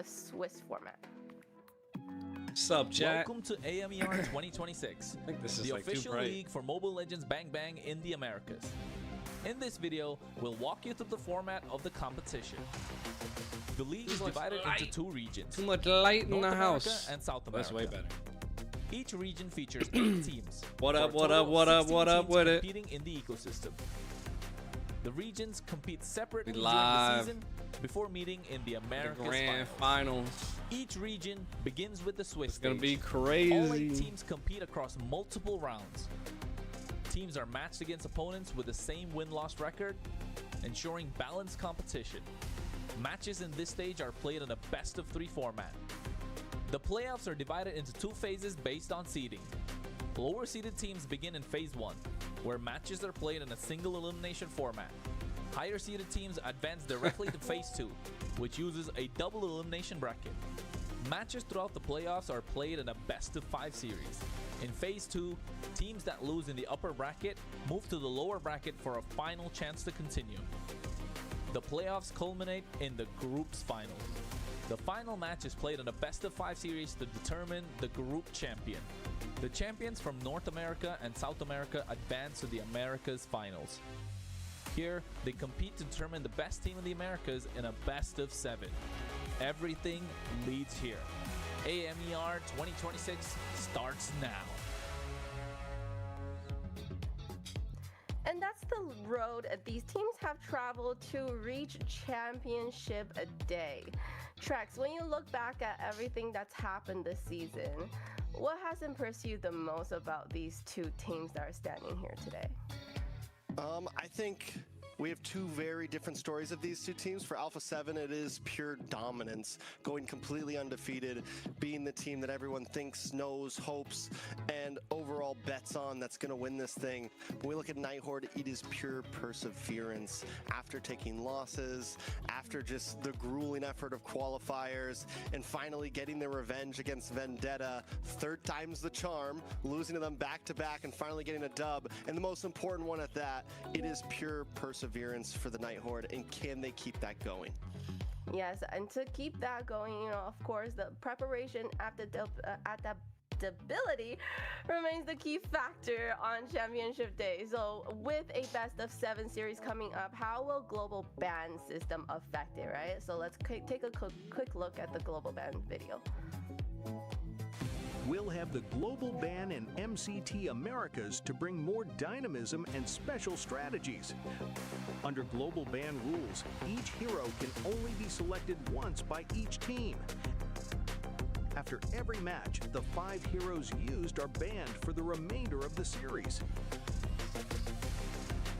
a Swiss format. Sup, chat? Welcome to AMER 2026, I think this is the like too official bright. league for Mobile Legends Bang Bang in the Americas. In this video, we'll walk you through the format of the competition. The league is divided into two regions, Too much light in North the America house. and South America. That's way better. Each region features 8 teams. What for up, a what total up, of what up, 16 what up teams with it? competing in the ecosystem. The regions compete separately We during the live. season before meeting in the The Americas grand finals. finals. Each region begins with the Swiss It's gonna stage. be All 8 crazy. teams compete across multiple rounds. Teams are matched against opponents with the same win-loss record, ensuring balanced competition. Matches in this stage are played in a best-of-3 format. The playoffs are divided into 2 phases based on seeding. Lower-seeded teams begin in Phase 1, where matches are played in a single elimination format. Higher-seeded teams advance directly to Phase 2, which uses a double elimination bracket. Matches throughout the playoffs are played in a best-of-5 series. In Phase 2, teams that lose in the upper bracket move to the lower bracket for a final chance to continue. The playoffs culminate in the group's finals. The final match is played in a best-of-5 series to determine the group champion. The champions from North America and South America advance to the Americas finals. Here, they compete to determine the best team in the Americas in a best-of-7. Everything leads here. AMER 2026 starts now. And that's the road these teams have traveled to reach championship a day. Trex, when you look back at everything that's happened this season, what has impressed you the most about these two teams that are standing here today? I think we have 2 very different stories of these 2 teams. For Alpha 7, it is pure dominance, going completely undefeated, being the team that everyone thinks, knows, hopes, and overall bets on that's going to win this thing. When we look at Nighthorde, it is pure perseverance. After taking losses, after just the grueling effort of qualifiers, and finally getting their revenge against Vendetta, 3rd time's the charm, losing to them back-to-back and finally getting a dub. And the most important one at that, it is pure perseverance for the Nighthorde, and can they keep that going? Yes, and to keep that going, you know, of course, the preparation adaptability remains the key factor on championship day. So with a best-of-7 series coming up, how will global ban system affect it, right? So let's take a quick look at the global ban video. We'll have the global ban in MCT Americas to bring more dynamism and special strategies. Under global ban rules, each hero can only be selected once by each team. After every match, the 5 heroes used are banned for the remainder of the series.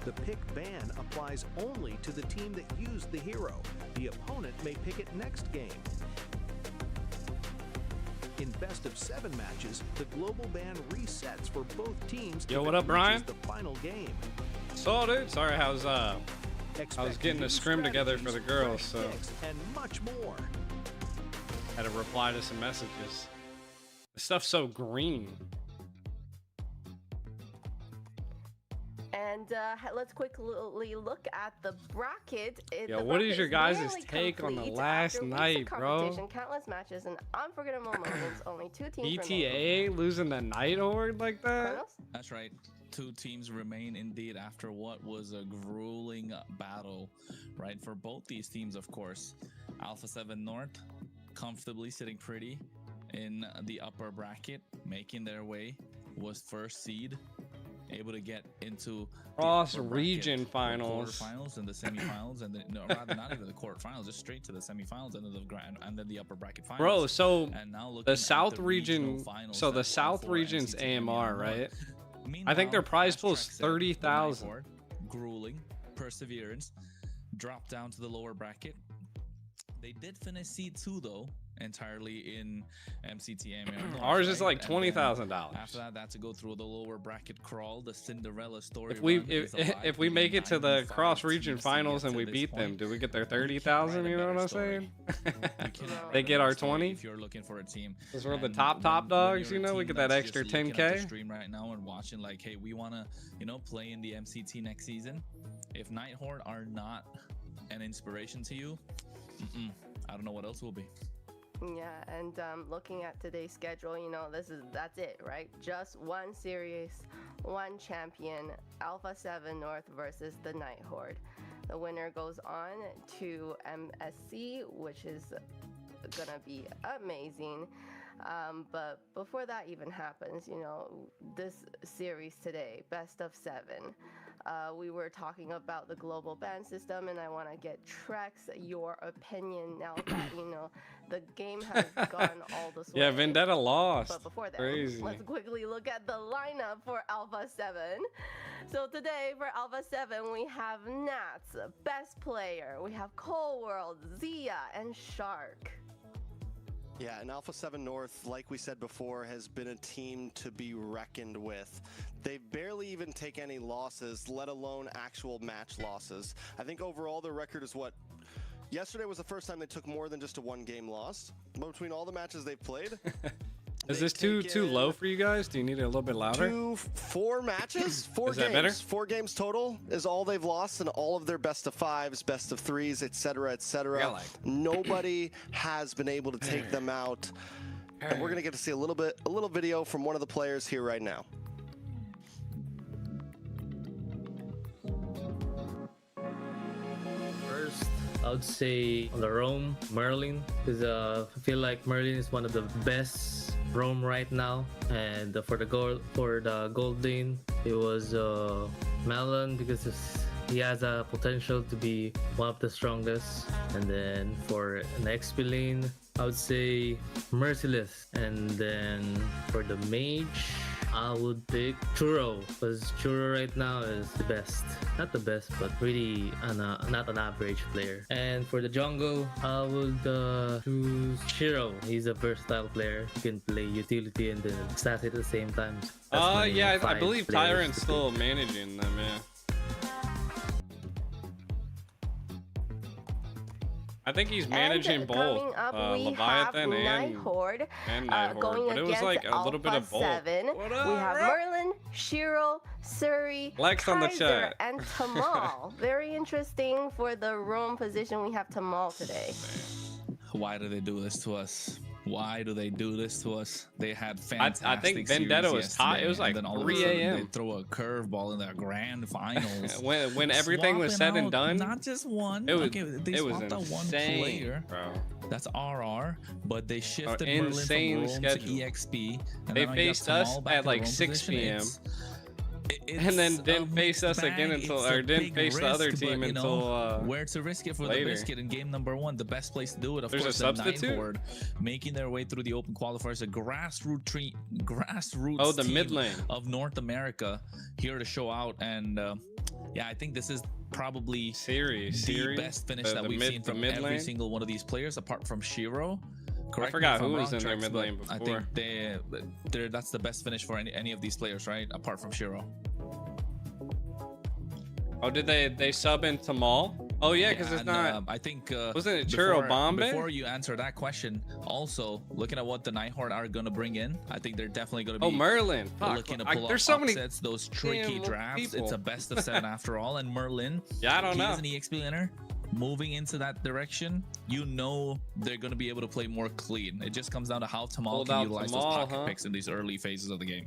The pick ban applies only to the team that used the hero. The opponent may pick it next game. In best-of-7 matches, the global ban resets for both teams. Yo, if what it up, Brian? reaches the final game. So, dude, sorry, I was Expect getting new a scrim together for the strategies, girls, fresh so picks, and much more. had to reply to some messages. The stuff's so green. And let's quickly look at the bracket. Yo, The what bracket is your is guys' nearly take on the complete last after weeks of night, bro? competition, countless matches, and unforgettable moments. Only 2 teams remain. ETA losing the Nighthorde like that? Kronos? That's right. 2 teams remain indeed after what was a grueling battle, right? For both these teams, of course. Alpha 7 North comfortably sitting pretty in the upper bracket, making their way, was 1st seed, able to get into the Cross upper region bracket, the finals. quarterfinals and the semifinals, and rather not even the quarterfinals, just straight to the semifinals and then the grand and then the upper bracket finals. Bro, so And now looking the at South regional region, finals so the that's South for region's NCT AMR, North. right? I Meanwhile, think their prize as pool is Trek said, the 30,000. Nighthorde, grueling perseverance, dropped down to the lower bracket. They did finish seed 2 though, entirely in MCT AMER. Ours is like And then $20,000. After that, had to go through the lower bracket crawl, the Cinderella story. If we make it to the cross region finals and we beat them, do we get their 30,000? You know what I'm saying? They get our 20. If you're looking for a team, Because we're the And top when dogs, you're you a know, we team get that that's extra just looking at the 10K. stream right now and watching like, hey, we want to, play in the MCT next season. If Nighthorde are not an inspiration to you, I don't know what else will be. Yeah, and looking at today's schedule, you know, that's it, right? Just one series, one champion, Alpha 7 North versus the Night Horde. The winner goes on to MSC, which is gonna be amazing. But before that even happens, you know, this series today, best of 7. We were talking about the global ban system, and I want to get Trex your opinion now that, you know, the game has gone all this way. Yeah, Vendetta lost. But before that, Crazy. let's quickly look at the lineup for Alpha 7. So today for Alpha 7, we have Nats, best player. We have Cold World, Zia, and Shark. Yeah, and Alpha 7 North, like we said before, has been a team to be reckoned with. They barely even take any losses, let alone actual match losses. I think overall their record is what? Yesterday was the first time they took more than just a one-game loss. But between all the matches they've played... Is this too low for you guys? Do you need it a little bit louder? 4 matches, 4 is games. That better? 4 games total is all they've lost in all of their best of 5s, best of 3s, etc., etc. Nobody has been able to take them out. And we're gonna get to see a little video from one of the players here right now. First, I would say on the roam, Merlin, because I feel like Merlin is one of the best roam right now. And for the gold lane, it was Melon, because he has a potential to be one of the strongest. And then for an XP lane, I would say Merciless. And then for the mage, I would pick Churro, because Churro right now is the best. Not the best, but really not an average player. And for the jungle, I would choose Shiro. He's a versatile player. He can play utility and then assassin at the same time. Yeah, I believe Tyrant's still managing them, yeah. I think he's managing both Leviathan and Night Horde, going but it was like a little bit of both. 7. We have Merlin, Shiro, Suri, Lex on the Kaiser, chat. and Tamal. Very interesting for the roam position. We have Tamal today. Why do they do this to us? Why do they do this to us? They had fantastic I think Vendetta was hot. It was like 3 a.m. They throw a curveball in their grand finals. when everything was said and done, not just one. It was, they it was swapped out one insane, player. bro. That's RR, but they shifted insane Merlin from roam schedule. to EXP. And They faced us at like 6 p.m. and then didn't face us again until, or didn't face the other team until where to risk it for later. the biscuit in game number 1, the best place to do it. Of There's course, a substitute? the Night Horde making their way through the open qualifiers, a grassroots the team mid lane of North America here to show out. And yeah, I think this is probably the best finish that we've seen from every single one of these players, apart from Shiro. I forgot who was in their mid lane before. I think that's the best finish for any of these players, right? Apart from Shiro. Oh, did they sub in Tamal? Oh yeah, because it's not. I think wasn't it Churro Bombe? Before you answer that question, also looking at what the Night Horde are gonna bring in, I think they're definitely gonna be. Oh, Merlin! Looking to pull there's off so many upsets, those tricky drafts. people. It's a best of 7 after all, and Merlin. Yeah, I don't know. He's an EXP laner. Moving into that direction, you know they're going to be able to play more clean. It just comes down to how Tamal can utilize those pocket picks in these early phases of the game.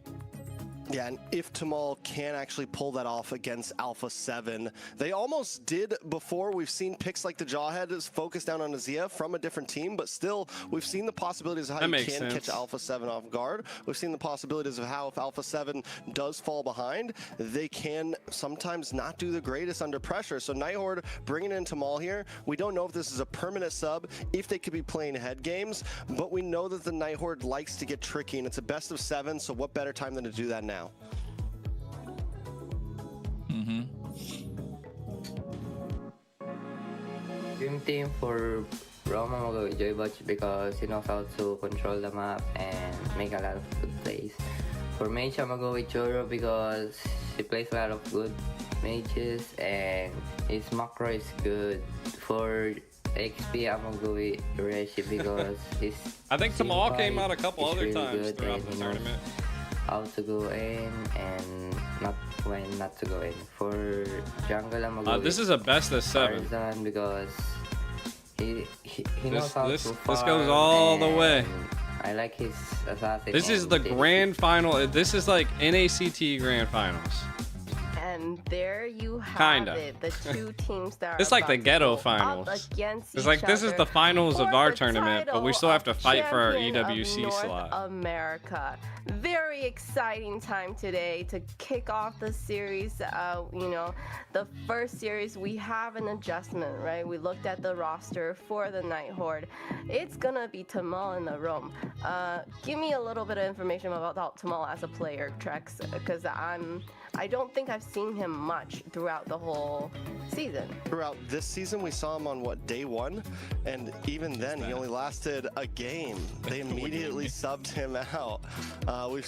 Yeah, and if Tamal can actually pull that off against Alpha 7, they almost did before. We've seen picks like the Jawhead is focused down on Azia from a different team, but still, we've seen the possibilities of how you can catch Alpha 7 off guard. We've seen the possibilities of how if Alpha 7 does fall behind, they can sometimes not do the greatest under pressure. So Night Horde bringing in Tamal here, we don't know if this is a permanent sub, if they could be playing head games, but we know that the Night Horde likes to get tricky, and it's a best of 7, so what better time than to do that now? Dream team for Roma, I'm gonna go with Joybotch because he knows how to control the map and make a lot of good plays. For mage, I'm gonna go with Choro because he plays a lot of good mages and his macro is good. For XP, I'm gonna go with Reshi because he's I think Tamal came out a couple other really times throughout the tournament. How to go in and when not to go in. For jungle, I'm gonna go this with is a best of 7. Tarzan because He knows how this to goes farm, all the way. and I like his assassin. This is and the his- grand final. This is like NACT grand finals. And there you have Kinda. it. The two teams that are It's like the about to ghetto go up finals. against It's each like this is other the finals of for our the tournament, but we title still have to of fight for our champion of EWC North slot. America. Very exciting time today to kick off the series. You know, the first series we have an adjustment, right? We looked at the roster for the Night Horde. It's gonna be Tamal in the room. Give me a little bit of information about Tamal as a player, Trex, because I don't think I've seen him much throughout the whole season. Throughout this season, we saw him on day 1, and even then, he only lasted a game. They immediately subbed him out. We've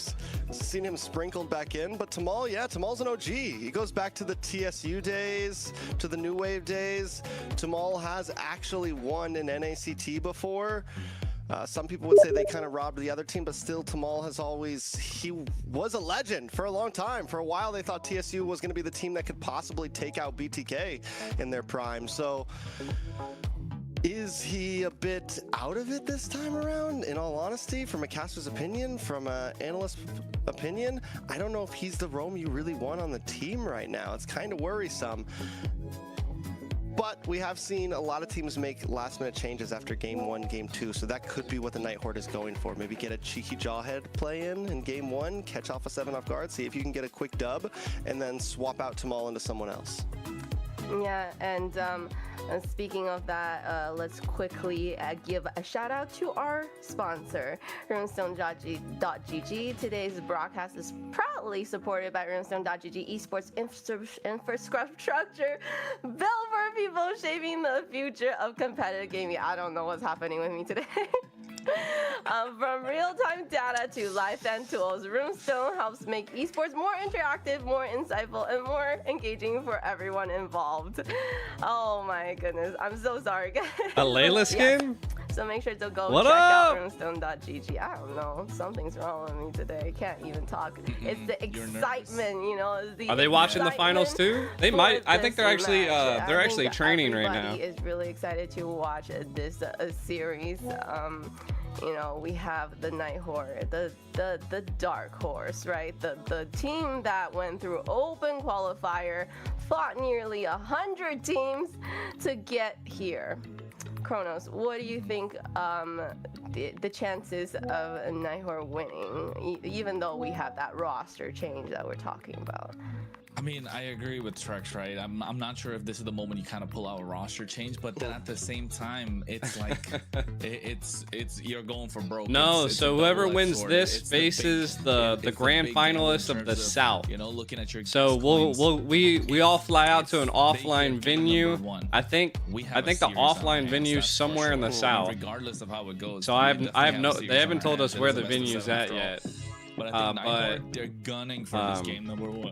seen him sprinkled back in, but Tamal, yeah, Tamal's an OG. He goes back to the TSU days, to the New Wave days. Tamal has actually won an NACT before. Some people would say they kind of robbed the other team, but still Tamal he was a legend for a long time. For a while, they thought TSU was going to be the team that could possibly take out BTK in their prime. So is he a bit out of it this time around? In all honesty, from a caster's opinion, from an analyst's opinion, I don't know if he's the roam you really want on the team right now. It's kind of worrisome. But we have seen a lot of teams make last-minute changes after Game 1, Game 2, so that could be what the Night Horde is going for. Maybe get a cheeky Jawhead play in Game 1, catch Alpha 7 off guard, see if you can get a quick dub, and then swap out Tamal into someone else. Yeah, and speaking of that, let's quickly give a shout out to our sponsor, Runestone.gg. Today's broadcast is proudly supported by Runestone.gg Esports Infrastructure, built for people shaping the future of competitive gaming. I don't know what's happening with me today. From real-time data to live fan tools, Runestone helps make esports more interactive, more insightful, and more engaging for everyone involved. Oh my goodness, I'm so sorry, guys. A Layla skin? Yeah. So make sure to go What check up? out runestone.gg. I don't know, something's wrong with me today. I can't even talk. It's the excitement, you know. It's the Are they watching the finals too? They for might. I think this they're actually match. they're I actually think training right now. everybody is really excited to watch this series. You know, we have the Night Horde, the dark horse, right? The team that went through open qualifier, fought nearly 100 teams to get here. Kronos, what do you think the chances of Night Horde winning, even though we have that roster change that we're talking about? I mean, I agree with Trex, right? I'm not sure if this is the moment you kind of pull out a roster change, but then at the same time, it's like it's you're going for broke. No, It's so a whoever double-edged wins sword. this It's faces big- the it's grand big gamble in finalists of the terms South. You know, looking at your So guest coins, we all fly out to an It's offline big game venue. number one. I think we have I a think the series on our offline hands, venue that's for somewhere in the sure. South. Regardless of how it goes. So we I definitely have a no. series They on haven't our told hands. us It where is the a best of venue's seven at after all. yet. But I think Night Horde, they're gunning for this game number one.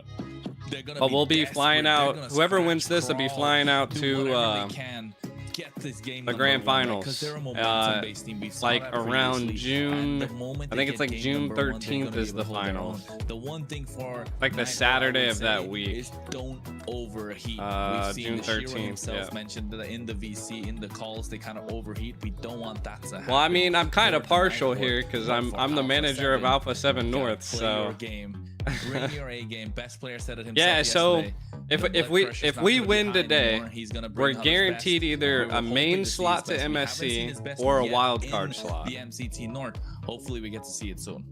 They're gonna But be we'll be desperate. flying They're out. gonna Whoever scratch, wins this will be crawl, flying out do to whatever they can. Get this game the number grand one, right? finals. 'Cause they're a momentum-based team. We saw Like that around previously. June. And the moment I they think it's get like game June number one, they're 13th gonna is be the able to hold their finals. own. The one thing for Like the Night Horde, Saturday I would of that say, week. is don't overheat. We've seen June the Shiro 13th, himself yeah. mentioned that in the VC, in the calls, they kind of overheat. We don't want that to happen. Well, I mean, I'm kind of for the Night partial Horde, here because but I'm for the Alpha manager of 7, Alpha 7 you gotta North, play so your game. Bring your A game. Best player said it himself. yeah. So yesterday. if The blood we pressure's not win gonna be high today, anymore. He's gonna we're bring out his guaranteed best. either We're a hoping main to see slot his to best. We haven't MSC seen his best or a yet wild in card slot. The MCT North. Hopefully, we get to see it soon.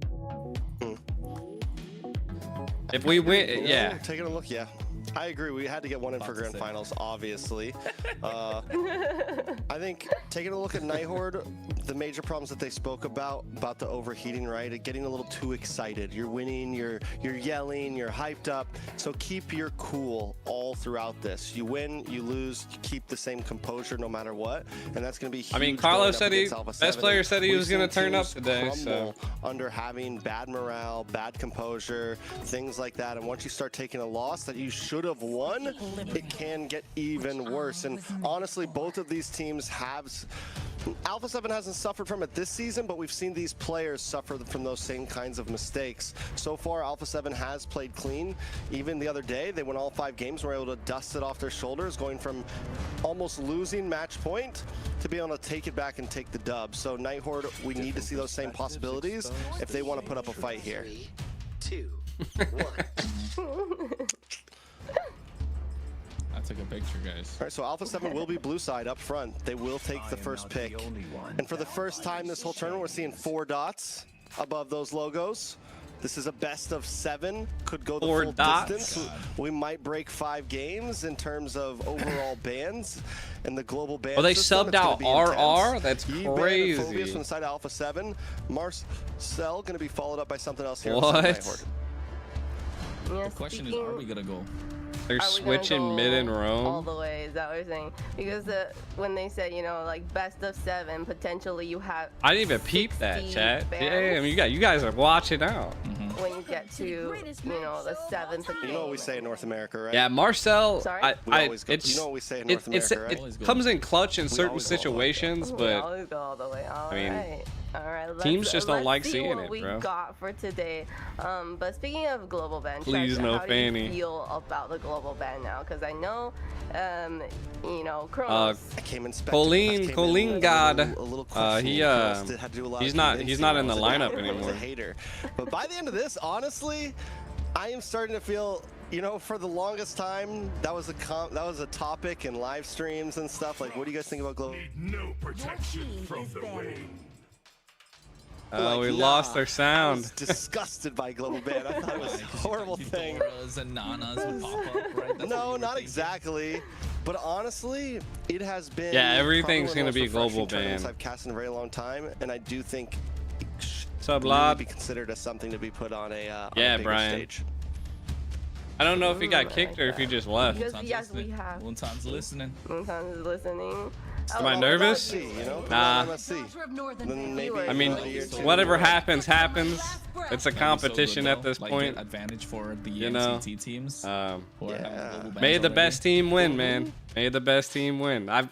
If we win, yeah. Taking a look, yeah. I agree. We had to get one in for About to grand say. finals, obviously. I think taking a look at Night Horde, the major problems that they spoke about the overheating, right? Getting a little too excited. You're winning, you're yelling, you're hyped up. So keep your cool all throughout this. You win, you lose, you keep the same composure no matter what, and that's going to be huge. I mean, going Carlos up said against Alpha best 7. player said he We've was going to seen turn up teams today. So crumble under having bad morale, bad composure, things like that. And once you start taking a loss that you should have won, it can get even worse. And honestly, both of these teams have. Alpha 7 hasn't suffered from it this season, but we've seen these players suffer from those same kinds of mistakes. So far, Alpha 7 has played clean. Even the other day, they won all 5 games, were able to dust it off their shoulders, going from almost losing match point to be able to take it back and take the dub. So Nighthorde, we need to see those same possibilities if they want to put up a fight here. 3, 2, 1. I took a picture, guys. All right, so Alpha 7 will be blue side up front. They will take the first pick. And for the first time this whole tournament, we're seeing 4 dots above those logos. This is a best of 7. Could go the 4 full dots. distance. We might break 5 games in terms of overall bans and the global ban. Oh, they system. subbed It's gonna out be RR? intense. That's Ye ban and crazy. Phobius from the side of Alpha 7. Marcel going to be followed up by something else here. What? On the side of Nighthorde. Yeah, The question is, are we gonna go? They're Are we gonna switching go mid and all roam. the way? Is that what you're saying? Because when they said, you know, like best of 7, potentially you have. I didn't even peep that, 60 chat. bans Damn, you guys are watching out. when you get to, you know, the 7th. You know what we say in North America, right? Yeah, Marcel. Sorry? We always go, it's you know what we say in North it's America, right? Always it go. comes in clutch in certain always go all the way. situations, We but always go all the way. All mean, right. All right. teams just don't let's like see seeing what it, we bro. got for today. But speaking of global ban, Please, Trek, no how Fanny. do you feel about the global ban now? Because I know, you know, Kronos. I came in Colleen God, he he's not in the lineup A anymore. hater, but by the end of this, honestly, I am starting to feel. You know, for the longest time, that was a topic in live streams and stuff. Like, what do you guys think about global? No protection from the rain. Oh, we Like, lost nah, our I was sound. disgusted by global ban. I thought it was a horrible thing. Eudoras and Nanas would pop up, right? That's what No, you were not thinking. exactly. But honestly, it has been. Yeah, everything's probably one of gonna the be most global refreshing tournaments ban. I've cast in a very long time, and I do think it should What's up, really Lod? be considered as something to be put on a on Yeah, a bigger Brian. stage. I don't know if he got I kicked like or if he that. just left. Because Wonton's yes, we listening. have. Wonton's listening. Sometimes listening. Am I Oh, nervous? See, you know? Nah. Let's see. Then maybe I mean, a year or two. whatever happens, happens. It's a That'd be so competition good, at this though. Like, point. get advantage for the You know, MCT teams. Who Um, are having Yeah. global bans May the already. best team win, man. May the best team win. I've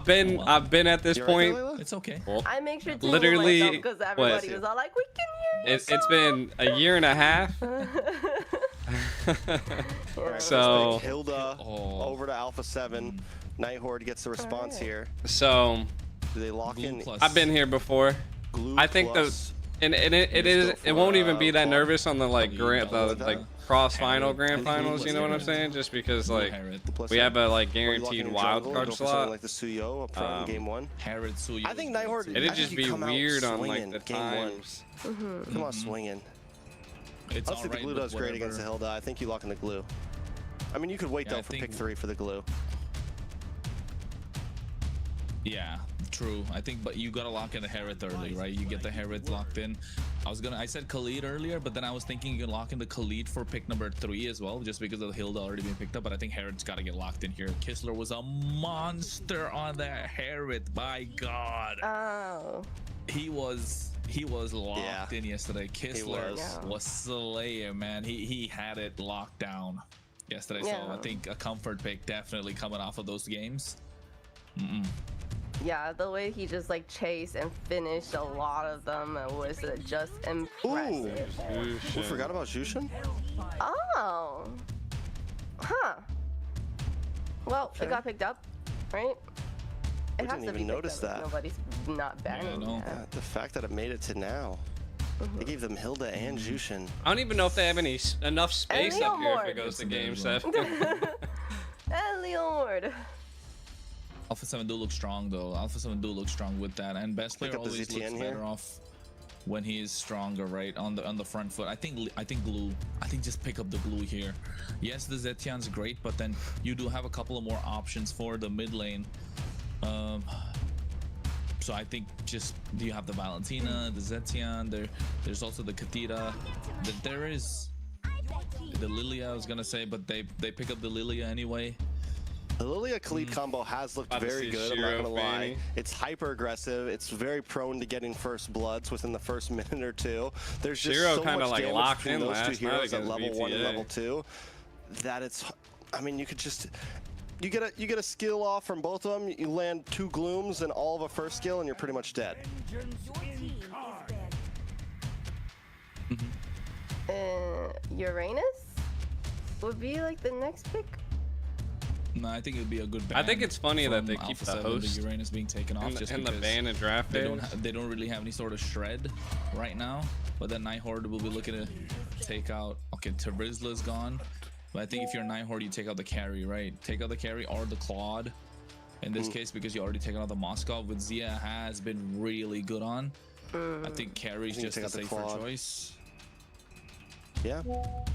been at this You all right point. there, Layla? It's okay. Well, I make sure to Literally, because everybody what? was all like, "We can hear you." It's been a year and a half. So Hilda Oh. over to Alpha 7. Nighthorde gets the response Alright. here. so Do they lock Glue in plus. I've been here before. glue? I think plus? and it Just is go it for, won't even be that quad. nervous on the like Glue the plus. like cross final Herod. grand Glue finals. plus You know what I'm Herod. saying? Just because like Herod. Plus we that. have a like Or you lock guaranteed in wild jungle, card go for something slot. like the Suyo up front in game 1. Herod Suyo. I think Nighthorde. It'd I just think you be come out weird on like swinging the game 1. times. Come on, swinging. It's Honestly, the alright glue with does great against the whatever- Hilda. I think you lock in the glue. I mean, you could wait Yeah, though I for think- pick 3 for the glue. Yeah, true. I think, but you gotta lock in the Herod early, right? You get the Herod locked in. I said Khalid earlier, but then I was thinking you can lock in the Khalid for pick number 3 as well, just because of the Hilda already being picked up. But I think Herod's gotta get locked in here. Kistler was a monster on that Herod. My God, Oh. he was locked Yeah. in yesterday. Kistler was. was slaying, man. He had it locked down yesterday. So Yeah. I think a comfort pick definitely coming off of those games. Yeah, the way he just like chased and finished a lot of them was just impressive. We forgot about Jushin? Oh. Huh. Well, Okay. it got picked up, right? It We has didn't to be even picked notice up if that. Nobody's not banning no. that. The fact that it made it to now. They gave them Hilda and Jushin. I don't even know if they have enough space Leo up here if Ward. it goes to game It's 7. And Leon Ward. Alpha 7 do look strong though. Alpha 7 do look strong with that, and best player up the always ZTN looks here. better off when he is stronger, right? On the front foot. I think glue. I think just pick up the glue here. Yes, the Zetian's great, but then you do have a couple of more options for the mid lane. So I think just you have the Valentina, the Zetian. There's also the Katira. There is the Lilia. I was gonna say, but they pick up the Lilia anyway. The Lilia Khalid combo has looked About to very see good, I'm not Shiro gonna lie. Fanny. It's hyper aggressive, it's very prone to getting first bloods within the first minute or two. There's just Shiro so kinda, much like, damage locked between in those two last night heroes at against level 1 and VTA. level 2 that it's, I mean, you could just, You get a skill off from both of them. You land 2 glooms and all of a first skill, and you're pretty much dead. Your team is banned. Uranus would be like the next pick. No, I think it would be a good ban. I think it's funny that they from keep Alpha the 7, host the Uranus being taken off just in the because ban and draft they phase. they don't really have any sort of shred right now. But then Nighthorde will be looking to take out. Okay, Terizla's gone. But I think if you're Nighthorde, you take out the carry, right? Take out the carry or the Claude. In this case, because you already taken out the Moskov, with Zia has been really good on. I think carry's just a safer choice. Yeah.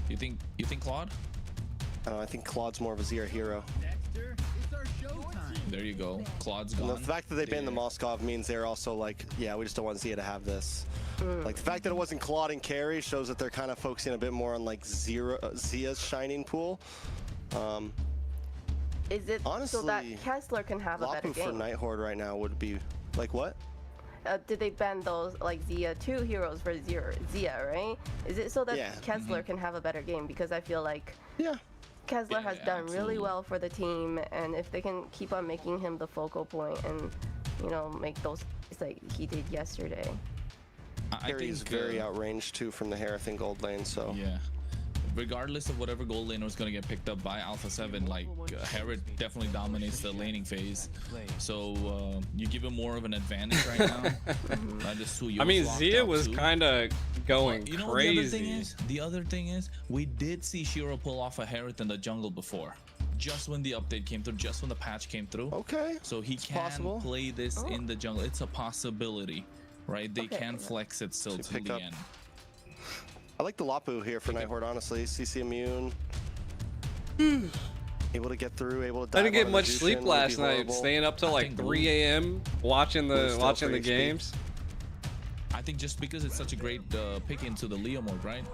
You think Claude? I think Claude's more of a Zia hero. There you go. Claude's And gone. the fact that they banned the Moskov means they're also like, yeah, we just don't want Zia to have this. Like the fact that it wasn't Claude and carry shows that they're kind of focusing a bit more on like Zia's shining pool. Is it Honestly, so that Kessler can have a better Lapu for game? Nighthorde right now would be like what? Did they ban those like Zia 2 heroes for Zia, right? Is it so that Yeah. Kessler can have a better game? Because I feel like Yeah. Kessler has Yeah, done really absolutely. well for the team, and if they can keep on making him the focal point and, you know, make those like he did yesterday. I Carry is think, very outranged too from the Herathin gold lane, so Yeah. Regardless of whatever gold laner is going to get picked up by Alpha 7, like Herod definitely dominates the laning phase. So you give him more of an advantage right now. I mean, Zia was kind of going you know crazy. The other thing is, we did see Shiro pull off a Herod in the jungle before. Just when the update came through, just when the patch came through. Okay. So he can possible. play this in the jungle. It's a possibility, right? They Okay. can flex it still So to pick the up- end. I like the Lapu here for Nighthorde, honestly. CC immune. Able to get through, able to dive I didn't get on much Illusion, sleep would be last night, horrible. staying up till I like think 3 a.m. watching Blue's the still for HP. games. I think just because it's such a great pick into the Leo mode, right?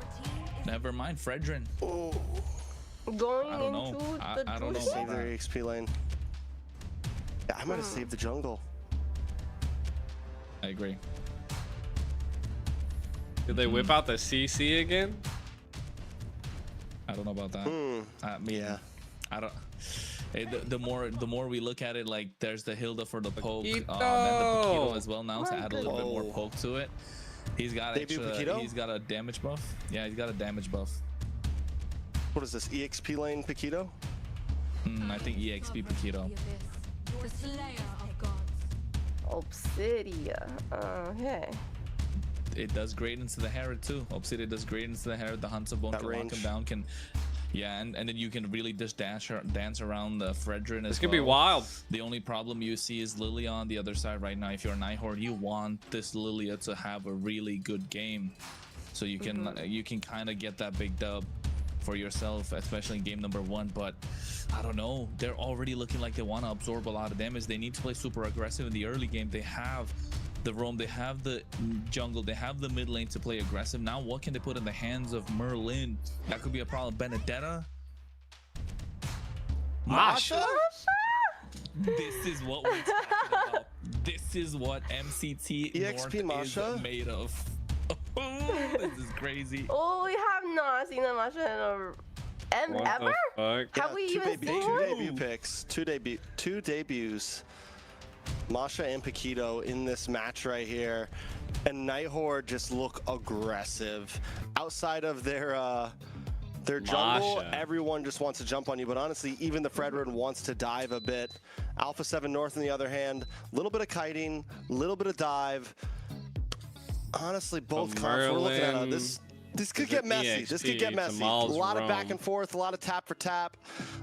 Never mind, Fredrin. Going I don't know. into the I don't know Druid? about Save their EXP lane. Yeah, I might have saved the jungle. I agree. Did they whip out the CC again? I don't know about that. I mean, Yeah. I don't. The more we look at it, like there's the Hilda for the poke, then the Paquito. Paquito as well now to My add a little bit more goodness. poke to it. He's got Debut extra. Paquito? He's got a damage buff. Yeah, he's got a damage buff. What is this, EXP lane Paquito? I think EXP Paquito. The slayer of gods. Obsidia. Okay. It does great into the Herod too. Obsidian does great into the Herod. The Hunter Bone That can lock range. him down. And then you can really just dance around the Fredrin as This could well. be wild. The only problem you see is Lilia on the other side right now. If you're a Nighthorde, you want this Lilia to have a really good game, so you can kind of get that big dub for yourself, especially in game number 1. But I don't know. They're already looking like they want to absorb a lot of damage. They need to play super aggressive in the early game. They have the roam, they have the jungle, they have the mid lane to play aggressive. Now what can they put in the hands of Merlin? That could be a problem. Benedetta, Masha. this is what we're talking about. This is what MCT EXP North Masha? is made of. This is crazy. Oh, we have not seen a Masha in What ever? the fuck? Have we two even seen two one? debut picks, two debuts. Masha and Paquito in this match right here, and Nighthorde just look aggressive. Outside of their jungle, Masha. everyone just wants to jump on you. But honestly, even the Fredrin wants to dive a bit. Alpha 7 North, on the other hand, a little bit of kiting, a little bit of dive. Honestly, both comps we're looking at Merlin this could is get an messy. This could EXP get to messy. A Maul's lot of back Rome. and forth, a lot of tap for tap,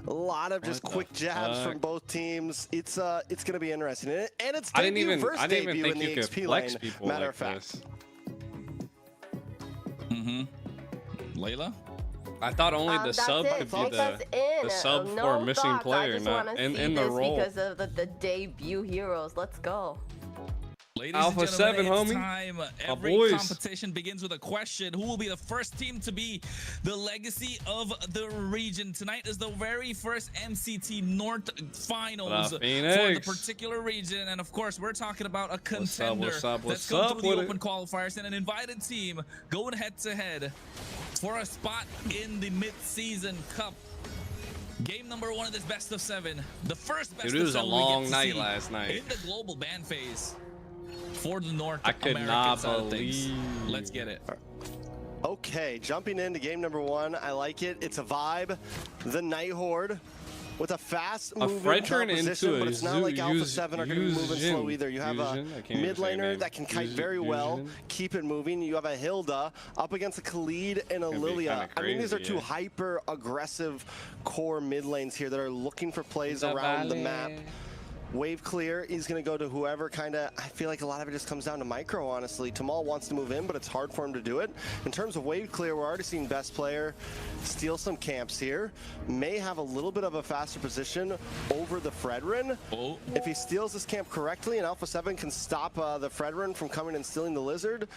a lot of just What the quick jabs fuck? from both teams. It's gonna be interesting, and it's I didn't debut even versus I didn't debut even in think the you could XP flex lane. people Matter like of fact, this. Layla? I thought only the That's sub it. could be Take us in. the sub No for missing thoughts. I player, just not wanna in see the this role. because of the debut heroes. Let's go. Ladies Alpha and gentlemen, 7, it's homie. time. My Every boys. competition begins with a question. Who will be the first team to be the legacy of the region? Tonight is the very first MCT North finals What up, for the Phoenix? particular region. And of course, we're talking about a What's up, contender what's up, that's what's come up through with the it? open qualifiers and an invited team going head to head for a spot in the mid-season cup. Game number 1 of this best of 7. The first best Dude, it of was a 7 we get long to night see last night. in the global ban phase for the North I could American not side of things. believe. Let's get it. Okay, jumping into game number 1. I like it. It's a vibe. The Night Horde with a fast-moving Fredrin composition, into but a it's not like Alpha 7 are going to be moving Fusion. slow either. You have a Fusion? I can't mid even say laner name. that can kite Fusion- very well, Fusion? keep it moving. You have a Hilda up against a Khalid and a Gonna be Lilia. kinda I mean, these are crazy, two yeah. hyper-aggressive core mid lanes here that are looking for plays around the map. Wave clear, he's going to go to whoever kind of, I feel like a lot of it just comes down to micro, honestly. Tamal wants to move in, but it's hard for him to do it. In terms of wave clear, we're already seeing best player steal some camps here. May have a little bit of a faster position over the Fredrin. Oh. If he steals this camp correctly and Alpha 7 can stop the Fredrin from coming and stealing the Lizard,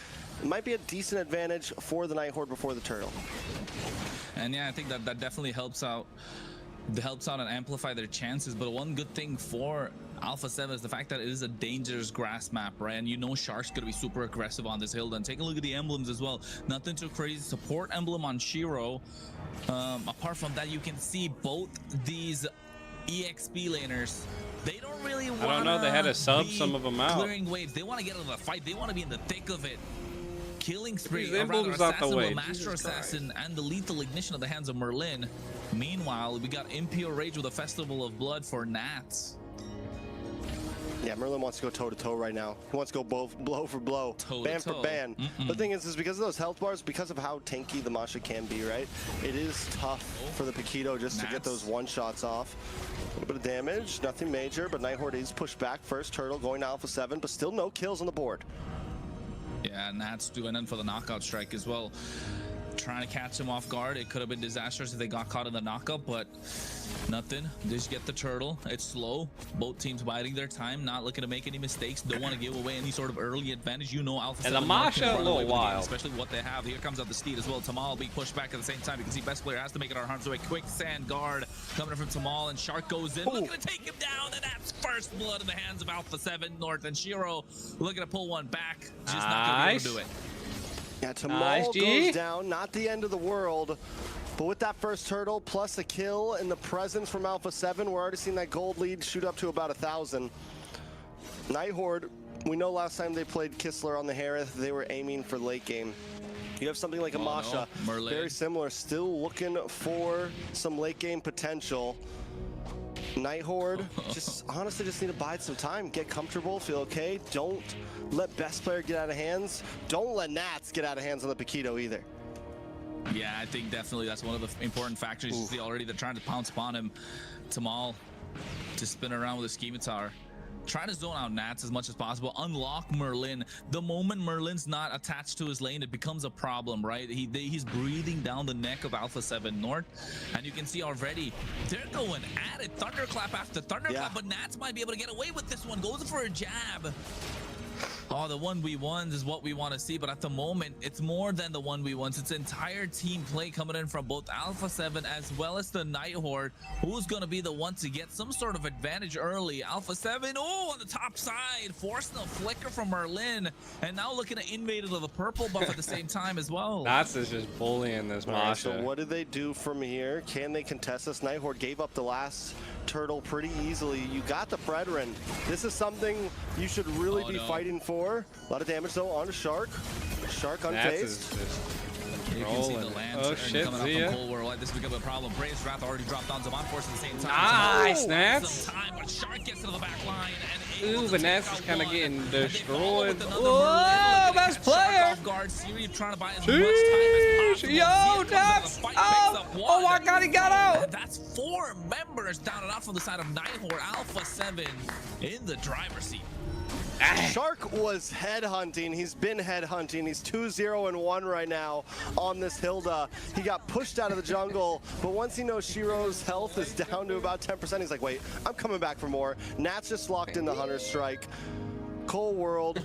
it might be a decent advantage for the Night Horde before the Turtle. And yeah, I think that definitely helps out. Helps out and amplify their chances. But one good thing for Alpha 7 is the fact that it is a dangerous grass map, right? And you know Shark's gonna be super aggressive on this hill. And take a look at the emblems as well. Nothing too crazy. Support emblem on Shiro. Apart from that, you can see both these EXP laners. They don't really want to. I don't know. They had to sub some of them out. Clearing waves. They want to get into the fight. They want to be in the thick of it. Killing spree, These or rather emblems out the assassin way. with Master Jesus Assassin and the lethal ignition of the hands of Merlin. Meanwhile, we got Impure Rage with a Festival of Blood for Nats. Yeah, Merlin wants to go toe-to-toe right now. He wants to go both blow for blow, ban for ban. The thing is because of those health bars, because of how tanky the Masha can be, right? It is tough for the Paquito just to get those one-shots off. A little bit of damage, nothing major, but Night Horde is pushed back. First Turtle going to Alpha 7, but still no kills on the board. Yeah, Nats doing in for the knockout strike as well. Trying to catch him off guard. It could have been disastrous if they got caught in the knockup, but nothing. Just get the turtle. It's slow. Both teams biding their time, not looking to make any mistakes. Don't want to give away any sort of early advantage. You know Alpha 7 And the Masha a little wild. especially what they have. Here comes out the Steed as well. Tamal being pushed back at the same time. You can see best player has to make it our harm's way. Quick sand guard coming in from Tamal, and Shark goes in. Looking to take him down, and that's first blood in the hands of Alpha 7 North. And Shiro looking to pull one back. Just not going to be able to do it. Yeah, Tamal goes down, not the end of the world, but with that first turtle plus a kill and the presence from Alpha 7, we're already seeing that gold lead shoot up to about 1,000. Night Horde, we know last time they played Kistler on the Harith, they were aiming for late game. You have something like a Masha, very similar, still looking for some late game potential. Night Horde, just honestly just need to bide some time, get comfortable, feel okay. Don't let best player get out of hands. Don't let Nats get out of hands on the Paquito either. Yeah, I think definitely that's one of the important factors. You see already they're trying to pounce upon him. Tamal to spin around with a scimitar. Trying to zone out Nats as much as possible. Unlock Merlin. The moment Merlin's not attached to his lane, it becomes a problem, right? He's breathing down the neck of Alpha 7 North. And you can see already, they're going at it. Thunderclap after Thunderclap, but Nats might be able to get away with this one. Goes for a jab. Oh, the 1v1s is what we want to see, but at the moment, it's more than the 1v1s. It's entire team play coming in from both Alpha 7 as well as the Night Horde. Who's going to be the one to get some sort of advantage early? Alpha 7, oh, on the top side, forcing a flicker from Merlin, and now looking to invade into the purple buff at the same time as well. Nats is just bullying this Masha. So what do they do from here? Can they contest this? Night Horde gave up the last turtle pretty easily. You got the Fredrin. This is something you should really be fighting for. A lot of damage though on Shark. Shark unfazed. You can see the lantern coming up from Cold War. This becomes a problem. Brave's Wrath already dropped on Zaman Force at the same time. Nice, Nats. Some time, but Shark gets to the back line. Ooh, but Nats is kind of getting destroyed. Whoa, best player. Trying to buy as much time as possible. Yo, Nats. Oh my God, he got out. And that's 4 members down and out from the side of Night Horde. Alpha 7 in the driver's seat. Shark was headhunting. He's been headhunting. He's 2-0-1 right now on this Hilda. He got pushed out of the jungle, but once he knows Shiro's health is down to about 10%, he's like, wait, I'm coming back for more. Nats just locked in the Hunter Strike. Cold World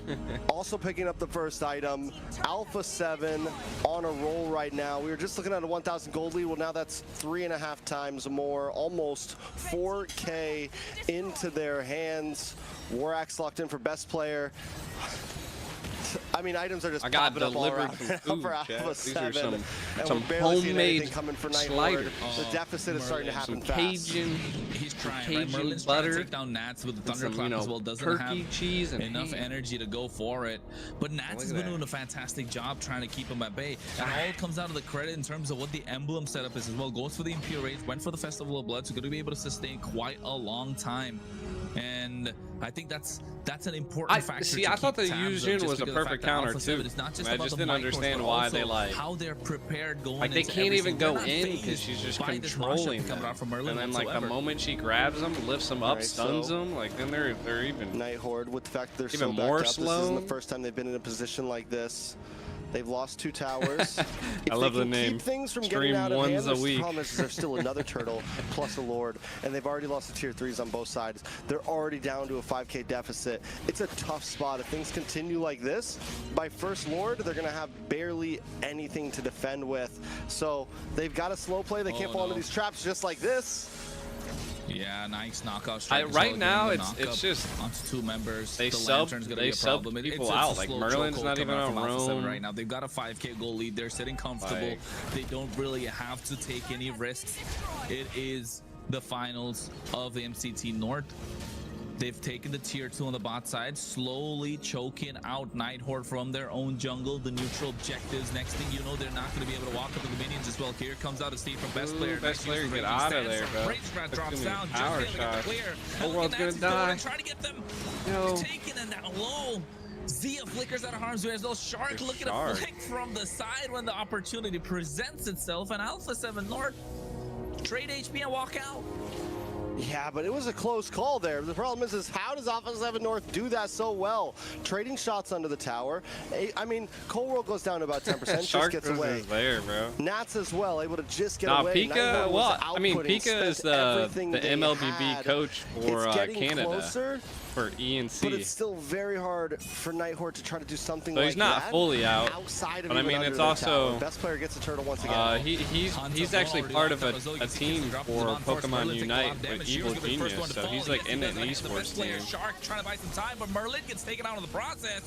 also picking up the first item. Alpha 7 on a roll right now. We were just looking at a 1,000 gold lead. Well, now that's 3.5 times more, almost 4K into their hands. War Axe locked in for best player. I mean, items are just I got popping up all delivered around some now food, for chat. Alpha These are 7, and some we're barely seeing anything homemade coming for Nighthawk. sliders. The deficit is starting to happen Some fast. Cajun, He's trying, Cajun right? Merlin's butter, trying to take down Nats with the and some, thunderclap as well. Doesn't turkey, have cheese, and enough ham. energy to go for it. But Nats has been doing a fantastic job trying to keep him at bay. And all comes out of the credit in terms of what the emblem setup is as well. Goes for the Impure Rage, went for the Festival of Blood, so going to be able to sustain quite a long time. And I think that's an important factor. See, I thought the Yuzhin was a perfect counter too. I just didn't understand why they how they're prepared going. Like they can't even go in because she's just controlling them. And then like the moment she grabs them, lifts them up, stuns them, like then they're even. Night Horde, with the fact that they're even so more backed up, slow. this isn't the first time they've been in a position like this. They've lost 2 towers. I love the name. Keep things from Stream getting out of hand. once a week. The problem is there's still another turtle plus a lord, and they've already lost the tier 3s on both sides. They're already down to a 5k deficit. It's a tough spot. If things continue like this, by first lord, they're going to have barely anything to defend with. So they've got to slow play. They can't fall into these traps just like this. Yeah, nice knockout strike. Right now, it's just onto 2 members. They the sub problem. people out. Like Merlin's not even on roam right now. They've got a 5k goal lead. They're sitting comfortable. They don't really have to take any risks. It is the finals of the MCT North. They've taken the tier 2 on the bot side, slowly choking out Night Horde from their own jungle, the neutral objectives. Next thing you know, they're not going to be able to walk up with the minions as well. Here comes out a Steve from Best Player. Best Player, get out of there, bro. Rage drops down, power just able to get the clear. Whole world's going to die. Trying to get them Yo. taken and down low. Zia flickers out of harm's way as well. Shark looking to flick from the side when the opportunity presents itself, and Alpha 7 North trade HP and walk out. Yeah, but it was a close call there. The problem is how does Alpha 7 North do that so well? Trading shots under the tower. I mean, Cold World goes down to about 10%, just gets away. There, bro. Nats as well, able to just get away. Pika, well, I mean, Pika is the MLBB coach for Canada. Closer, for ENC. But it's still very hard for Night Horde to try to do something so like he's not that fully out. Outside of but I mean, it's also Best Player gets a turtle once again. He's actually part of a team for Pokemon Unite with Evil Genius, so he's like in an esports team. Shark trying to buy some time, but Merlin gets taken out of the process,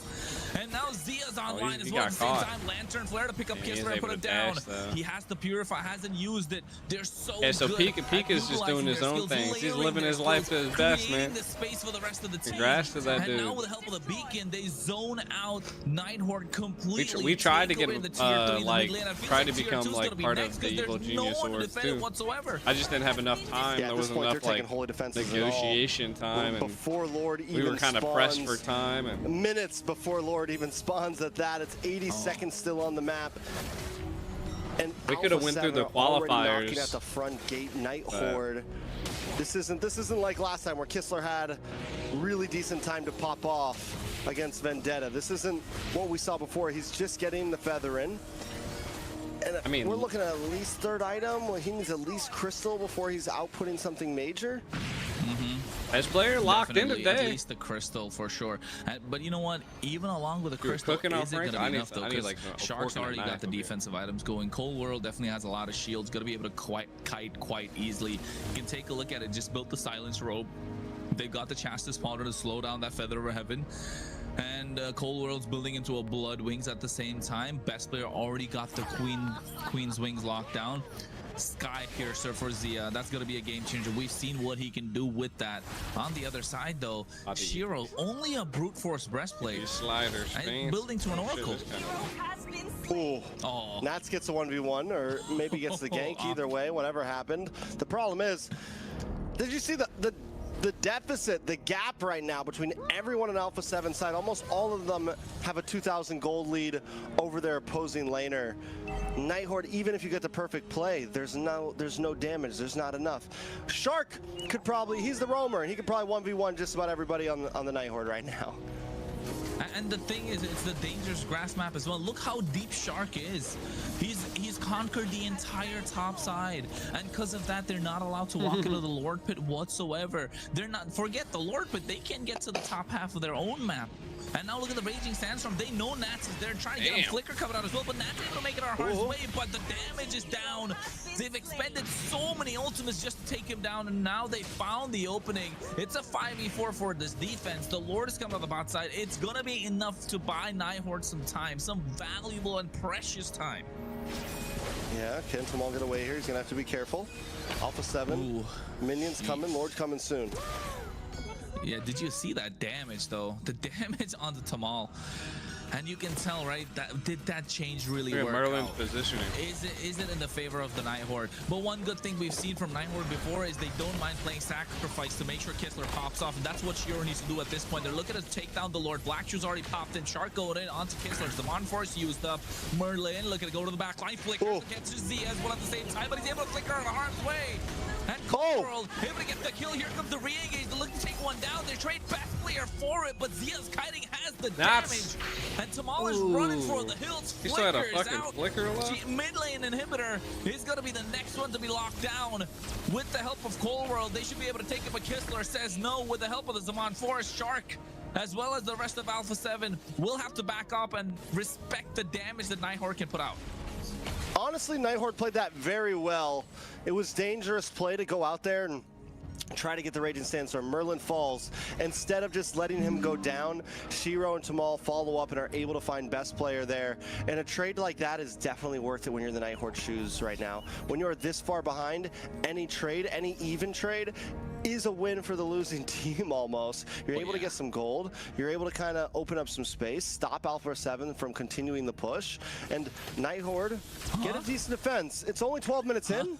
and now Zia's online as well. At the same time, Lantern Flare to pick up Kissler and put him down. He has to purify, hasn't used it. They're so good. So Pika's just doing his own thing. He's living his life to his best, man. The space for the rest of the team. Congrats to that dude. And now with the help of the beacon, they zone out Night Horde completely. We tried to get try to become like part of the Evil Genius Swords too. I just didn't have enough time. There wasn't enough like negotiation time, and before Lord even we were kind of pressed for time. And minutes before Lord even spawns at that, it's 80 seconds still on the map. And we could have went through the qualifiers. Knocking at the front gate, Night Horde. This isn't like last time where Kissler had really decent time to pop off against Vendetta. This isn't what we saw before. He's just getting the feather in. And I mean, we're looking at least 3rd item. Well, he needs at least Crystal before he's outputting something major. Best Player locked in today. At least the Crystal for sure. But you know what? Even along with the Crystal, is it going to be enough though? Because Shark's already got the defensive items going. Cold World definitely has a lot of shields. Going to be able to kite quite easily. You can take a look at it. Just built the Silence Robe. They've got the Chastis Powder to slow down that Feather of Heaven. And Cold World's building into a Blood Wings at the same time. Best Player already got the Queen's Wings locked down. Sky Piercer for Zia. That's going to be a game changer. We've seen what he can do with that. On the other side, though, Shiro, only a brute force breastplate. Sliders, building to an Oracle. Oh. Nats gets a 1v1, or maybe gets the gank. Either way, whatever happened. The problem is, did you see the deficit, the gap right now between everyone on Alpha 7 side? Almost all of them have a 2,000 gold lead over their opposing laner. Night Horde, even if you get the perfect play, there's no damage. There's not enough. Shark could probably, he's the roamer, and he could probably 1v1 just about everybody on the Night Horde right now. And the thing is, it's the dangerous grass map as well. Look how deep Shark is. He's conquered the entire top side, and because of that, they're not allowed to walk into the Lord Pit whatsoever. They're not. Forget the Lord Pit. They can't get to the top half of their own map. And now look at the Raging Sandstorm. They know Nats is there, trying to get a Flicker covered out as well, but Nats able to make it our harm's way, but the damage is down. They've expended so many ultimates just to take him down, and now they found the opening. It's a 5v4 for this defense. The Lord is coming on the bot side. It's gonna be enough to buy Nighthorde some time, some valuable and precious time. Yeah, can Tamal get away here? He's gonna have to be careful. Alpha 7, minions coming, Lord coming soon. Yeah, did you see that damage though? The damage on the Tamal. And you can tell, right? Did that change really work Merlin's out? positioning. Is it in the favor of the Nighthorde? But one good thing we've seen from Nighthorde before is they don't mind playing sacrifice to make sure Kistler pops off, and that's what Shiro needs to do at this point. They're looking to take down the Lord. Black Shoes already popped in. Shark going in onto Kistler. Demon Force used up. Merlin looking to go to the back line. Flicker gets to Z as well at the same time, but he's able to flicker out of harm's way. And Cold able to get the kill. Here comes the re-engage. They're looking to take one down. They trade best player for it, but Zia's kiting has the damage. And Tamal is running for the hills. He still had a fucking flicker left. Mid lane inhibitor is going to be the next one to be locked down. With the help of Cold World, they should be able to take it, but Kistler says no. With the help of the Zaman Forest, Shark, as well as the rest of Alpha 7, will have to back up and respect the damage that Nighthorde can put out. Honestly, Nighthorde played that very well. It was dangerous play to go out there and try to get the Raging Sandstorm. Merlin falls. Instead of just letting him go down, Shiro and Tamal follow up and are able to find best player there. And a trade like that is definitely worth it when you're in the Nighthorde shoes right now. When you're this far behind, any trade, any even trade, is a win for the losing team almost. You're able to get some gold. You're able to kind of open up some space, stop Alpha 7 from continuing the push, and Nighthorde get a decent defense. It's only 12 minutes in.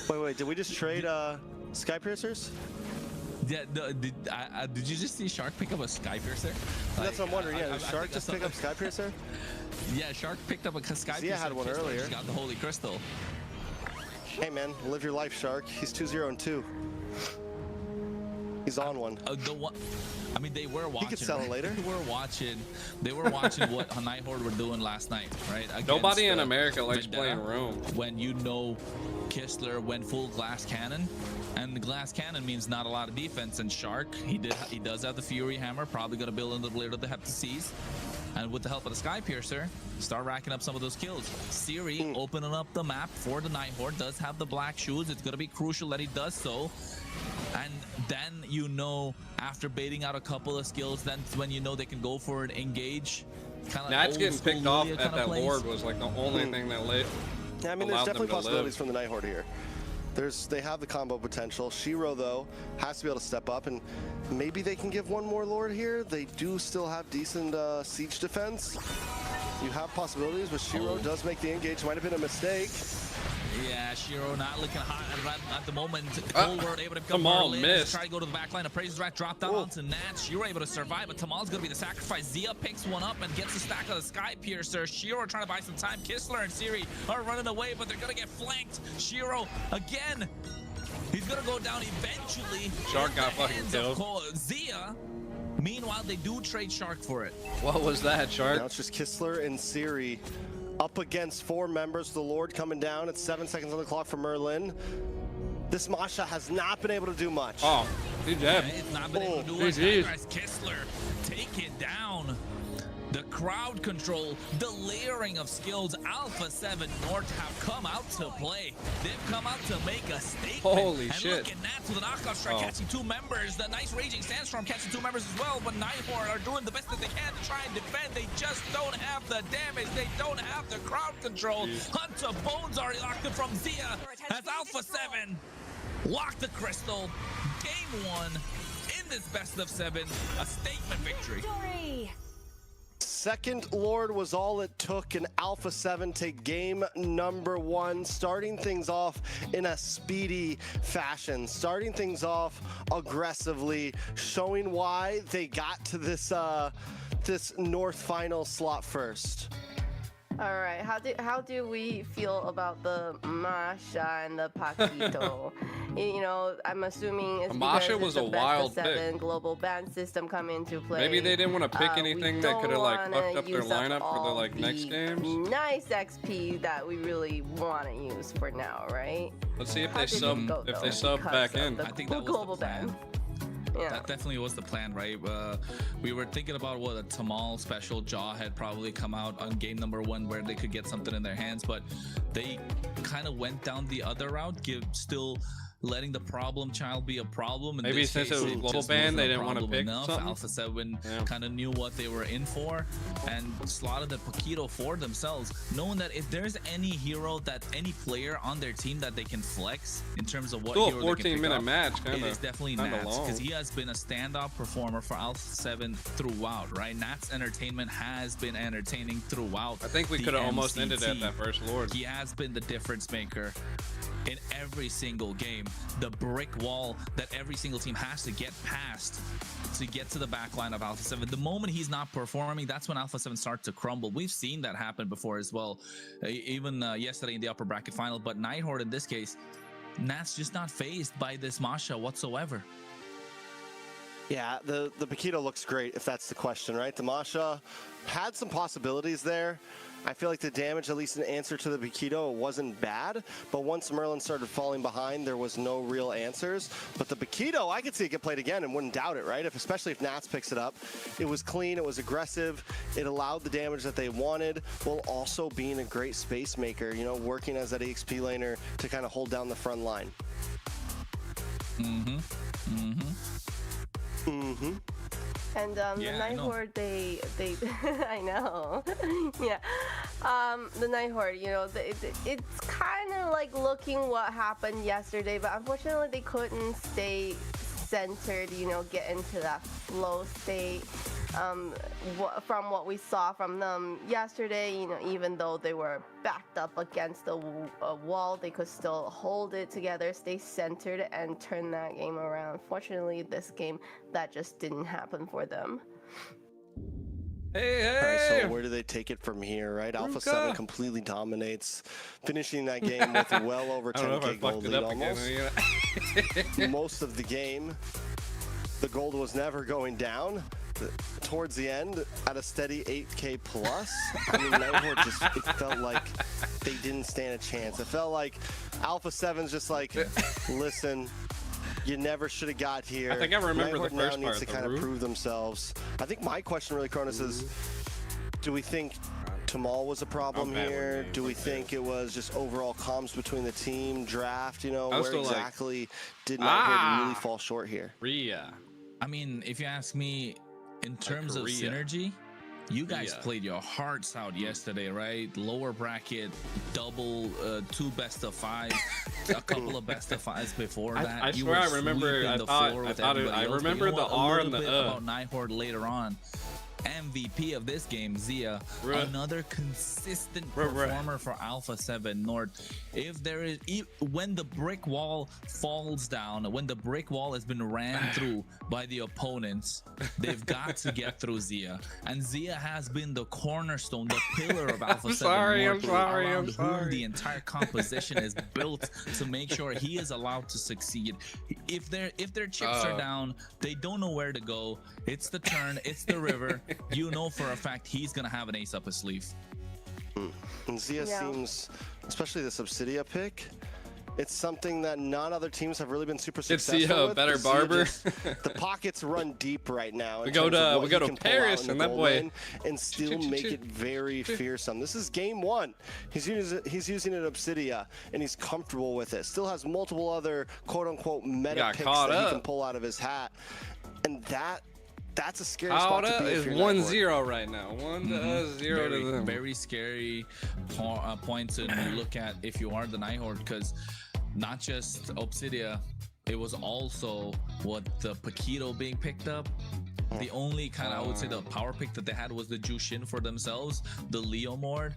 Wait, did we just trade Sky Piercers? Yeah, no, did you just see Shark pick up a Sky Piercer? That's what I'm wondering. Yeah, did Shark just pick up Sky Piercer? Yeah, Shark picked up a Sky Piercer. Yeah, had one earlier. He's got the Holy Crystal. Hey man, live your life, Shark. He's 2-0-2. He's on one. I mean, they were watching. He could sell it later. They were watching what Nighthorde were doing last night, right? Nobody in America likes playing Rome. When you know Kistler went full glass cannon, and the glass cannon means not a lot of defense. And Shark, he does have the Fury Hammer, probably going to build into the blade of the have to seize. And with the help of the Sky Piercer, start racking up some of those kills. Siri opening up the map for the Nighthorde, does have the black shoes. It's going to be crucial that he does so. And then, you know, after baiting out a couple of skills, then when you know they can go for an engage. Nats getting picked off at that Lord was like the only thing that yeah, I mean, there's definitely possibilities from the Nighthorde here. They have the combo potential. Shiro, though, has to be able to step up, and maybe they can give one more Lord here. They do still have decent siege defense. You have possibilities, but Shiro does make the engage. Might have been a mistake. Yeah, Shiro not looking hot at the moment. Cold World able to come missed. Try to go to the back line. Appraiser's Rat dropped down onto Nats. Shiro able to survive, but Tamal's going to be the sacrifice. Zia picks one up and gets the stack of the Sky Piercer. Shiro trying to buy some time. Kistler and Siri are running away, but they're going to get flanked. Shiro again. He's going to go down eventually. Shark got fucking killed. Zia. Meanwhile, they do trade Shark for it. What was that, Shark? Now it's just Kistler and Siri up against 4 members. The Lord coming down. It's 7 seconds on the clock for Merlin. This Masha has not been able to do much. Oh, he's dead. It's not been able to do much. Kistler take it down. The crowd control, the layering of skills. Alpha 7 North have come out to play. They've come out to make a statement. Holy shit. Look at Nats with a knockout strike catching 2 members. The nice Raging Sandstorm catching 2 members as well. But Nighthorde are doing the best that they can to try and defend. They just don't have the damage. They don't have the crowd control. Hunter Bones already locked it from Zia as Alpha 7 locked the crystal. Game 1 in this best of 7. A statement victory. Second Lord was all it took, and Alpha 7 take game number 1, starting things off in a speedy fashion, starting things off aggressively, showing why they got to this this North final slot first. All right, how do we feel about the Masha and the Paquito? You know, I'm assuming it's Masha because was it's a the wild best of 7 pick. global ban system come into play. Maybe they didn't want to pick anything that could have like fucked up their use up lineup for the all like next games. Nice XP that we really want to use for now, right? Let's see if How they did it sub go, if though, they sub because back of in. the I think that was global the plan. ban. Yeah. That definitely was the plan, right? We were thinking about what a Tamal special Jaw had probably come out on game number 1 where they could get something in their hands, but they kind of went down the other route, still letting the problem child be a problem. In Maybe this since case, it was global ban, they didn't want to pick enough. something. Alpha 7 kind of knew what they were in for and slotted the Paquito for themselves, knowing that if there's any hero, that any player on their team that they can flex in terms of what Still hero a they can pick 14-minute up, match, it is definitely Nats, because he has been a standout performer for Alpha 7 throughout, right? Nats Entertainment has been entertaining throughout. I think we could have almost ended at that first Lord. He has been the difference maker in every single game. The brick wall that every single team has to get past to get to the back line of Alpha 7. The moment he's not performing, that's when Alpha 7 starts to crumble. We've seen that happen before as well, even yesterday in the upper bracket final. But Nighthorde in this case, Nat's just not phased by this Masha whatsoever. Yeah, the Paquito looks great, if that's the question, right? The Masha had some possibilities there. I feel like the damage, at least in answer to the Paquito, wasn't bad. But once Merlin started falling behind, there was no real answers. But the Paquito, I could see it get played again and wouldn't doubt it, right? Especially if Nats picks it up. It was clean, it was aggressive, it allowed the damage that they wanted, while also being a great space maker, you know, working as that EXP laner to kind of hold down the front line. And the Nighthorde, they I know. Yeah. The Nighthorde, you know, it's kind of like looking what happened yesterday, but unfortunately they couldn't stay centered, you know, get into that flow state. From what we saw from them yesterday, you know, even though they were backed up against the wall, they could still hold it together, stay centered, and turn that game around. Fortunately, this game, that just didn't happen for them. Hey! All right, so where do they take it from here, right? Alpha 7 completely dominates, finishing that game with well over 10k gold lead almost. Most of the game, the gold was never going down. Towards the end, at a steady 8k plus, I mean, Nighthorde just, it felt like they didn't stand a chance. It felt like Alpha 7's just like, listen, you never should have got here. I think I remember Nighthorde the first now part. needs to kind of prove themselves. I think my question really, Cronus, is, do we think Tamal was a problem here? Do we think it was just overall comms between the team, draft, you know, where exactly did Nighthorde really fall short here? I mean, if you ask me, in terms of synergy, you guys played your hearts out yesterday, right? Lower bracket, double, 2 best of 5, a couple of best of 5s before that. I swear I remember. I remember the R and the about Nighthorde later on. MVP of this game, Zia, another consistent performer for Alpha 7 North. If there is, when the brick wall falls down, when the brick wall has been ran through by the opponents, they've got to get through Zia, and Zia has been the cornerstone, the pillar of Alpha 7 North. I'm sorry. The entire composition is built to make sure he is allowed to succeed. If their chips are down, they don't know where to go. It's the turn, it's the river. You know for a fact he's gonna have an ace up his sleeve. And Zia seems, especially the Subsidia pick, it's something that not other teams have really been super successful with. Better barber. The pockets run deep right now. We go to Paris and that boy and still make it very fearsome. This is game 1. He's using an Obsidia and he's comfortable with it. Still has multiple other quote unquote meta picks that he can pull out of his hat, and that's a scary spot to be. Is 1-0 right now. 1-0 to them. Very scary point to look at if you are the Nighthorde, because not just Obsidia, it was also what the Paquito being picked up. The only kind of, I would say, the power pick that they had was the Jushin for themselves, the Leo Mord.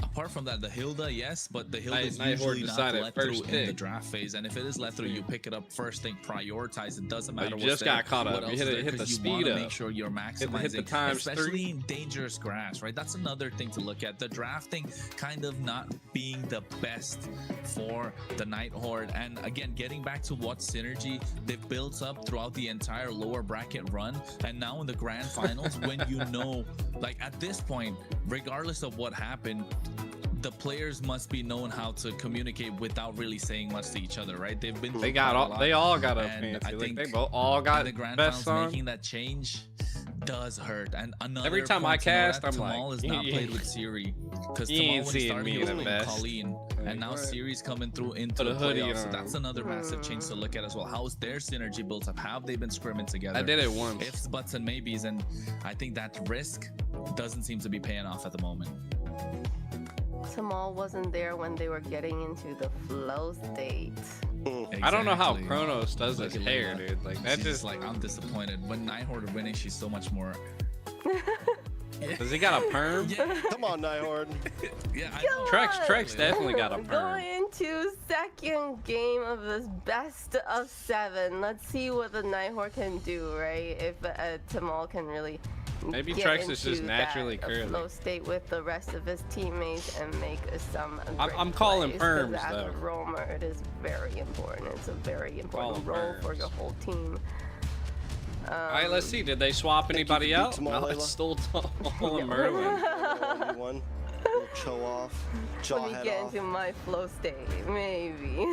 Apart from that, the Hilda, yes, but the Hilda is usually not let through in the draft phase, and if it is let through, you pick it up first thing, prioritize. It doesn't matter. You just got caught up. You hit the speed up. Make sure you're maximizing, hit the times especially in dangerous grass, right? That's another thing to look at. The drafting kind of not being the best for the Nighthorde, and again, getting back to what synergy they've built up throughout the entire lower bracket run, and now in the grand finals, when you know, like at this point, regardless of what happened, the players must be known how to communicate without really saying much to each other, right? They've been they all got a fancy. I think they both all got the grand best finals song. making that change does hurt. And another every time I cast, I'm Tamal like, is not played with Siri, because you ain't Tamal when he seeing started me he was the playing best. Colleen, and now what? Siri's coming through into the hoodie playoffs. So on. that's another massive change to look at as well. How's their synergy built up? Have they been scrimming together? I did it once. Ifs, buts, and maybes, and I think that risk doesn't seem to be paying off at the moment. Tamal wasn't there when they were getting into the flow state. Exactly. I don't know how Kronos does his hair, dude. Like that She's just like, I'm disappointed. When Nighthorde are winning, she's so much more. Does he got a perm? Come on, Nighthorde. Yeah, I know. Trex definitely got a perm. Going into second game of this best of 7. Let's see what the Nighthorde can do, right? If Tamal can really Maybe get Trex is just into naturally that curly. flow state with the rest of his teammates and make some I'm calling great plays, 'cause perms, as a though. roamer, it is very important. It's a very important Calling role for perms. your whole team. All right, let's see. Did they swap anybody out? Tamal, No, Layla. it's still Tamal and Merlin. One. Show off. Jaw Let me head get off. into my flow state, maybe.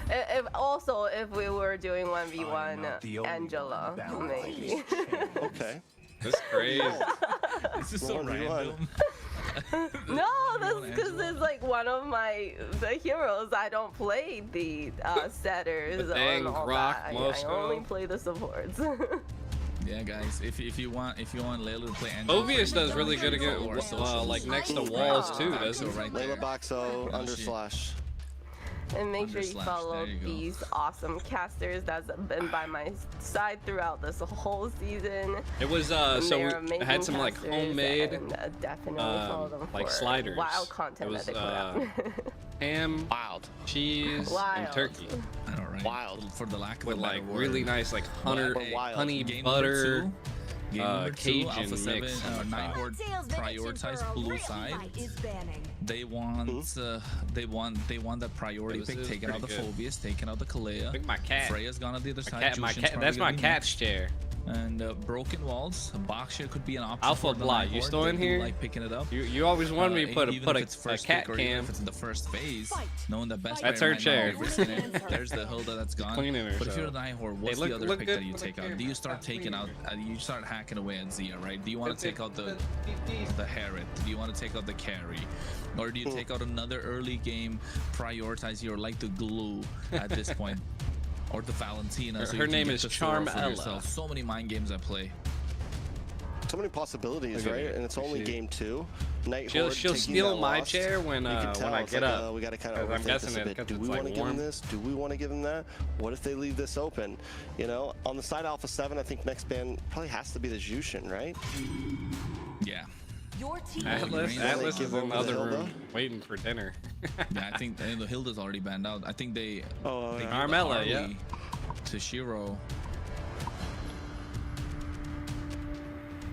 If we were doing 1v1 Angela, maybe. Okay. That's crazy. This is so 1v1. random. No, that's because it's like one of the heroes. I don't play the setters But dang, and all Grok, that. I Moscow. only play the supports. Yeah, guys, if you want Layla to play Angela, Ovius does really good against like next to walls too, doesn't he? right Layla there. Boxo No, under she- slash. And make sure you Underslash, follow there you go. these awesome casters that's been by my side throughout this whole season. It was And so they're we amazing had some like casters, homemade and, definitely follow them like for sliders. wild content It was, that they put out. ham, Wild. cheese, and Wild. turkey I know, right? Wild. For the lack of with a better like word. really nice like Wild. honey Game butter. number 2, Game number 2, Cajun Alpha 7, mix. Nighthorde prioritize blue side. They want that priority This pick, is taking out the pretty good. Phobius, taking out the Kalea. Look at my cat. Freya's gone on the other side. My Jushin's cat. probably That's my gonna be cat's chair. And Broken Walls, Boxia could be an option. Alpha for the Blot, you Nighthorde. still in They do here? like picking it up. You always wanted me to put Even a if it's first cat pick or even cam. if it's in the first phase, knowing that best That's player her might chair. not be risking it. There's the Hilda that's gone. Cleaning But if you're herself. the Nighthorde, what's Hey, the other look pick good that you for the take out? camera. Do you start taking out? You start hacking away at Zia, right? Do you want to take out the Harriet? Do you want to take out the carry? Or do you take out another early game prioritize your like the glue at this point? Or the Valentina? So Her you can name get is the Thor for Charmella. yourself. So many mind games I play. So many possibilities, Look at right? her. And it's only She- game 2. Nighthorde She'll taking steal that my loss. chair when You can I tell, get it's like, up. we got to kind of I'm overthink guessing this a it bit. 'cause Do it's, we like, want to give them warm. this? Do we want to give them that? What if they leave this open? You know, on the side Alpha 7, I think next ban probably has to be the Jushin, right? Yeah. Your team Atlas Give is in over the the other Hilda? room waiting for dinner. Yeah, I think the Hilda's already banned out. I think they Oh, they yeah. gave the Carmella, Harley yeah. to Shiro.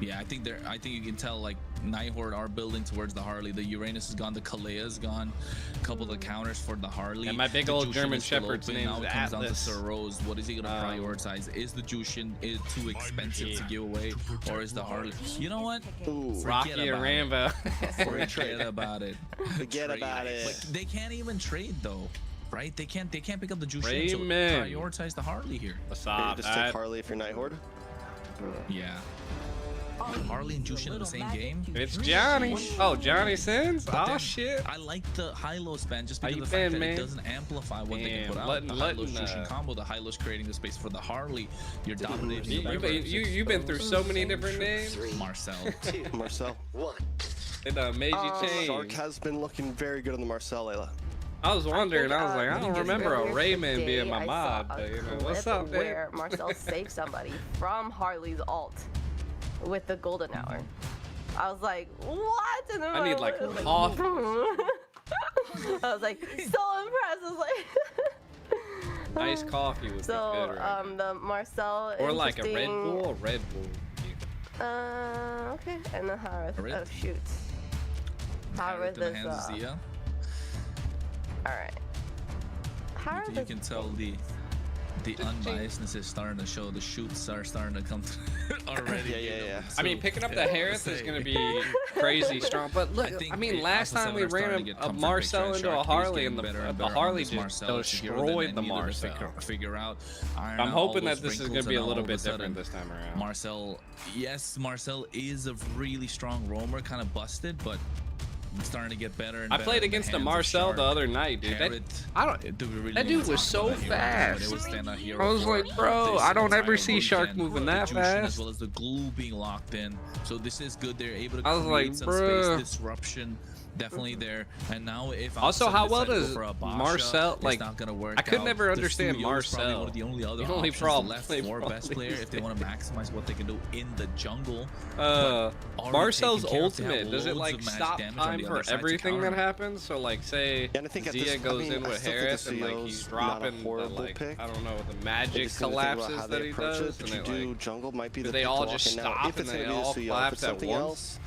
Yeah, I think you can tell like Nighthorde are building towards the Harley. The Uranus is gone, the Kalea's gone. A couple of the counters for the Harley. And my big The old Jushin German is still Shepherd's open. name's Now it comes down to Atlas. Sir Rose. What is he gonna prioritize? Is the Jushin too expensive to give away, or is the Harley? You know what? Ooh, Rocky Forget and about Rambo. Forget about it. forget about it. Like, they can't even trade though, right? They can't pick up the Jushin to Raymond. prioritize the Harley here. Stop Just take that. Harley if you're Nighthorde. Yeah. Harley and Jushin in the same game. It's Johnny. Oh, Johnny Sins? But Oh, then shit. I like the high-low span just How because you of the fact been, that man? it doesn't amplify what they can Damn, put out. letting- The high-low's letting, Jushin combo, the high-low's creating the space for the Harley. You're dominating. the background. You've been through so many different names. Marcel. Marcel. 1. It done made you Shark change. has been looking very good on the Marcel, Layla. I was wondering. I was like, I think don't it's remember a earlier Raymond today being my I mod. saw a But, you know, what's clip up, man? where Marcel saved somebody from Harley's ult with the golden hour. I was like, what? And then I need, like, coffee. I was like, so impressed. I was like, Nice coffee would so, be good right now. the Marcel. Or like a Red interesting- Bull. Red Bull. Okay, and then Harith. Harith? Oh shoot. Harith in the is hands of Zia. all right. Harith You is can tell the The unbiasedness is starting to show. The shoots are starting to come already. Yeah. I mean, picking up the Harris is going to be crazy strong. But look, I mean, last time we ran a Marcel into a Harley, and the Harley just destroyed the Marcel. Figure out. I'm hoping that this is going to be a little bit different this time around. Marcel, yes, Marcel is a really strong roamer, kind of busted, but starting to get better and I played against a Marcel the other night, dude. That dude was so fast. I was like, bro, I don't ever see Shark moving that fast. As well as the glue being locked in. So this is good. They're able to I was create like, some bro, space disruption. Definitely there. And now if also, how well does Marcel, like, not gonna work I could out. never understand Marcel. One of the only other left for best player if they want to maximize what they can do in the jungle. Marcel's ultimate, does it like stop time for everything that happens? So like, say Zia goes in with Harris and like he's dropping the, like, I don't know, the magic collapses that he does, and it like jungle might be the they all just stop and they all collapse at once.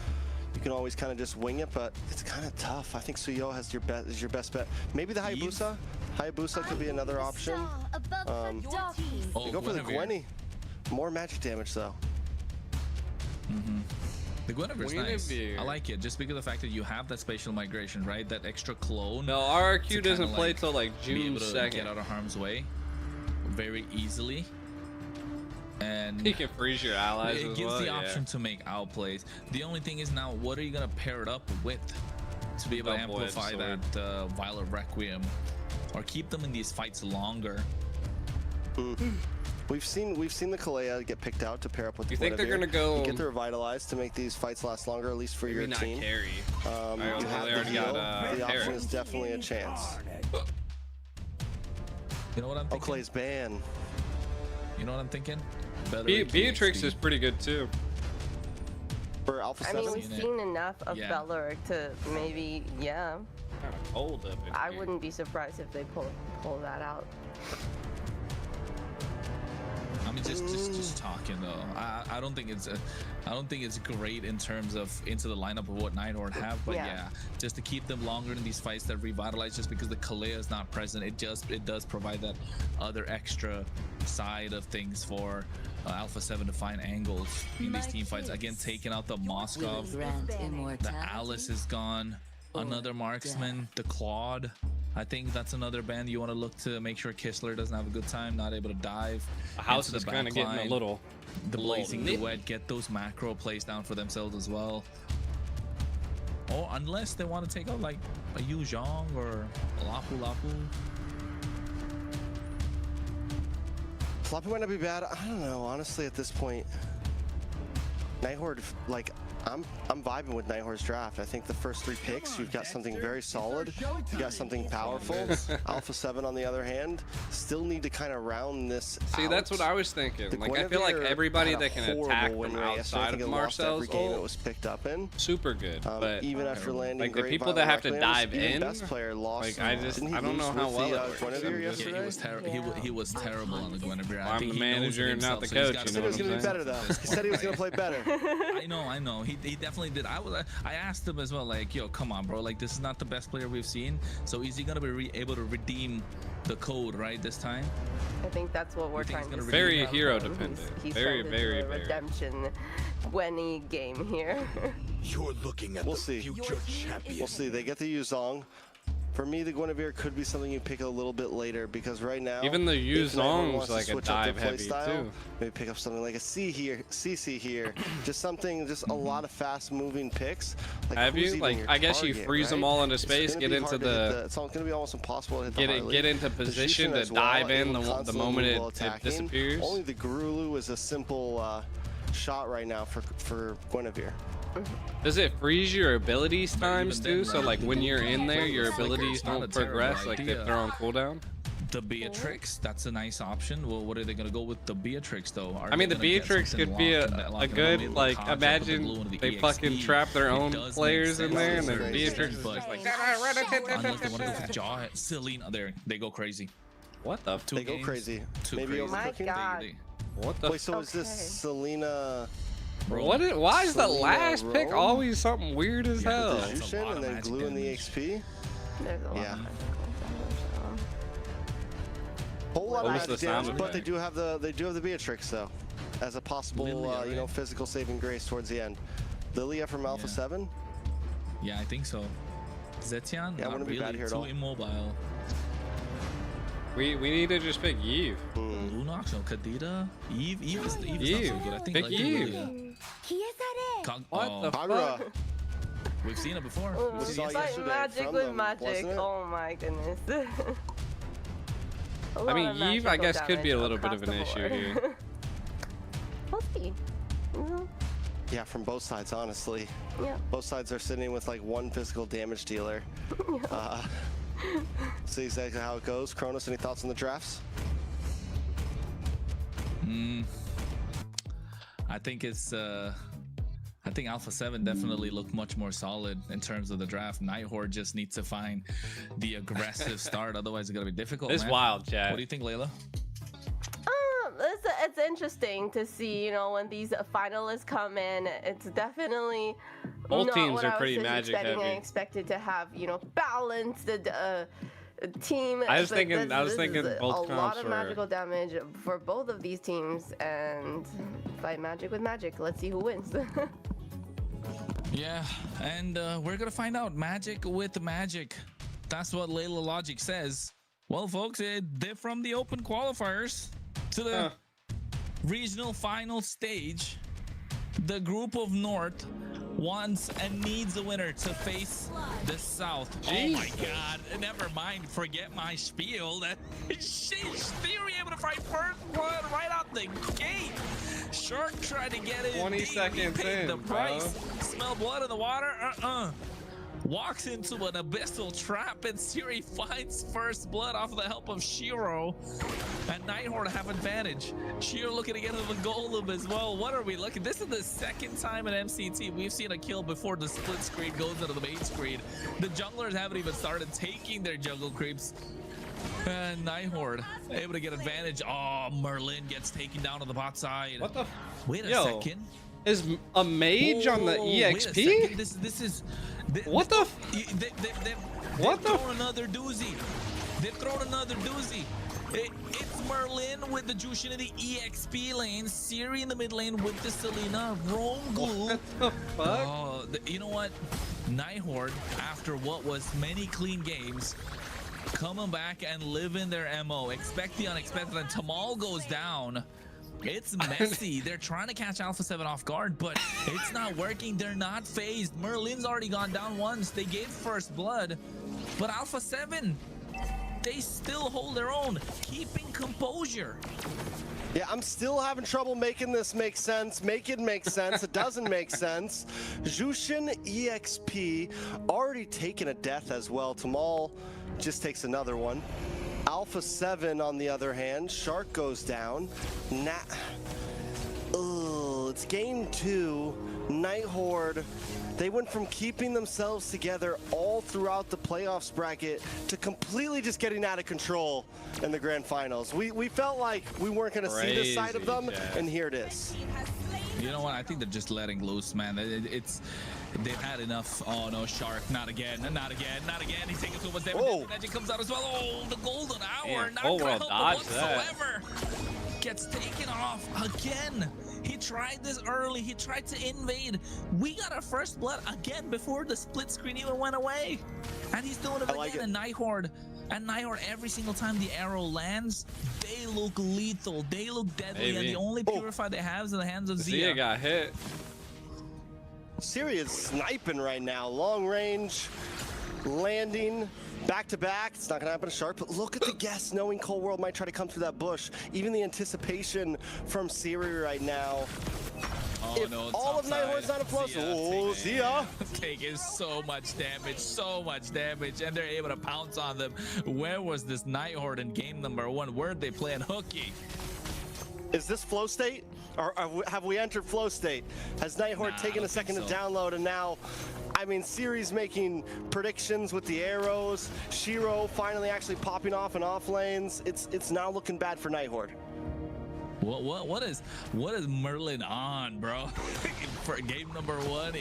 You can always kind of just wing it, but it's kind of tough. I think Suyo has is your best bet. Maybe the Hayabusa. Hayabusa could be another option. You go for the Gwenny. More magic damage though. The Guinevere's nice. I like it just because of the fact that you have that spatial migration, right? That extra clone. No, RRQ doesn't play till like June 2nd. Get out of harm's way very easily. And you can freeze your allies it gives the option to make outplays. The only thing is now, what are you gonna pair it up with to be able to amplify that Violet Requiem, or keep them in these fights longer? We've seen the Kalea get picked out to pair up with. You think they're gonna go get the Revitalize to make these fights last longer, at least for your team? Carry. You have the heal. The option is definitely a chance. You know what I'm thinking? Clay's ban. You know what I'm thinking? Beatrix is pretty good too. For Alpha 7? I mean, we've seen enough of Beleric to maybe, Hold up. I wouldn't be surprised if they pull that out. I mean, just talking though. I don't think it's great in terms of into the lineup of what Nighthorde have, but yeah, just to keep them longer in these fights that revitalize. Just because the Kalea is not present, it does provide that other extra side of things for Alpha 7 to find angles in these team fights. Again, taking out the Moskov, the Alice is gone, another marksman, the Claude. I think that's another band you want to look to make sure Kistler doesn't have a good time, not able to dive. The house is kind of getting a little. The Blazing Duet, get those macro plays down for themselves as well. Or unless they want to take out like a Yu Zhong or a Lapu Lapu. Lapu might not be bad. I don't know, honestly, at this point. Nighthorde, like, I'm vibing with Nighthorde's draft. I think the first 3 picks, you've got something very solid. You got something powerful. Alpha 7, on the other hand, still need to kind of round this out. That's what I was thinking. Like, I feel like everybody that can attack from outside of Marcel's game it was picked up in. Super good. But even after landing, like the people that have to dive in, best player lost. Like I don't know how well it works. He was terrible on the Guinevere. I'm the manager, not the coach. He said he was going to be better though. He said he was going to play better. I know. He definitely did. I asked him as well, like, yo, come on, bro. Like, this is not the best player we've seen. So is he gonna be able to redeem the code right this time? I think that's what we're trying to see. Very hero dependent. He's very redemption Gwenny game here. You're looking at the future champion. We'll see. They get the Yuzong. For me, the Guinevere could be something you pick a little bit later, because right now, even the Yuzong's like a dive heavy too. Maybe pick up something like a CC here, just something, just a lot of fast moving picks. Like, have you? Like, I guess you freeze them all into space, get into the. It's going to be almost impossible to hit the get into position to dive in the moment it disappears. Only the Gurulu is a simple shot right now for Guinevere. Does it freeze your abilities times too? So like when you're in there, your abilities don't progress, like if they're on cooldown? The Beatrix, that's a nice option. Well, what are they gonna go with the Beatrix though? I mean, the Beatrix could be a good, like, imagine they fucking trap their own players in there, and then Beatrix is just like, unless they want to go for Jaw, Selena, there they go crazy. What the? They go crazy. Maybe overcooking. What the? Wait, so is this Selena? Why is the last pick always something weird as hell? And then glue in the XP. There's a lot of Whole lot of What was magic the damage, sound but effect? they do have the Beatrix though, as a possible Lilia, you know, right? physical saving grace towards the end. Lilia from Alpha 7. Yeah, I think so. Zetian, Yeah, not wouldn't be really bad here at too all. immobile. We need to just pick Eve. Lunox, no, Kadita, Eve is not Eve. so good. I think Pick like Eve. Lilia. What the Kagura. We've seen it before. Oh, We've We seen saw it fight yesterday magic from with them, magic. wasn't it? Oh my goodness. A I lot mean, of Eve, I magical guess, could be a damage little bit of across an the issue board. here. We'll see. Mhm. Yeah, from both sides, honestly. Yeah. Both sides are sitting with like one physical damage dealer. See exactly how it goes. Kronos, any thoughts on the drafts? I think it's I think Alpha 7 definitely looked much more solid in terms of the draft. Nighthorde just needs to find the aggressive start, otherwise it's gonna be difficult. It's man. wild, Chad. What do you think, Layla? It's interesting to see, you know, when these finalists come in. It's definitely Both not teams what are I was pretty magic expecting. I heavy. expected to have, you know, balanced team. I was but thinking is both a lot comps of were. magical damage for both of these teams, and fight magic with magic. Let's see who wins. Yeah, and we're gonna find out. Magic with magic. That's what Layla Logic says. Well, folks, they're from the open qualifiers to the regional final stage. The group of North wants and needs a winner to face the South. Jeez. Oh my God! Never mind. Forget my spiel. That she's Theory able to fight first blood right out the gate. Shark tried to get it. 20 deep. seconds He paid in, the price. bro. Smell blood in the water. Walks into an abyssal trap, and Siri finds first blood off of the help of Shiro. And Nighthorde have advantage. Shiro looking to get him a golem as well. What are we looking? This is the second time in MCT we've seen a kill before the split screen goes into the main screen. The junglers haven't even started taking their jungle creeps. And Nighthorde able to get advantage. Oh, Merlin gets taken down on the bot side. What the? Wait a Yo, second. Is a mage on the Whoa, wait a EXP? second. This is. What the? What the? They've thrown another doozy. They've thrown another doozy. It's Merlin with the Jushin in the EXP lane, Siri in the mid lane with the Selena, Rome Glue. What the fuck? Oh, you know what? Nighthorde, after what was many clean games, coming back and living their MO. Expect the unexpected, and Tamal goes down. It's messy. They're trying to catch Alpha 7 off guard, but it's not working. They're not phased. Merlin's already gone down once. They gave first blood, but Alpha 7, they still hold their own, keeping composure. Yeah, I'm still having trouble making this make sense. Make it make sense. It doesn't make sense. Jushin EXP already taken a death as well. Tamal just takes another one. Alpha 7 on the other hand, Shark goes down. It's game 2. Nighthorde, they went from keeping themselves together all throughout the playoffs bracket to completely just getting out of control in the grand finals. We felt like we weren't going to see this side of them, and here it is. You know what? I think they're just letting loose, man. They've had enough. Oh no, Shark! Not again! Not again! Not again! He's taking too much damage. Magic comes out as well. Oh, the golden hour! Man, not full gonna world help dodge whatsoever. Gets taken off again. He tried this early. He tried to invade. We got our first blood again before the split screen even went away, and he's doing it again. And Nighthorde. And Nighthorde, every single time the arrow lands, they look lethal. They look deadly. And the only purify they have is in the hands of Zia. Zia got hit. Siri is sniping right now. Long range, landing, back to back. It's not gonna happen to Shark, but look at the guess, knowing Cold World might try to come through that bush. Even the anticipation from Siri right now. Oh, if no, all of Nighthorde's not a plus, Zia. Taking so much damage, and they're able to pounce on them. Where was this Nighthorde in game number 1? Where'd they playing hooky? Is this flow state? Or have we entered flow state? Has Nighthorde taken a second to download, and now, I mean, Siri's making predictions with the arrows. Shiro finally actually popping off in off lanes. It's now looking bad for Nighthorde. What is Merlin on, bro? For game number 1,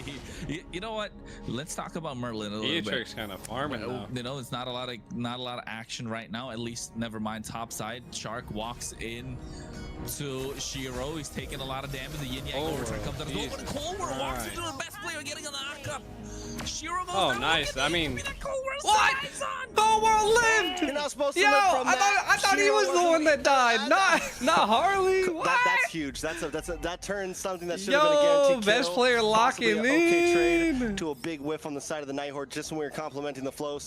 you know what? Let's talk about Merlin a little bit. Beatrix kind of farming now. You know, it's not a lot of action right now. At least, never mind top side. Shark walks in to Shiro. He's taking a lot of damage. The Yin Yang overturn comes out of the goal, but Colworld walks into the best player, getting a knock-up. Shiro goes down. Nice. I mean, what? Colworld lived. You're not supposed to live from that. I thought he was the one that died, not Harley. What? That's huge. That turns something that should have been a guaranteed best kill, player locking possibly an okay in trade to a big whiff on the side of the Nighthorde just when we were complimenting the flow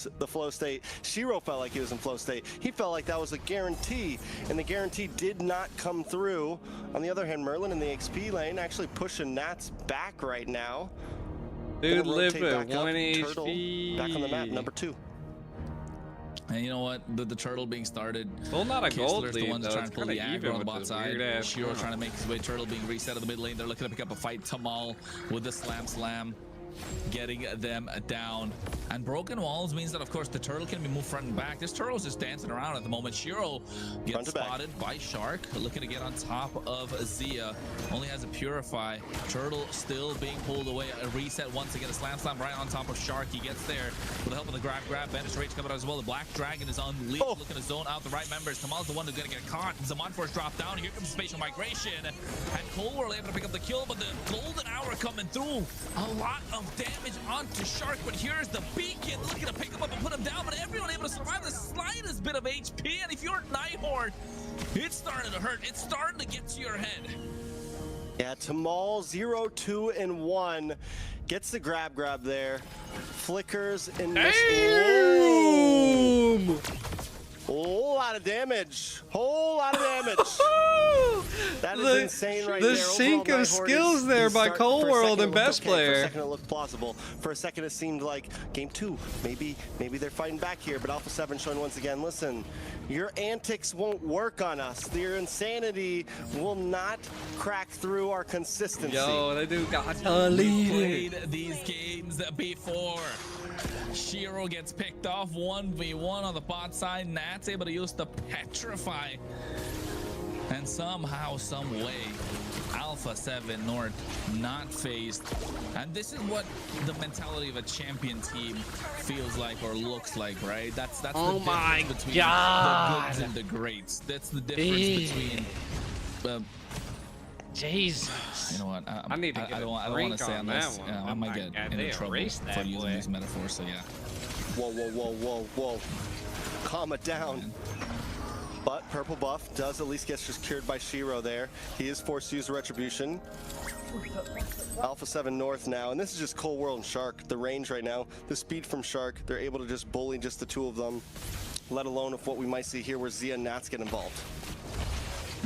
state. Shiro felt like he was in flow state. He felt like that was a guarantee, and the guarantee did not come through. On the other hand, Merlin in the XP lane actually pushing Nats back right now. Dude lived with 1 HP. Back on the map, number 2. And you know what? The turtle being started. Still not a gold Kistler's lead, the one that's trying to pull the aggro on the bot side. Shiro trying to make his way. Turtle being reset at the mid lane. They're looking to pick up a fight. Tamal with the slam. Getting them down. And broken walls means that, of course, the turtle can be moved front and back. This turtle's just dancing around at the moment. Shiro gets spotted by Shark, looking to get on top of Zia. Only has a Purify. Turtle still being pulled away. A reset once again. A slam right on top of Shark. He gets there with the help of the grab. Banish Rage coming out as well. The Black Dragon is unleashed, looking to zone out the right members. Kamal's the one who's going to get caught. Zaman Force drop down. Here comes Spatial Migration. And Colworld able to pick up the kill, but the Golden Hour coming through. A lot of damage onto Shark, but here's the beacon looking to pick him up and put him down, but everyone able to survive the slightest bit of HP. And if you're Nighthorde, it's starting to hurt. It's starting to get to your head. Yeah, Tamal 0, 2, and 1 gets the grab there, flickers and misses. Whole lot of damage. That is insane right there. The sync of skills there by Colworld and best player. For a second it looked plausible. For a second it seemed like game 2. Maybe they're fighting back here, but Alpha 7 showing once again, listen, your antics won't work on us. Your insanity will not crack through our consistency. Yo, they do got to lead played these games before. Shiro gets picked off 1v1 on the bot side. Nat's able to use the Petrify. And somehow, some way, Alpha 7 North not phased. And this is what the mentality of a champion team feels like or looks like, right? That's the difference between the goods and the greats. That's the difference between Jesus. You know what? I need to get I don't want to say unless I might get into trouble for using these metaphors. So yeah. Whoa. Calm it down. But purple buff does at least get secured by Shiro there. He is forced to use the Retribution. Alpha 7 North now, and this is just Colworld and Shark. The range right now, the speed from Shark, they're able to just bully just the 2 of them, let alone if what we might see here where Zia and Nats get involved.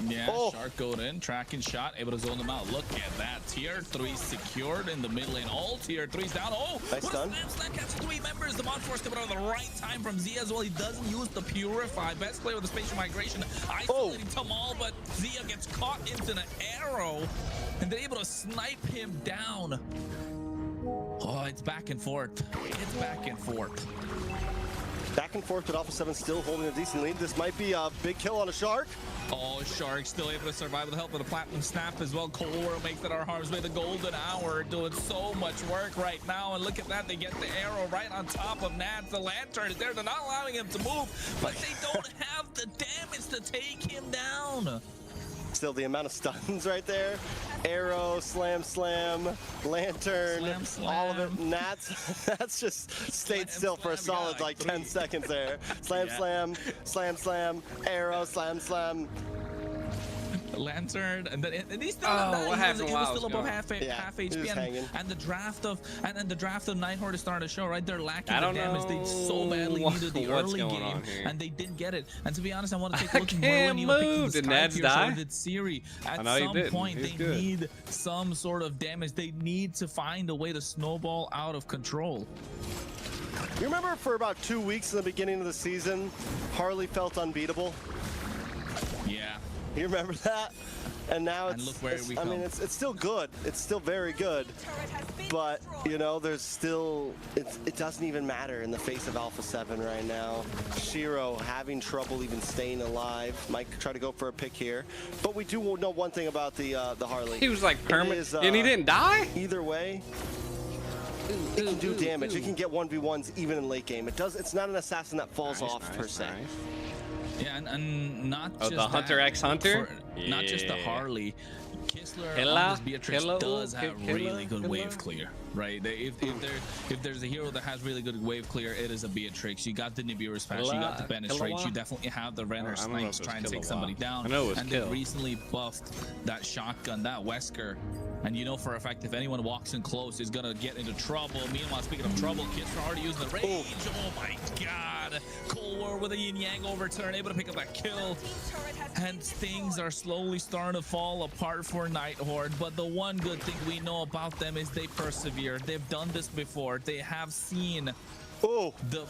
Yeah, Shark going in, tracking shot, able to zone them out. Look at that. Tier 3 secured in the mid lane. All Tier 3's down. Nice stun. Slam catches 3 members. The Mon Force coming out at the right time from Zia as well. He doesn't use the Purify. Best player with the Spatial Migration. Isolating Tamal, but Zia gets caught into an arrow. And they're able to snipe him down. Oh, it's back and forth. Back and forth, but Alpha 7 still holding a decent lead. This might be a big kill on a Shark. Oh, Shark still able to survive with the help of the Platinum Snap as well. Colworld makes it our harm's way. The Golden Hour doing so much work right now. And look at that. They get the arrow right on top of Nats. The Lantern is there. They're not allowing him to move, but they don't have the damage to take him down. Still the amount of stuns right there. Arrow, slam, lantern, all of it. Nats, that's just stayed still for a solid like 10 seconds there. Slam, arrow, slam. Lantern, and then and he's still what happened? He was still above half HP, and the draft of Nighthorde is starting to show, right? They're lacking the damage they so badly needed the early game, and they didn't get it. And to be honest, I want to take a look at Merlin. Even did Nads die? Did Siri at some point they need some sort of damage. They need to find a way to snowball out of control. You remember for about 2 weeks in the beginning of the season, Harley felt unbeatable? Yeah. You remember that? And now look where we come. I mean, it's still good. It's still very good. but you know, there's still, it doesn't even matter in the face of Alpha 7 right now. Shiro having trouble even staying alive. Might try to go for a pick here, but we do know one thing about the Harley. He was like permanent, and he didn't die? Either way, it can do damage. It can get 1v1s even in late game. It's not an assassin that falls off per se. Yeah, and not just the Hunter X Hunter? Not just the Harley. Kistler on this Beatrix does have really good wave clear, right? If there's a hero that has really good wave clear, it is a Beatrix. You got the Nibiru's patch, you got the Penetrate, you definitely have the Renner Snipes trying to take somebody down. And they recently buffed that shotgun, that Wesker. And you know for a fact, if anyone walks in close, is gonna get into trouble. Meanwhile, speaking of trouble, Kistler already using the rage. Oh my god! Cold War with a yin yang overturn, able to pick up that kill. And things are slowly starting to fall apart for Night Horde. But the one good thing we know about them is they persevere. They've done this before. They have seen. Oh, good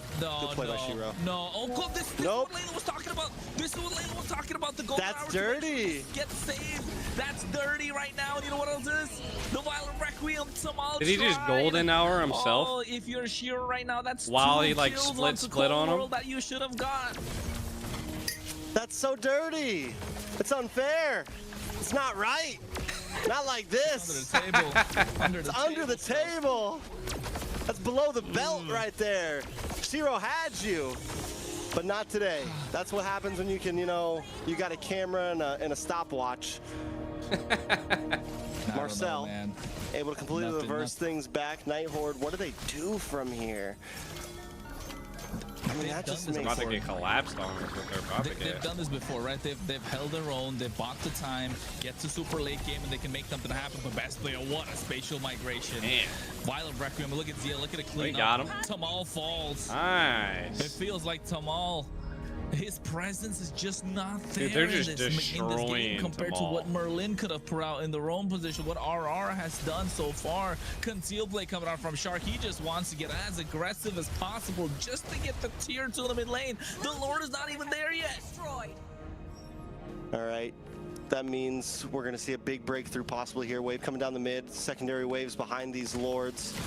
play by Shiro. No, oh god, this is what Layla was talking about. This is what Layla was talking about. The gold. That's dirty. Get saved. That's dirty right now. And you know what else is? The Violent Requiem. Tamal. Did he just golden hour himself? Oh, if you're Shiro right now, that's while he like split on him. That you should have got. That's so dirty. It's unfair. It's not right. Not like this. Under the table. It's under the table. That's below the belt right there. Shiro had you, but not today. That's what happens when you can, you know, you got a camera and a stopwatch. Marcel, able to completely reverse things back. Night Horde, what do they do from here? I mean, that just makes about to get collapsed on is what they're about to get. They've done this before, right? They've held their own. They've bought the time, get to super late game, and they can make something happen. But best player, what a spatial migration! Man. Violent Requiem. Look at Zia. Look at it clean got up. him. Tamal falls. Nice. It feels like Tamal. His presence is just not there. Dude, they're just in this game compared to what Merlin could have put out in the roam position, what RR has done so far. Conceal play coming out from Shark. He just wants to get as aggressive as possible just to get the tier 2 in the mid lane. The Lord is not even there yet. All right. That means we're going to see a big breakthrough possibly here. Wave coming down the mid. Secondary waves behind these Lords.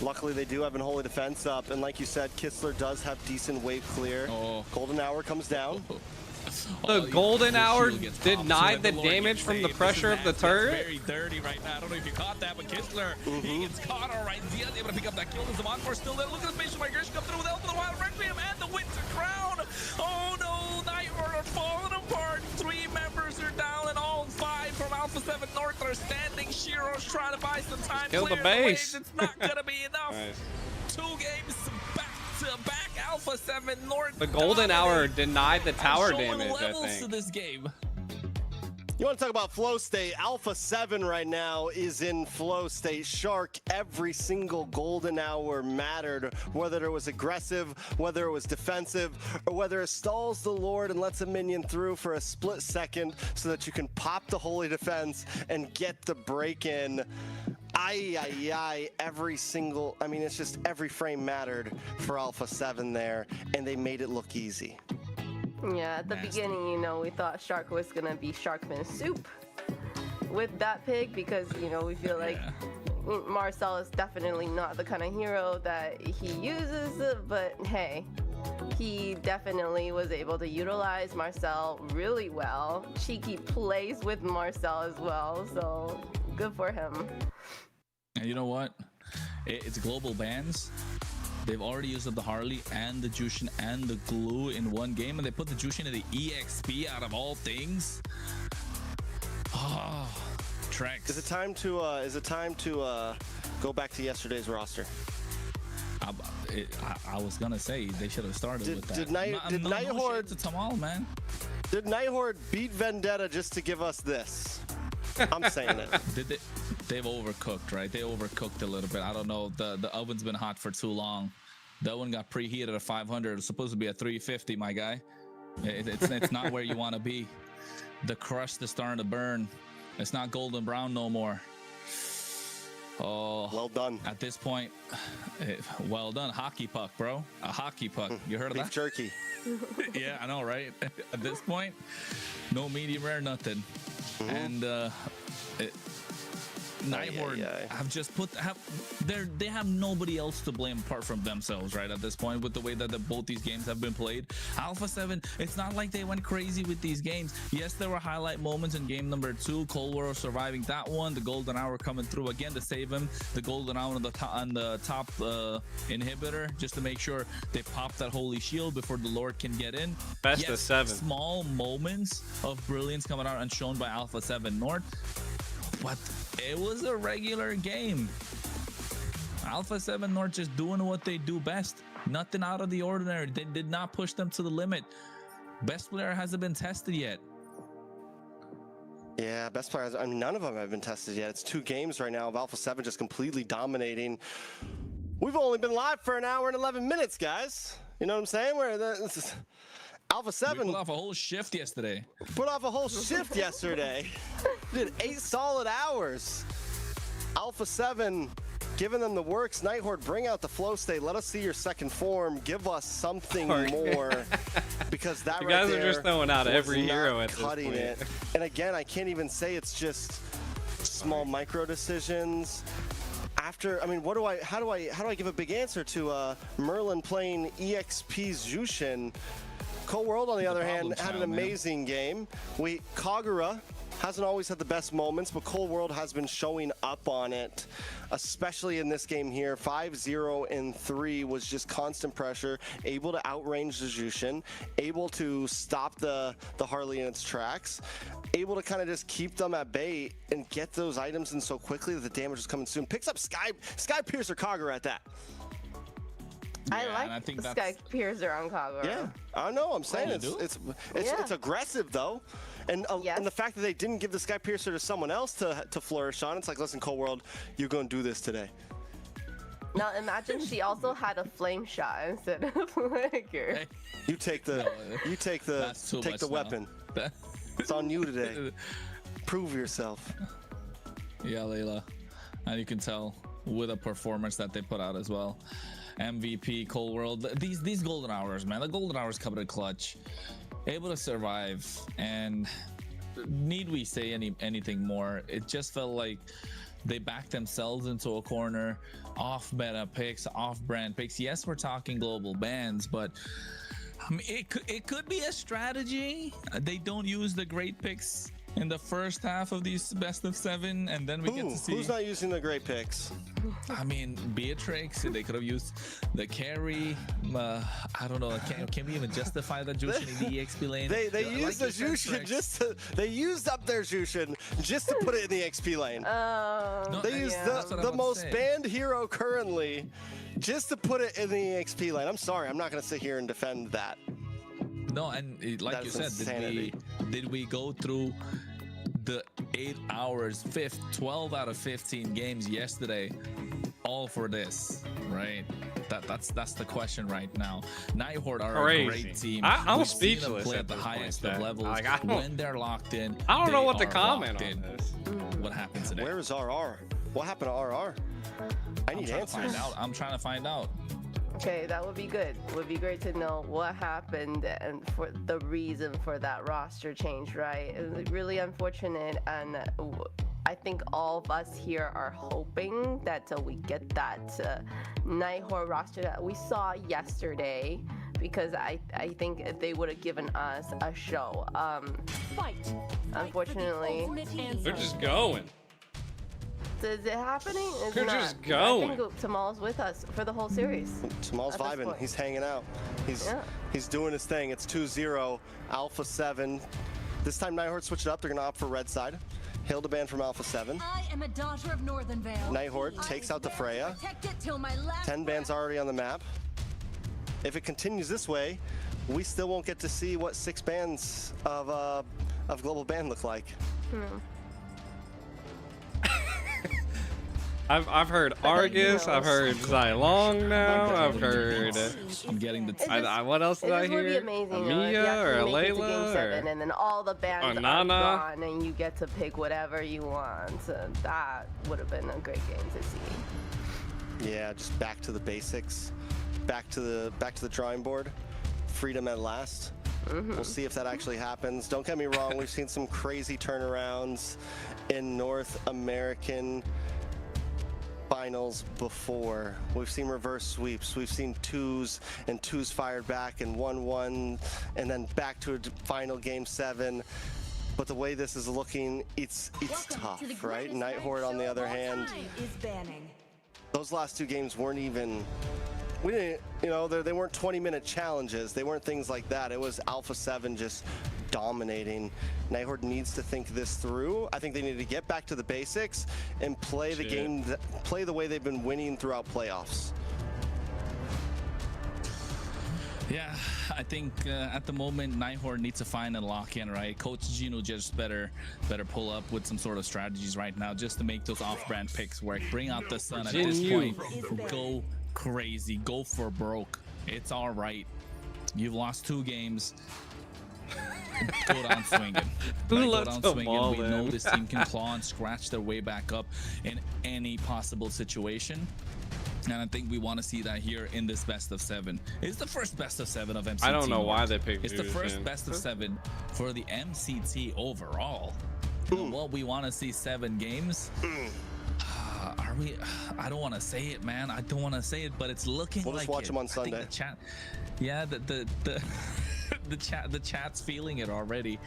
Luckily, they do have an Holy Defense up, and like you said, Kistler does have decent wave clear. Golden Hour comes down. The Golden Hour denied the damage from the pressure of the turret. Very dirty right now. I don't know if you caught that, but Kistler, he gets caught all right. Zia's able to pick up that kill. There's a Encore still there. Look at the spatial migration come through with help of the Wild Requiem and the Winter Crown. Oh no, Night Horde are falling apart. 3 members are down, and all 5 from Alpha 7 North are standing. Shiro's trying to buy some time. Kill the base. It's not gonna be enough. 2 games back to back. Alpha 7 North. The Golden Hour denied the tower damage, I to think. this game. You want to talk about flow state? Alpha 7 right now is in flow state. Shark, every single Golden Hour mattered, whether it was aggressive, whether it was defensive, or whether it stalls the Lord and lets a minion through for a split second so that you can pop the Holy Defense and get the break in. Every single, I mean, it's just every frame mattered for Alpha 7 there, and they made it look easy. Yeah, at the beginning, you know, we thought Shark was gonna be Sharkman Soup with that pick because, you know, we feel like Marcel is definitely not the kind of hero that he uses, but hey, he definitely was able to utilize Marcel really well. Cheeky plays with Marcel as well, so good for him. And you know what? It's global bans. They've already used up the Harley and the Jushin and the Glue in one game, and they put the Jushin in the EXP out of all things. Oh, Trex. Is it time to go back to yesterday's roster? I was gonna say they should have started with that. Did Night Horde to Tamal, man? Did Night Horde beat Vendetta just to give us this? I'm saying it. They've overcooked, right? They overcooked a little bit. I don't know. The oven's been hot for too long. That one got preheated at 500. It's supposed to be at 350, my guy. It's not where you want to be. The crust is starting to burn. It's not golden brown no more. Oh, well done. At this point, well done. Hockey puck, bro. A hockey puck. You heard of that? Beef jerky. Yeah, I know, right? At this point, no medium rare, nothing. And Nighthorn have just they have nobody else to blame apart from themselves, right? At this point, with the way that both these games have been played, Alpha 7, it's not like they went crazy with these games. Yes, there were highlight moments in game number 2. Cold War surviving that one, the golden hour coming through again to save him, the golden hour on the top inhibitor, just to make sure they pop that holy shield before the Lord can get in. Best of 7. Small moments of brilliance coming out and shown by Alpha 7 North, but it was a regular game. Alpha 7 North just doing what they do best. Nothing out of the ordinary. They did not push them to the limit. Best player hasn't been tested yet. Yeah, best players. I mean, none of them have been tested yet. It's 2 games right now of Alpha 7 just completely dominating. We've only been live for an hour and 11 minutes, guys. You know what I'm saying? Alpha 7 we put off a whole shift yesterday. Put off a whole shift yesterday. Did 8 solid hours. Alpha 7 giving them the works. Nighthorn, bring out the flow state. Let us see your second form. Give us something more. Because that you right guys there are just throwing out every hero at cutting this point. it. And again, I can't even say it's just small micro decisions. After, I mean, how do I give a big answer to Merlin playing EXP Jushin? Cold World, on the other hand, had an amazing game. Kagura hasn't always had the best moments, but Cold World has been showing up on it, especially in this game here. 5-0 and 3 was just constant pressure, able to outrange the Jushin, able to stop the Harley in its tracks, able to kind of just keep them at bay and get those items in so quickly that the damage is coming soon. Picks up Sky Piercer Kagura at that. I like the Sky Piercer on Kagura. Yeah, I know. I'm saying it's aggressive though, and the fact that they didn't give the Sky Piercer to someone else to flourish on, it's like, listen, Cold World, you're going to do this today. Now imagine she also had a flame shot instead of flicker. Hey. You take the weapon. It's on you today. Prove yourself. Yeah, Layla, and you can tell with a performance that they put out as well. MVP, Cold World, these golden hours, man, the golden hours coming in clutch, able to survive. And need we say anything more? It just felt like they backed themselves into a corner, off meta picks, off brand picks. Yes, we're talking global bans, but I mean, it could be a strategy. They don't use the great picks in the first half of these best of 7, and then we get to see who's not using the great picks. I mean, Beatrix, they could have used the carry. I don't know. Can we even justify the Jushin in the EXP lane? They used the Jushin they used up their Jushin just to put it in the XP lane. They used the most banned hero currently just to put it in the XP lane. I'm sorry, I'm not going to sit here and defend that. No, and like you said, did we go through the 8 hours, 12 out of 15 games yesterday, all for this, right? That's the question right now. Nighthorn are a great team. I'm speechless play at the highest of levels. When they're locked in, I don't know what to comment on this. What happened today? Where is RR? What happened to RR? I need answers. I'm trying to find out. Okay, that would be good. It would be great to know what happened and for the reason for that roster change, right? It was really unfortunate, and I think all of us here are hoping that we get that Nighthorn roster that we saw yesterday, because I think they would have given us a show. Unfortunately, they're just going. Is it happening? They're just going. I think Tamal's with us for the whole series. Tamal's vibing. He's hanging out. He's doing his thing. It's 2-0, Alpha 7. This time Nighthorn switched it up. They're going to opt for red side. Hildebrand from Alpha 7. I am a daughter of Northern Vale. Nighthorn takes out the Freya. 10 bans already on the map. If it continues this way, we still won't get to see what 6 bans of global ban look like. I've heard Argus, I've heard Zylong now, I've heard... I'm getting the... what else did I hear? It would be amazing, Mia or Layla or... And then all the bands are gone and you get to pick whatever you want. So that would have been a great game to see. Yeah, just back to the basics. Back to the drawing board. Freedom at last. We'll see if that actually happens. Don't get me wrong, we've seen some crazy turnarounds in North American finals before. We've seen reverse sweeps. We've seen twos and twos fired back and 1-1 and then back to a final game 7. But the way this is looking, it's tough, right? Nighthorde, on the other hand, those last 2 games weren't even, they weren't 20-minute challenges. They weren't things like that. It was Alpha 7 just dominating. Nighthorde needs to think this through. I think they need to get back to the basics and play the game, play the way they've been winning throughout playoffs. Yeah, I think at the moment Nighthorde needs to find a lock-in, right? Coach Gino just better pull up with some sort of strategies right now just to make those off-brand picks work. Bring out the sun at this point. Go crazy. Go for broke. It's all right. You've lost 2 games. Go down swinging. Go down swinging. We know this team can claw and scratch their way back up in any possible situation. And I think we want to see that here in this best of 7. It's the first best of 7 of MCT. I don't know why they picked It's the first best of 7 for the MCT overall. You know what? We want to see 7 games. Are we? I don't want to say it, man. I don't want to say it, but it's looking like We'll just watch them on Sunday. The chat, yeah, the chat's feeling it already.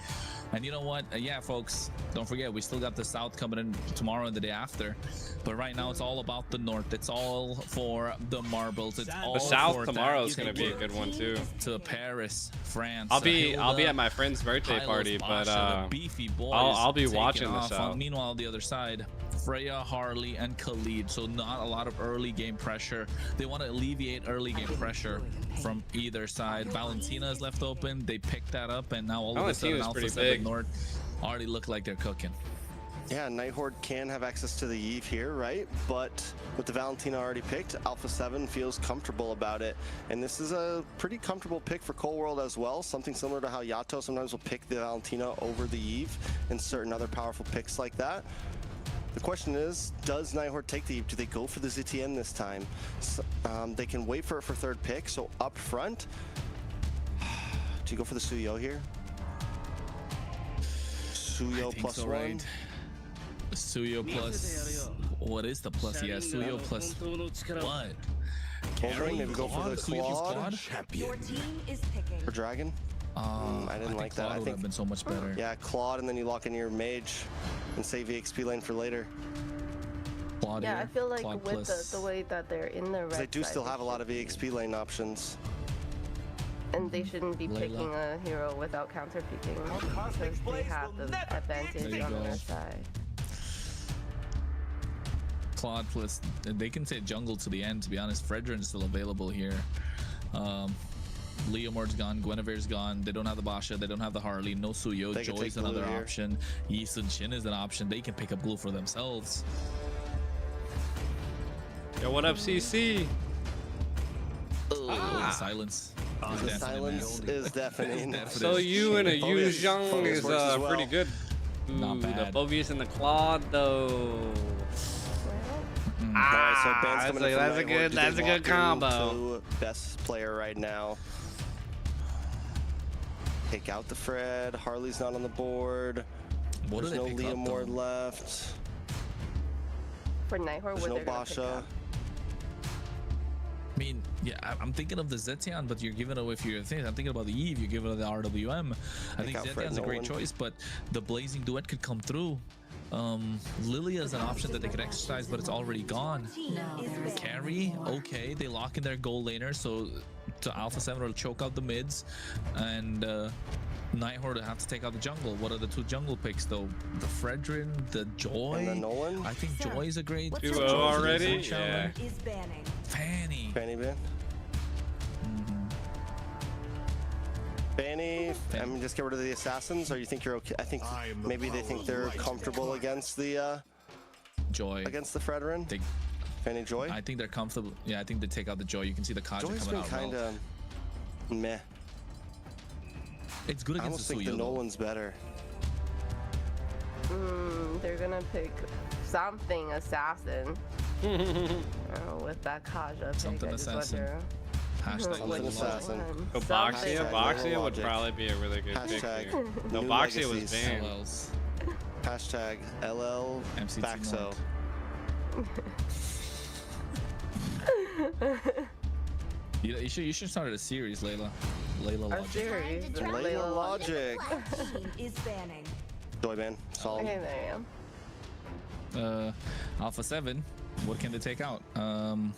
And you know what? Yeah, folks, don't forget, we still got the South coming in tomorrow and the day after. But right now, it's all about the North. It's all for the marbles. It's all the South for tomorrow is going to be a good one too. To Paris, France. I'll be at my friend's birthday party, but beefy boys I'll be watching the South. Meanwhile, on the other side, Freya, Harley, and Khalid. So not a lot of early game pressure. They want to alleviate early game pressure from either side. Valentina is left open. They picked that up, and now all of a sudden, Alpha 7 North already look like they're cooking. Yeah, Nighthorde can have access to the Eve here, right? But with the Valentina already picked, Alpha 7 feels comfortable about it. And this is a pretty comfortable pick for Cold World as well. Something similar to how Yato sometimes will pick the Valentina over the Eve and certain other powerful picks like that. The question is, does Nighthorde take the Eve? Do they go for the ZTN this time? So, they can wait for it for 3rd pick, so up front, do you go for the Suyo here? Suyo plus so, 1? right? Suyo plus, what is the plus? Yeah, Suyo plus what? Carry, maybe go for the Claude? Champion. For Dragon? I didn't like that. I think would have been so much better. Yeah, Claude, and then you lock in your Mage and save the XP lane for later. Claude yeah, here. I feel like Claude with the way that they're in the red They do side, still have a lot of EXP lane options. and they shouldn't be picking a hero without counter picking because they have the advantage on their side. Claude plus, they can say jungle to the end, to be honest. Fredrin is still available here. Leomord's gone, Guinevere's gone. They don't have the Basha, they don't have the Harley, no Suyo. Joy's another option. Yi Sun Shin is an option. They can pick up blue for themselves. Yo, what up, CC? The silence. The silence is deafening. So you and a Yu Zhang is pretty good. Not bad. The Bovius and the Claude though. So that's a good combo. Best player right now. Take out the Fred. Harley's not on the board. There's no Leomord left. For Nighthorde, there's no Basha. I mean, yeah, I'm thinking of the Zetian, but you're giving away for your things. I'm thinking about the Eve, you're giving away the RWM. I think Zetian's a great choice, but the Blazing Duet could come through. Lilia is an option that they could exercise, but it's already gone. Carry, okay, they lock in their gold laner, so to Alpha 7 will choke out the mids, and Nighthorde have to take out the jungle. What are the 2 jungle picks though? The Fredrin, the Joy. And the Nolan. I think Joy is a great. 2-0 already. Yeah. Fanny. Fanny ban. Fanny, I mean, just get rid of the assassins, or you think you're okay? I think maybe they think they're comfortable against the Joy. Against the Fredrin. Fanny Joy. I think they're comfortable. Yeah, I think they take out the Joy. You can see the Kaja Joy's coming been out. kind of meh. It's good against I almost think the Nolan's better. They're gonna pick something assassin. With that Kaja Something pick, assassin. Something assassin. So Boxia would probably be a really good pick here. No, Boxia was banned. Hashtag LL MCT Baxo. You should start a series, Layla. Layla Our Logic. series. Layla Logic. Is banning. Joy man. Solid. Okay, there you go. Alpha 7. What can they take out? Rome.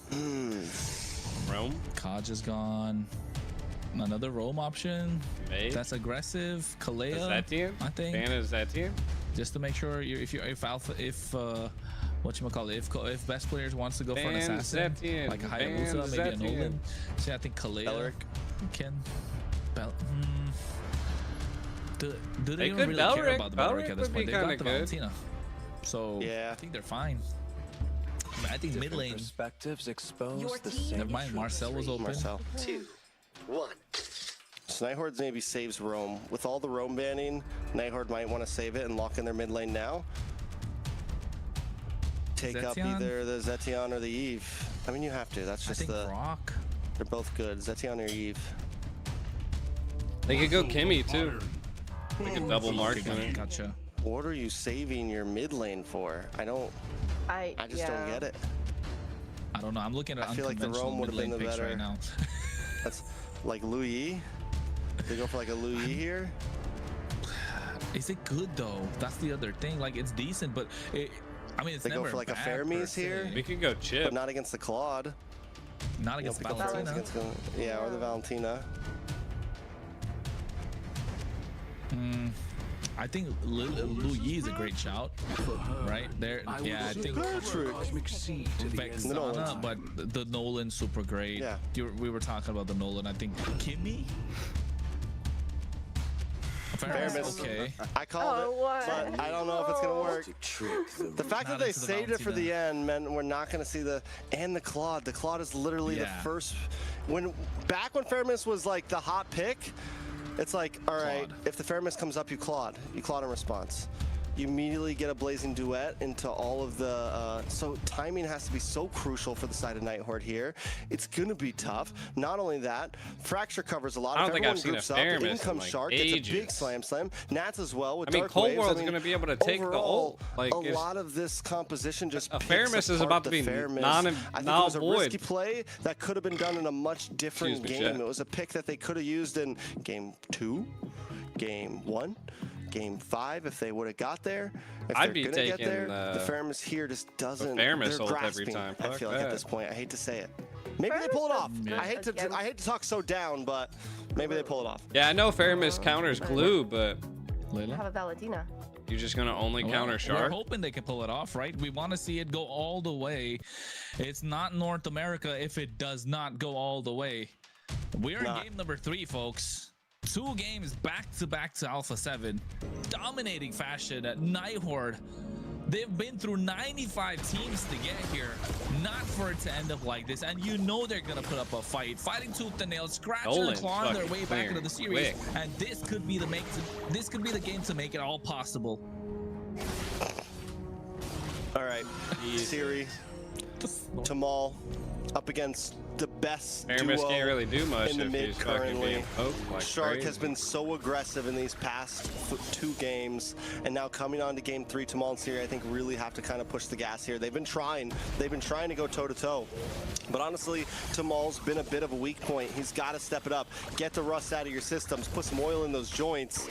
Kaj is gone. Another Rome option. May. That's aggressive. Kalea. Zetian? I think. Ban is Zetian? Just to make sure if best players wants to go for an Ban assassin, Zetian. like a Ban Hayabusa, maybe a Zetian. Nolan. See, I think Kalea can. Do they They even could really care Belric. about the Belric at this Belric point? would They be got the kinda good. Valentina, so Yeah. I think they're fine. I mean, I think mid lane. Perspectives expose Your the team same. Never mind, Marcel was open. Marcel. 2, 1. So Nighthorde maybe saves Rome. With all the Rome banning, Nighthorde might want to save it and lock in their mid lane now. Take up Zetian? either the Zetian or the Eve. I mean, you have to. That's I just think the. Rock. They're both good. Zetian or Eve. They could go Kimmy too. They could double mark Okay, Kimmy. gotcha. What are you saving your mid lane for? I just don't get it. I don't know. I'm looking at I feel like the unconventional Rome would mid have lane been the picks better. right now. That's like Louis. They go for like a Louis here. Is it good though? That's the other thing. Like it's decent, but I mean it's They go never for like a bad per Fermis se. here. We could go Chip. But not against the Claude. Not against You know, Valentina. against yeah, or the Valentina. I think Louis is a great shout, right there. Yeah, I think Cosmic seed to the end. Vexana, but the Nolan super great. Yeah. We were talking about the Nolan. I think Kimmy. Fairness. Okay. I called it, what? but I don't know if it's gonna work. The fact Not that they into the saved it for the Valentina. end meant we're not gonna see the Claude. The Claude is literally the Yeah. first. Back when Fairness was like the hot pick, it's like, all right, Claude. if the Fairness comes up, you Claude in response. You immediately get a blazing duet into all of the. So timing has to be so crucial for the side of Nighthorde here. It's gonna be tough. Not only that, Fracture covers a lot. I don't If think I've everyone seen a groups up, in Fairness in, comes like, Shark. It's a big ages. slam. Nats as well with I mean, Dark Cold Waves. World's gonna be able to take the overall, ult. Like, a it's- lot of this composition just A picks Fairness is apart about to the be Fairness. non- I think null it was a void. risky play that could have been done in a much different Excuse me, game. chat. It was a pick that they could have used in game 2, game 1, game 5 if they would have got there. If I'd they're be gonna get taking, there, the Fairness here just doesn't. Fairness they're ult every grasping, time. I Fuck feel like at that. this point, I hate to say it. Maybe they Fairness pull it off. does I hate against- to talk so down, but maybe they pull it off. Yeah, I know Fairness counters glue, but Layla? Have a Valentina. you're just gonna only Well, counter We're Shark. hoping they can pull it off, right? We want to see it go all the way. It's not North America if it does not go all the way. We're in game number 3, folks. 2 games back to Alpha 7. Dominating fashion at Nighthorde. They've been through 95 teams to get here. Not for it to end up like this. And you know they're going to put up a fight. Fighting tooth and nail, scratching and Nolan's clawing their fucking way back clearing into the series. quick. And this could be the game to make it all possible. All right, Siri, Tamal, up against the best Fairness duo can't really do much in the if mid he's fucking currently. being poked like Shark crazy. has been so aggressive in these past 2 games, and now coming on to game 3, Tamal and Siri, I think really have to kind of push the gas here. They've been trying to go toe to toe, but honestly, Tamal's been a bit of a weak point. He's got to step it up, get the rust out of your systems, put some oil in those joints.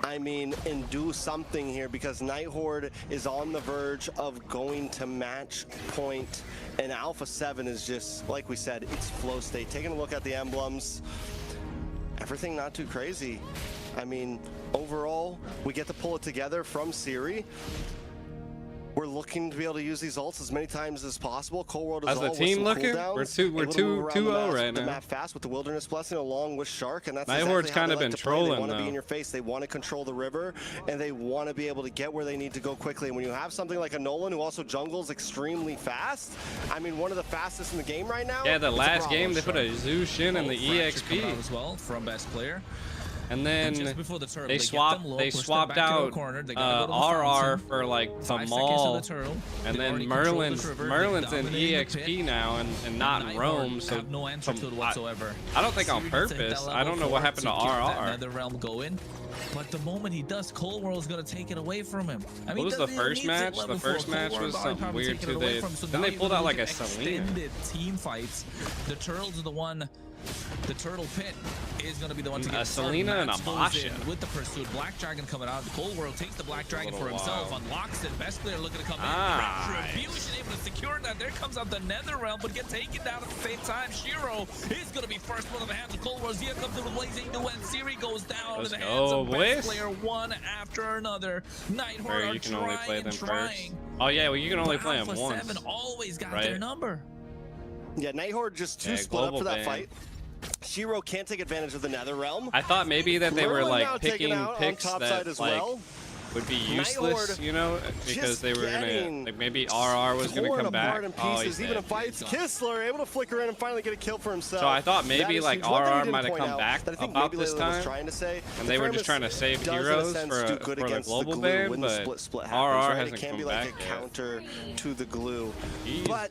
I mean, and do something here, because Nighthorde is on the verge of going to match point, and Alpha 7 is just, like we said, it's flow state. Taking a look at the emblems, everything not too crazy. I mean, overall, we get to pull it together from Siri. We're looking to be able to use these ults as many times as possible. Cold World is How's the all with team some looking? cooldowns, We're able to move around the 2-0 map- right the now. map fast with the Wilderness Blessing along with Shark, and that's Nighthorde's exactly how kinda they like been to play. They trolling, want to be though. in your face. They want to control the river, and they want to be able to get where they need to go quickly. And when you have something like a Nolan who also jungles extremely fast, I mean, one of the fastest in the game right now. Yeah, the it's a last problem, game they put Shark. a Zoo Shin in the Fracture coming out EXP. as well from best player. And then just before the turtle, they swapped out RR for like Tamal, and then Merlin's in EXP now and not in Rome. So have no answer to it whatsoever. I don't think on purpose. I don't know what happened to RR. Nether realm going. But the moment he does, Cold World is going to take it away from him. I mean, what was the first match? The first match was something weird too. Then they pulled out like a Selena. Team fights. The Turtles are the one. The Turtle Pit is going to be the one to get a Selena and a Masha with the pursuit. Black Dragon coming out. Cold World takes the Black Dragon for himself, unlocks it. Best player looking to come in. Retribution able to secure that. There comes out the Nether Realm, but get taken down at the same time. Shiro is going to be first one of the hands of Cold World. Zia comes in with Blazing Duet. Siri goes down in the hands of best player one after another. Nighthawk are trying. Oh yeah, well you can only play them once. 7 always got their number. Yeah, Nighthawk just too split up for that fight. Shiro can't take advantage of the Nether Realm. I thought maybe that they were like picking picks that like would be useless, you know, because they were gonna like maybe RR was gonna come back. Even in fights, Kistler able to flicker in and finally get a kill for himself. So I thought maybe like RR might have come back about this time, and they were just trying to save heroes for the global ban, but RR hasn't come back yet. Counter to the glue, but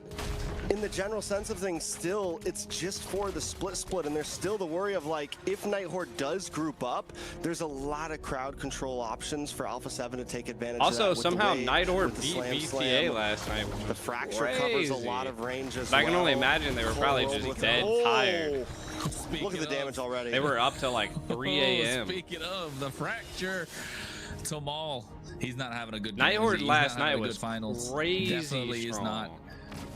in the general sense of things, still, it's just for the split, and there's still the worry of like, if Nighthawk does group up, there's a lot of crowd control options for Alpha 7 to take advantage also, of that. Somehow Nighthawk beat VTA last night. The Fracture covers a lot of range as well. I can only imagine they were probably just dead tired. Look at the damage already. They were up to like 3 a.m. Speaking of the Fracture, Tamal, he's not having a good Nighthawk last night was crazy Definitely strong. Is not.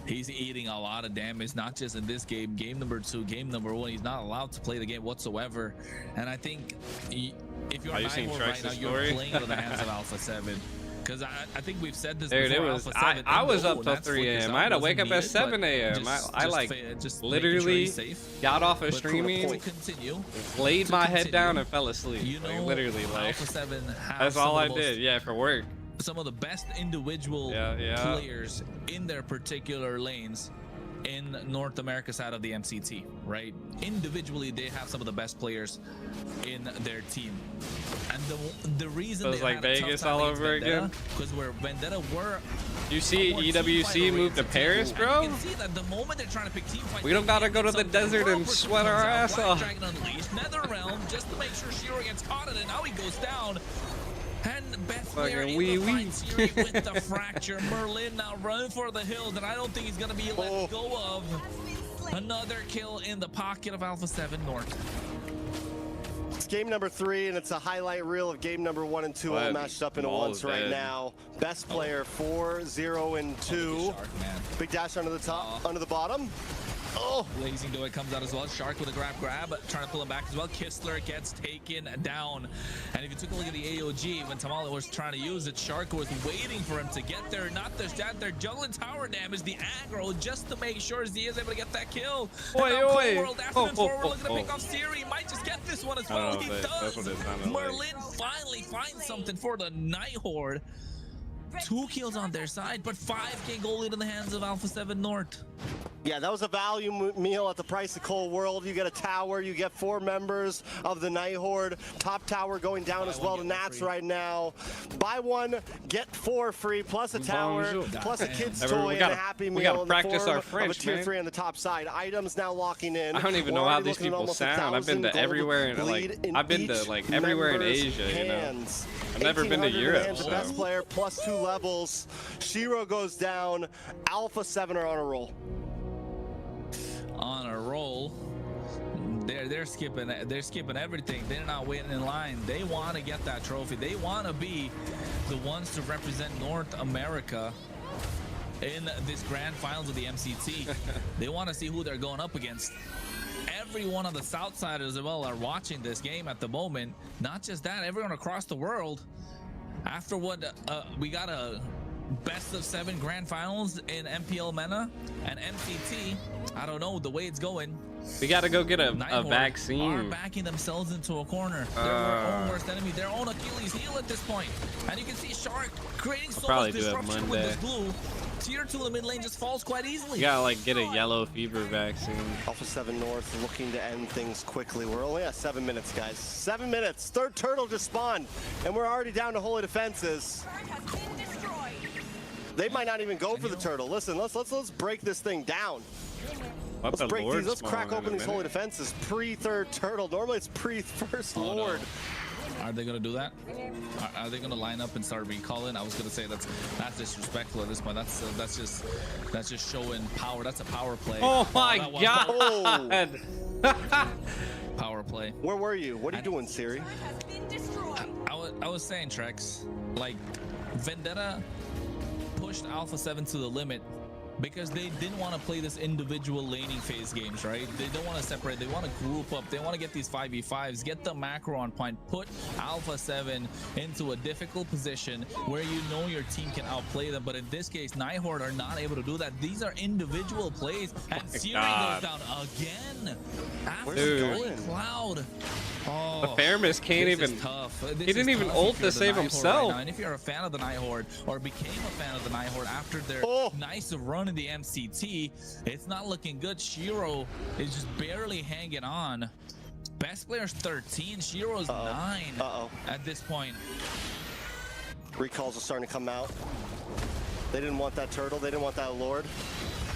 He's eating a lot of damage, not just in this game. Game number 2, game number 1, he's not allowed to play the game whatsoever. And I think if you're Nighthawk right now, you're playing into the hands of Alpha 7. Because I think we've said this before. Dude, it was, I was up till 3 a.m. I had to wake up at 7 a.m. I like literally got off of streaming, laid my head down and fell asleep. You know, like, literally, like, Alpha 7 that's all I did, yeah, for work. Some of the best individual players in their particular lanes in North America side of the MCT, right? Individually, they have some of the best players in their team. And the reason it was like Vegas all over again, because where Vendetta were. You see EWC move to Paris, bro? You can see that the moment they're trying to pick team fight, we don't gotta go to the desert and sweat our ass off. Dragon Unleashed, Nether Realm, just to make sure Shiro gets caught in it. Now he goes down. And best player in the fight series with the Fracture. Merlin now running for the hills, and I don't think he's going to be let go of. Another kill in the pocket of Alpha 7 North. It's game number 3, and it's a highlight reel of game number 1 and 2 all matched up into once right now. Best player 4, 0, and 2. Big dash under the top, under the bottom. Blazing Duet comes out as well. Shark with a grab, trying to pull him back as well. Kistler gets taken down. And if you took a look at the AOG, when Tamale was trying to use it, Shark was waiting for him to get there. Not just that, they're juggling tower damage, the aggro, just to make sure Z is able to get that kill. World after forward, looking to pick off Siri. Might just get this one as well. He does. Merlin finally finds something for the Nighthawk. 2 kills on their side, but 5K gold in the hands of Alpha 7 North. Yeah, that was a value meal at the price of Cold World. You get a tower, you get 4 members of the Nighthawk. Top tower going down as well to Nats right now. Buy 1, get 4 free, plus a tower, plus a kid's toy and a Happy Meal. We gotta practice our French, of a tier 3 on the top side. Items now locking in. I don't even know how these people sound. I've been to everywhere in I've been to like everywhere in Asia, you know. I've never been to Europe. So. Best player plus 2 levels. Shiro goes down. Alpha 7 are on a roll. On a roll. They're skipping everything. They're not waiting in line. They want to get that trophy. They want to be the ones to represent North America in this grand finals of the MCT. They want to see who they're going up against. Everyone on the south side as well are watching this game at the moment. Not just that, everyone across the world. After what we got a best of 7 grand finals in MPL MENA and MCT. I don't know the way it's going. We got to go get a Nighthawk vaccine. Are backing themselves into a corner. They're their own worst enemy, their own Achilles heel at this point. And you can see Shark creating so much disruption with this blue. Tier 2 in the mid lane just falls quite easily. You gotta like get a yellow fever vaccine. Alpha 7 North looking to end things quickly. We're only at 7 minutes, guys. 7 minutes. Third turtle just spawned, and we're already down to holy defenses. They might not even go for the turtle. Listen, let's break this thing down. Let's break these. Let's crack open these holy defenses. Pre-third turtle. Normally it's pre-first Lord. No. Are they gonna do that? Are they gonna line up and start recalling? I was gonna say that's disrespectful at this point. That's just showing power. That's a power play. Oh my god! Oh. Power play. Where were you? What are you doing, Siri? I was saying, Trex, like Vendetta pushed Alpha 7 to the limit because they didn't want to play this individual laning phase games, right? They don't want to separate. They want to group up. They want to get these 5v5s, get the macro on point, put Alpha 7 into a difficult position where you know your team can outplay them. But in this case, Nighthawk are not able to do that. These are individual plays, and Siri goes down again. After Cloud. Oh, the Fairness can't even. He didn't even ult to save himself. Right, and if you're a fan of the Nighthawk or became a fan of the Nighthawk after their nice run in the MCT, it's not looking good. Shiro is just barely hanging on. Best player's 13. Shiro's 9 at this point. Recalls are starting to come out. They didn't want that turtle. They didn't want that Lord.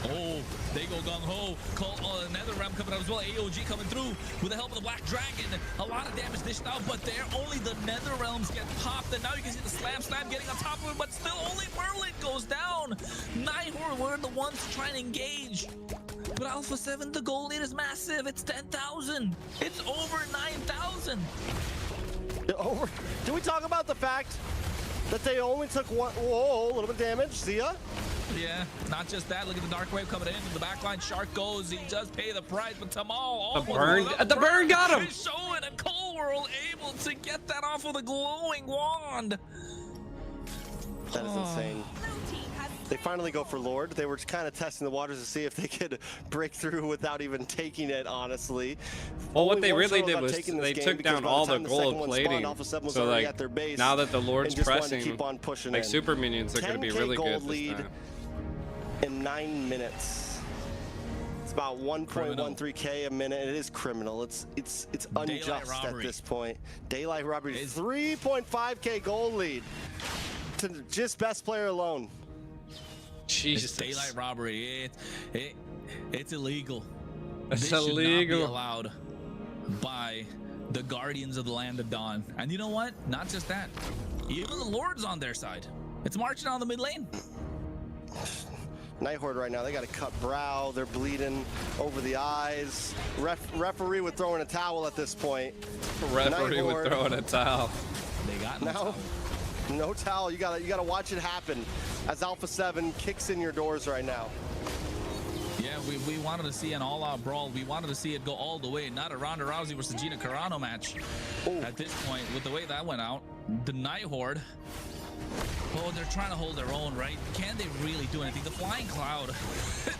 Oh, they go gung-ho. Call another ram coming out as well. AOG coming through with the help of the Black Dragon. A lot of damage dished out, but there only the Nether Realms get popped. And now you can see the slam getting on top of it, but still only Merlin goes down. Nighthawk were the ones to try and engage. But Alpha 7, the goal lead is massive. It's 10,000. It's over 9,000. Did we talk about the fact that they only took one? Whoa, a little bit of damage. Zia? Yeah, not just that. Look at the Dark Wave coming in. The backline Shark goes. He does pay the price, but Tamal the burn got him. He's showing, and Cold World able to get that off of the glowing wand. That is insane. They finally go for Lord. They were kind of testing the waters to see if they could break through without even taking it, honestly. Well, what they really did was they took down all the gold plating. So, like, now that the Lord's pressing, like, super minions are going to be really good this time. In 9 minutes. It's about 1.13k a minute. It is criminal. It's unjust at this point. Daylight robbery, 3.5k gold lead to just best player alone. Jesus. It's daylight robbery. It's illegal. It's illegal. Should not be allowed by the Guardians of the Land of Dawn. And you know what? Not just that. Even the Lord's on their side. It's marching on the mid lane. Nighthawk right now, they got to cut brow. They're bleeding over the eyes. Referee would throw in a towel at this point. Referee would throw in a towel. They got no towel. No towel. You gotta watch it happen as Alpha 7 kicks in your doors right now. Yeah, we wanted to see an all-out brawl. We wanted to see it go all the way, not a Ronda Rousey versus Gina Carano match. At this point, with the way that went out, the Nighthawk. Oh, they're trying to hold their own, right? Can they really do anything? The Flying Cloud,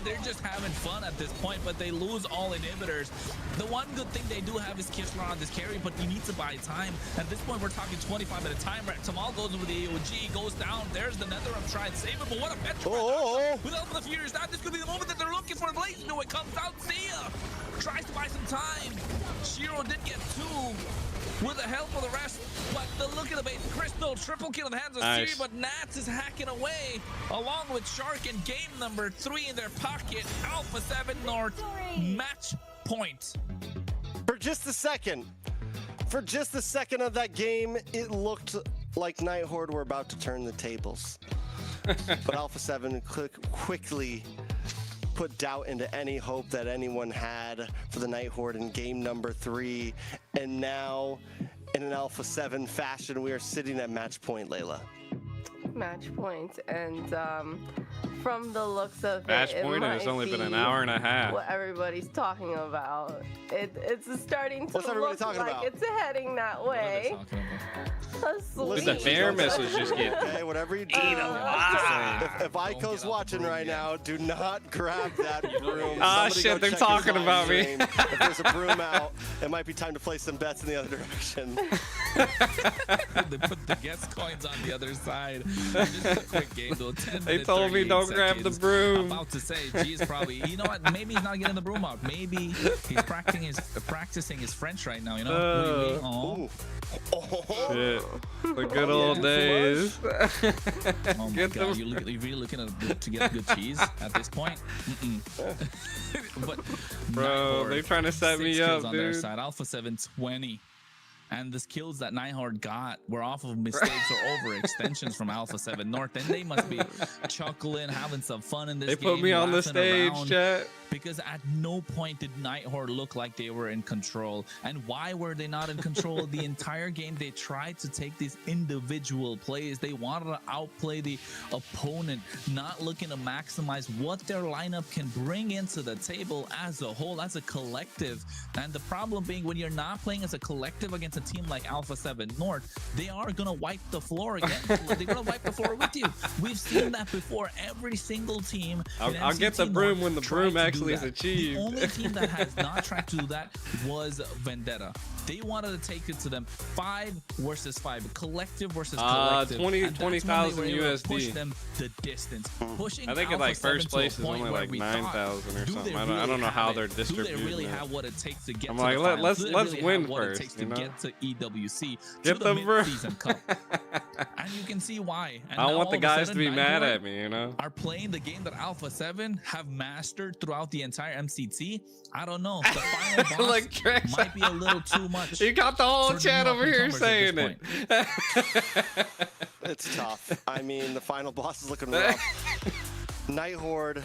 they're just having fun at this point, but they lose all inhibitors. The one good thing they do have is Kishler on this carry, but you need to buy time. At this point, we're talking 25-minute time. Tamal goes over the AOG, goes down. There's the Nether. I'm trying to save it, but what a petro. Without the Furious, this could be the moment that they're looking for. Blaze, no, it comes out. Zia tries to buy some time. Shiro did get 2. With the help of the rest, but the look at the base, Crystal, triple kill in the hands of Siri, but Nats is hacking away, along with Shark in game number 3 in their pocket. Alpha 7 North, match point. For just a second of that game, it looked like Nighthawk were about to turn the tables. But Alpha 7 quickly put doubt into any hope that anyone had for the Nighthawk in game number 3, and now in an Alpha 7 fashion we are sitting at match point, Layla. Match point, and from the looks of Match it. point, and it's only been an hour and a half. What everybody's talking about. It's starting to What's everybody look talking like about? it's heading that way. Did the bear missiles just get Hey, whatever you do. If Ico's watching right now, do not grab that broom. Ah, Somebody shit, go they're check his talking live about me. stream. If there's a broom out, it might be time to place some bets in the other direction. They put the guest coins on the other side. Just a quick game though. 10 They minutes, told me 38 don't grab the seconds. broom. I'm about to say, geez, probably. You know what? Maybe he's not getting the broom out. Maybe he's practicing his French right now. You know? Ooh. Shit. The good old days. Oh my Get God, them. you're really looking to get good cheese at this point? But Bro, they trying to set 6 me kills up, on their dude. side. Alpha 7 20. And the kills that Nighthawk got were off of mistakes or overextensions from Alpha 7 North. And they must be chuckling, having some fun in this They game. put me on the laughing stage, around, chat. because at no point did Nighthawk look like they were in control. And why were they not in control the entire game? They tried to take these individual plays. They wanted to outplay the opponent, not looking to maximize what their lineup can bring into the table as a whole, as a collective. And the problem being, when you're not playing as a collective against a team like Alpha 7 North, they are going to wipe the floor again. They're going to wipe the floor with you. We've seen that before. Every single team. I'll get the broom when the broom actually is achieved. The only team that has not tried to do that was Vendetta. They wanted to take it to them 5 versus 5, collective versus collective. 20,000 USD. Push them the distance. Pushing I think in Alpha like first first place is only like 9,000 or something. I don't know how they're distributing. Do they really it. have what it takes to get I'm to like, the finals? let's Do they really win have what first, it takes you to know? get to EWC, Get to the the broom. mid-season cup. And you can see why. And I don't now want the all of a guys to sudden, be mad Nighthawk at me, you know? are playing the game that Alpha 7 have mastered throughout the entire MCT. I don't know. The final boss Like Trex. might be a little too much. You got the whole for the chat new over here up-and-comers at saying this it. point. It's tough. I mean, the final boss is looking rough. Night Horde.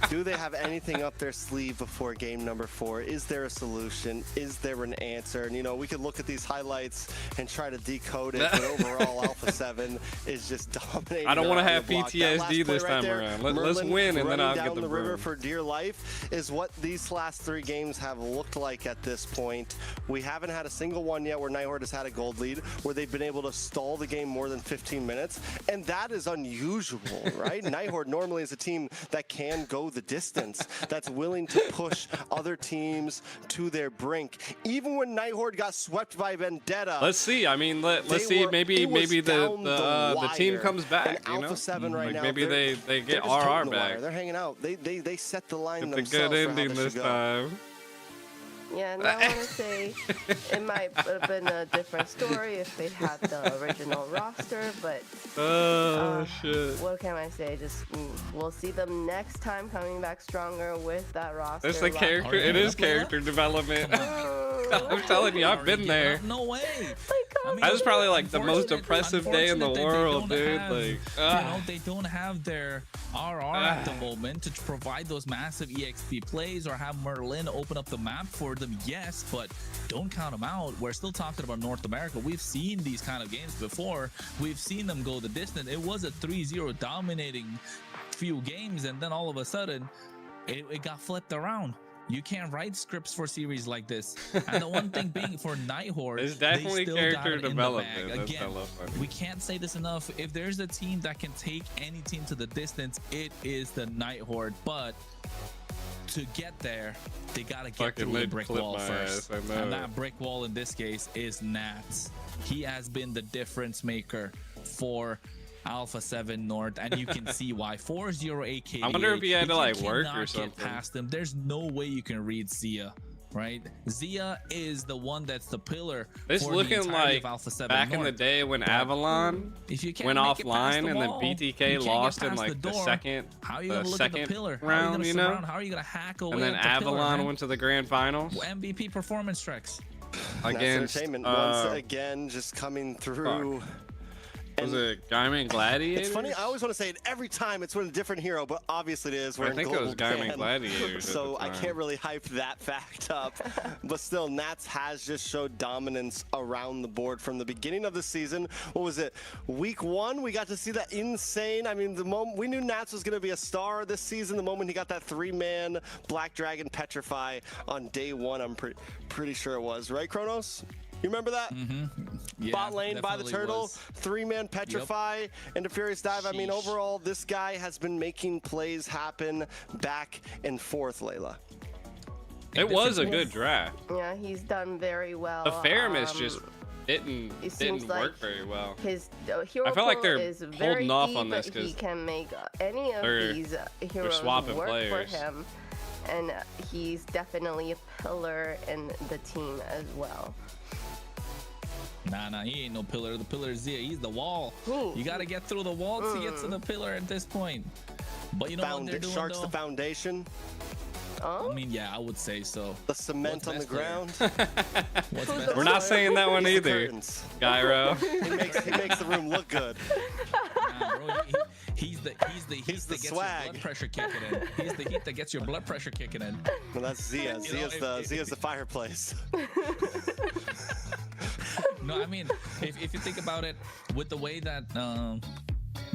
Do they have anything up their sleeve before game number 4? Is there a solution? Is there an answer? And you know, we could look at these highlights and try to decode it, but overall, Alpha 7 is just dominating. I don't want to on have the block. That last PTSD play this right time there, around. Let's Merlin win, and then running I'll down get the the river broom. for dear life is what these last 3 games have looked like at this point. We haven't had a single one yet where Night Horde has had a gold lead, where they've been able to stall the game more than 15 minutes, and that is unusual, right? Night Horde normally is a team that can go the distance, that's willing to push other teams to their brink. Even when Night Horde got swept by Vendetta, Let's see. I mean, let's see. Maybe the team comes back. And You know, Alpha 7 right like now, maybe they're they get just toting RR the back. wire. They're hanging out. They set the line It's a themselves good for how ending this this should go. time. Yeah, and I want to say it might have been a different story if they had the original roster, but Shit. what can I say? Just we'll see them next time coming back stronger with that roster. It's the character. It is character development. I'm telling you, I've been there. No way. That was probably like the most depressive day in the Unfortunate that they world, don't dude. have, Like, you know, they don't have their RR at the moment to provide those massive EXP plays or have Merlin open up the map for them. Yes, but don't count them out. We're still talking about North America. We've seen these kind of games before. We've seen them go the distance. It was a 3-0 dominating few games, and then all of a sudden it got flipped around. You can't write scripts for series like this. And the one thing being for Night Horde, it's definitely they still character got it in the development. bag. That's Again, hella funny. we can't say this enough. If there's a team that can take any team to the distance, it is the Night Horde. But to get there, they gotta get Fucking through the brick clip wall my first. ass, I know. And that brick wall in this case is Nats. He has been the difference maker for Alpha 7 North, and you can see why. 4-0 AKDA. I wonder if he had to like work cannot or get something. past them. There's no way you can read Zia, right? Zia is the one that's the pillar. It's for the looking entirety like of Alpha 7 back in the North. day when Avalon If you can't went make it past offline the and then wall, you BTK can't get lost in past like the door. second How are you gonna look at the pillar? How are you round, gonna you know? surround? How are you gonna hack away And then at the pillar, Avalon man? went to the grand finals MVP performance tracks. against Entertainment once again just coming through Was it Gaiman Gladiators? It's funny, I always want to say it every time it's with a different hero, but obviously it is. I think it was Gaiman Gladiators. So I can't really hype that fact up. But still, Nats has just showed dominance around the board from the beginning of the season. What was it? Week 1, we got to see that insane. I mean, the moment we knew Nats was going to be a star this season, the moment he got that 3-man Black Dragon Petrify on day 1, I'm pretty sure it was. Right, Kronos? You remember that? Yeah, bot lane by the turtle, 3-man Petrify, and a Furious Dive. Sheesh. I mean, overall, this guy has been making plays happen back and forth, Layla. It was a good draft. Yeah, he's done very well. The Faramis just didn't work very well. His hero I feel like they're is holding off deep, on this he because can make any of these heroes swapping work players. for him, and he's definitely a pillar in the team as well. Nah, he ain't no pillar. The pillar is Zia. He's the wall. You got to get through the wall to get to the pillar at this point. But you know what they're doing, Shark's though? the foundation. Oh? I mean, yeah, I would say so. The cement on the ground. We're not saying that one either, Gyro. he makes the room look good. Nah, bro, he's the heat that gets swag. your blood pressure kicking in. He's the heat that gets your blood pressure kicking in. Well, that's Zia. Zia's the fireplace. No, I mean, if you think about it, with the way that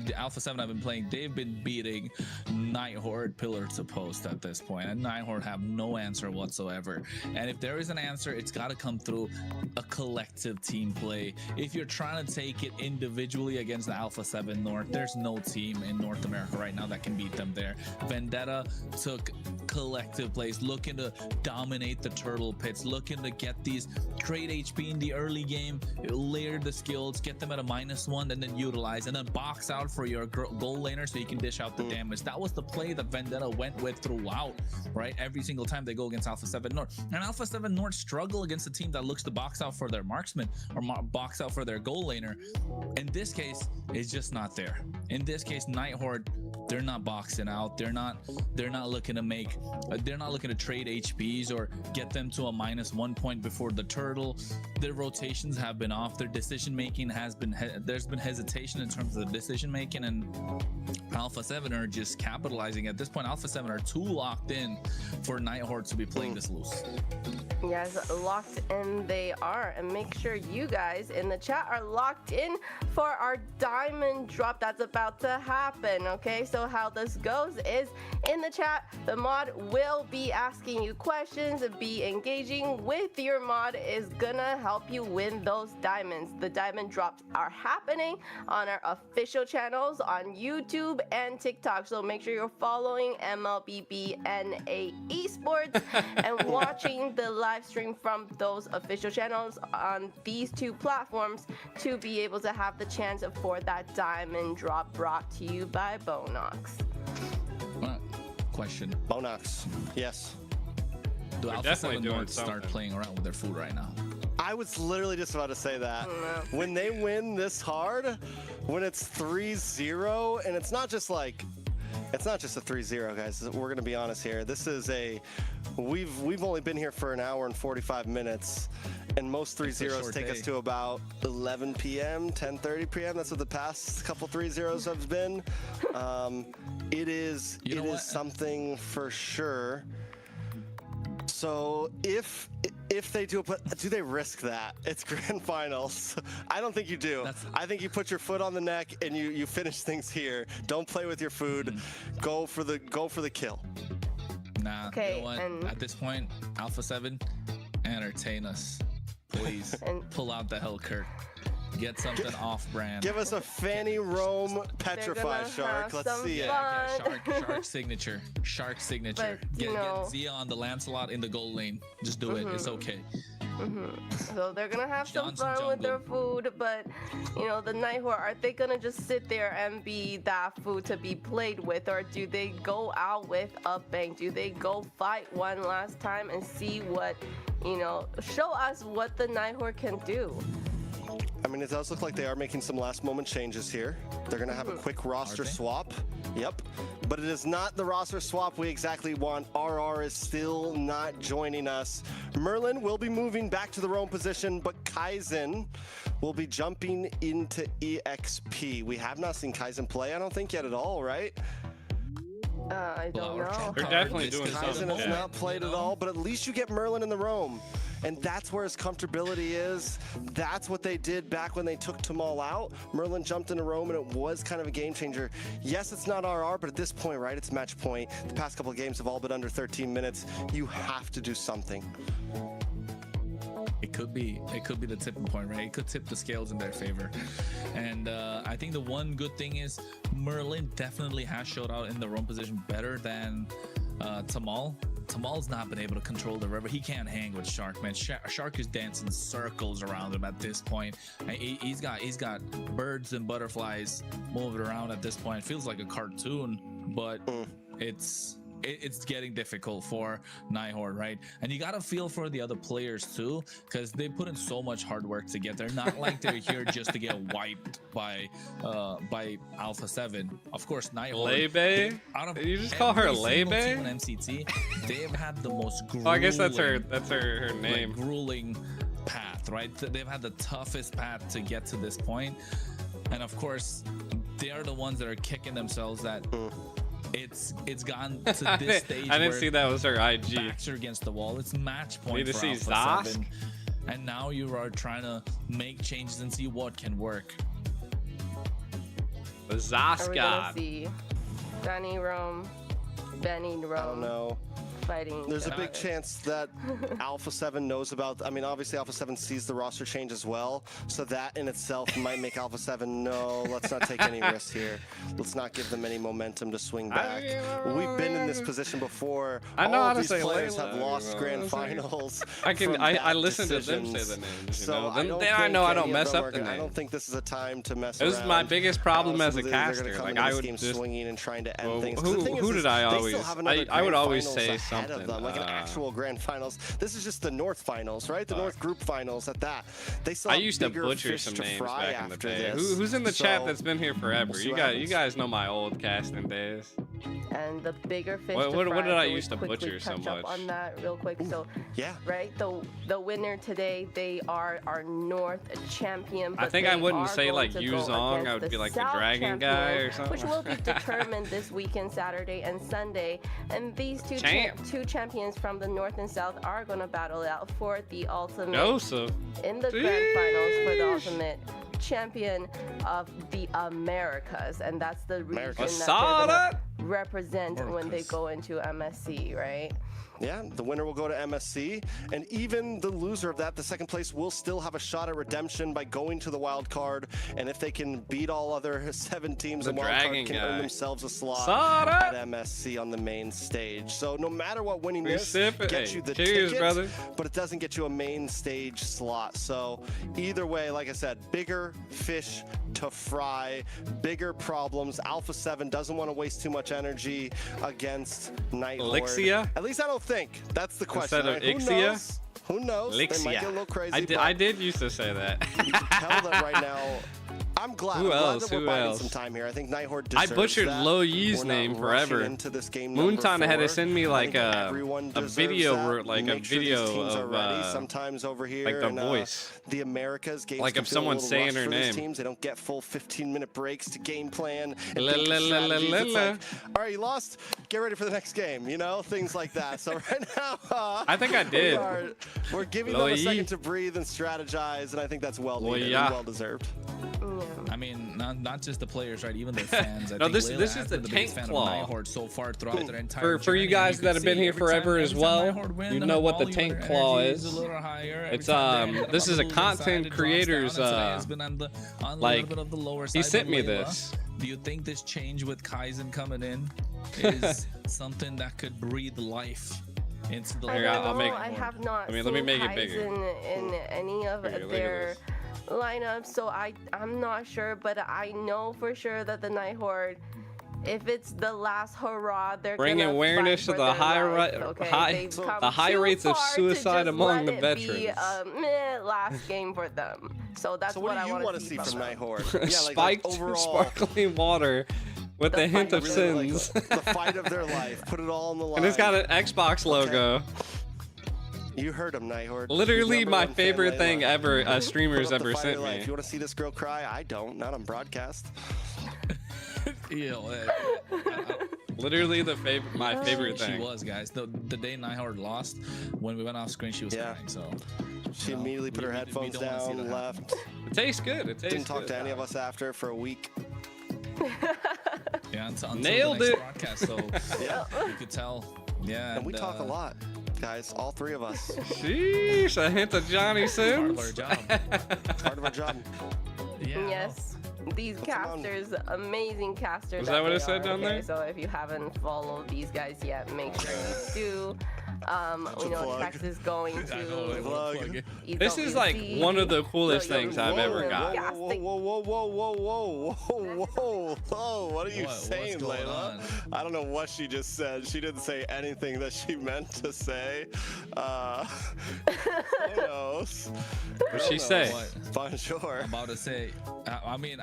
the Alpha 7 I've been playing, they've been beating Night Horde pillar to post at this point, and Night Horde have no answer whatsoever. And if there is an answer, it's got to come through a collective team play. If you're trying to take it individually against the Alpha 7 North, there's no team in North America right now that can beat them there. Vendetta took collective plays, looking to dominate the turtle pits, looking to get these trade HP in the early game, layer the skills, get them at a -1, and then utilize, and then box out for your goal laner so you can dish out the damage. That was the play that Vendetta went with throughout, right? Every single time they go against Alpha 7 North. And Alpha 7 North struggle against a team that looks to box out for their marksman or box out for their goal laner. In this case, it's just not there. In this case, Night Horde, they're not boxing out. They're not looking to make, they're not looking to trade HPs or get them to a -1 point before the turtle. Their rotations have been off. Their decision making has been, there's been hesitation in terms of the decision making, and Alpha 7 are just capitalizing. At this point, Alpha 7 are too locked in for Night Horde to be playing this loose. Yes, locked in they are. And make sure you guys in the chat are locked in for our diamond drop that's about to happen. Okay, so how this goes is in the chat, the mod will be asking you questions. Be engaging with your mod is gonna help you win those diamonds. The diamond drops are happening on our official channels on YouTube and TikTok, so make sure you're following MLBBNA Esports and watching the live stream from those official channels on these 2 platforms to be able to have the chance for that diamond drop brought to you by Bonox. Question. Bonox, yes. Do Alpha 7 North start playing around with their food right now? I was literally just about to say that. When they win this hard, when it's 3-0, and it's not just like, it's not just a 3-0, guys. We're gonna be honest here. This is we've only been here for an hour and 45 minutes, and most 3-0s take us to about 11 p.m., 10:30 p.m. That's what the past couple 3-0s have been. It is something for sure. So if they do they risk that? It's grand finals. I don't think you do. I think you put your foot on the neck and you finish things here. Don't play with your food. Go for the kill. Nah, okay, you know what? At this point, Alpha 7, entertain us, please. Pull out the Hellkirk. Get something off-brand. Give us a Fanny Rome Petrify, Shark. Let's see it. Shark signature. Shark signature. Get Zia on the Lancelot in the goal lane. Just do it. It's okay. So they're gonna have some fun with their food, but you know, the Night Horde, are they gonna just sit there and be that food to be played with, or do they go out with a bang? Do they go fight one last time and see what, you know, show us what the Night Horde can do? I mean, it does look like they are making some last-moment changes here. They're going to have a quick roster swap. Yep. But it is not the roster swap we exactly want. RR is still not joining us. Merlin will be moving back to the Roam position, but Kaizen will be jumping into EXP. We have not seen Kaizen play, I don't think, yet at all, right? I don't know. They're definitely doing something. Kaizen has not played at all, but at least you get Merlin in the Roam. And that's where his comfortability is. That's what they did back when they took Tamal out. Merlin jumped in a Roam, and it was kind of a game changer. Yes, it's not RR, but at this point, right, it's match point. The past couple of games have all been under 13 minutes. You have to do something. It could be the tipping point, right? It could tip the scales in their favor. And I think the one good thing is Merlin definitely has showed out in the Roam position better than Tamal. Tamal's not been able to control the river. He can't hang with Shark, man. Shark is dancing circles around him at this point. He's got birds and butterflies moving around at this point. It feels like a cartoon, but it's getting difficult for Nighthorde, right? And you gotta feel for the other players too, because they put in so much hard work to get there. Not like they're here just to get wiped by Alpha 7. Of course, Nighthorde. Lebe? Did you just call her Lebe? MCT, they've had the most grueling, I guess that's her name. Like, grueling path, right? They've had the toughest path to get to this point, and of course, they are the ones that are kicking themselves that. It's gone to this stage. I didn't see that was her IG. Backs are against the wall. It's match point. Need to for see Alpha Zosk? 7, and now you are trying to make changes and see what can work. The Zosk Are we gonna see Benny Roam? I don't know. Fighting. There's a big chance that Alpha 7 knows about. I mean, obviously Alpha 7 sees the roster change as well, so that in itself might make Alpha 7 no. Let's not take any risks here. Let's not give them any momentum to swing back. We've been in this position before. I know all how to these say players Layla, have lost grand finals. I listen to them say the names. You know? Then I know I don't mess up the names. I don't think this is a time to mess This around. is my biggest problem as a They're caster. gonna come Like into I this would game just swinging and trying to end things. Who did I always? I would always say something. something. Like an actual grand finals. This is just the North finals, right? The North group finals at that. They still have I used to bigger butcher fish some to names fry back in the after day. this. Who's in the chat So, that's been here forever? we'll see You what guys know my old casting days. And the bigger fish What to did fry, I so we used to quickly butcher so touch up much? on that real quick. So yeah, right, the winner today, they are our North champion. I but think I they wouldn't are say going like to Yu go Zong. against I would be like the South dragon guy champion, or something. which will be determined this weekend, Saturday and Sunday. And these two champions from the North and South are going to battle out for the ultimate Joseph. in the grand finals for the ultimate champion of the Americas, and that's the region that they're gonna represent when they go into MSC, right? Yeah, the winner will go to MSC, and even the loser of that, the second place, will still have a shot at redemption by going to the wild card. And if they can beat all other 7 teams, the wild card can earn themselves a slot at MSC on the main stage. So no matter what, winning this gets you the ticket, brother. but it doesn't get you a main stage slot. So either way, like I said, bigger fish to fry, bigger problems. Alpha 7 doesn't want to waste too much energy against Nighthorde. Elixia? At least I don't think. That's the question. Instead of right? Ixia? Who knows? They might get a little crazy. I did used to say that. You can tell that right now. I'm glad. Who else? That we're biding some time here. I think Nighthorde deserves I butchered that. Lo Yi's name forever. Moonton had to send me like a video of sometimes over here like the voice. The Americas games like if someone's saying her name. Teams, they don't get full 15-minute breaks to game plan. And la, la, la, la, la, la. Like, all right, you lost. Get ready for the next game. You know, things like that. So right now, I think I did. We're giving them a second to breathe and strategize, and I think that's well needed and well deserved. I mean, not just the players, right? Even their fans. No, this is the tank claw. So far throughout their entire for you guys that have been here forever as well, you know what the tank claw is. It's this is a content creator's like he sent me this. Do you think this change with Kaizen coming in is something that could breathe life into the? I have not seen let me make Kaizen it bigger. in any of their lineups, so I'm not sure, but I know for sure that the Nighthorde if it's the last hurrah, they're bringing gonna awareness fight to for the their life, okay? the high rates of suicide among the veterans. Be a last game for them. So that's what I want to see from Nighthorde? Yeah, Spiked overall, sparkling water with a hint of sins. The fight of their life. Put it all on the line. And it's got an Xbox logo. Okay. You heard him, Nighthorde. Literally my favorite thing ever a streamer's ever sent me. If you want to see this girl cry, I don't. Not on broadcast. Literally my favorite thing. She was, guys. The day Nighthorde lost, when we went off screen, she was crying. So she immediately put her headphones down and left. It tastes good. It tastes Didn't talk to any of us after for a week. Yeah, until nailed the next it. broadcast, so yeah, you could tell. Yeah, and we talk a lot, guys. All three of us. Sheesh, a hint of Johnny Sins. Part of our job. Part of our job. Yeah. Yes. These casters, amazing casters. Is that what it said down there? So if you haven't followed these guys yet, make sure you do. You know, Trex is going to. This is like one of the coolest things I've ever got. Whoa! What are you saying, Layla? I don't know what she just said. She didn't say anything that she meant to say. Who knows? What'd she say? Bonjour. I'm about to say. I mean,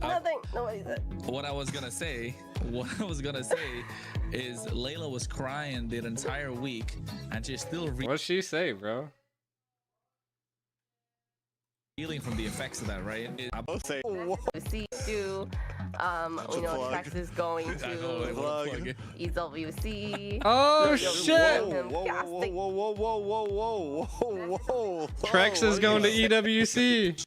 nothing. Nobody said. What I was gonna say is Layla was crying the entire week, and she's still what'd she say, bro? Healing from the effects of that, right? See, you know, Trex is going to EWC. Oh shit! Whoa! Trex is going to EWC.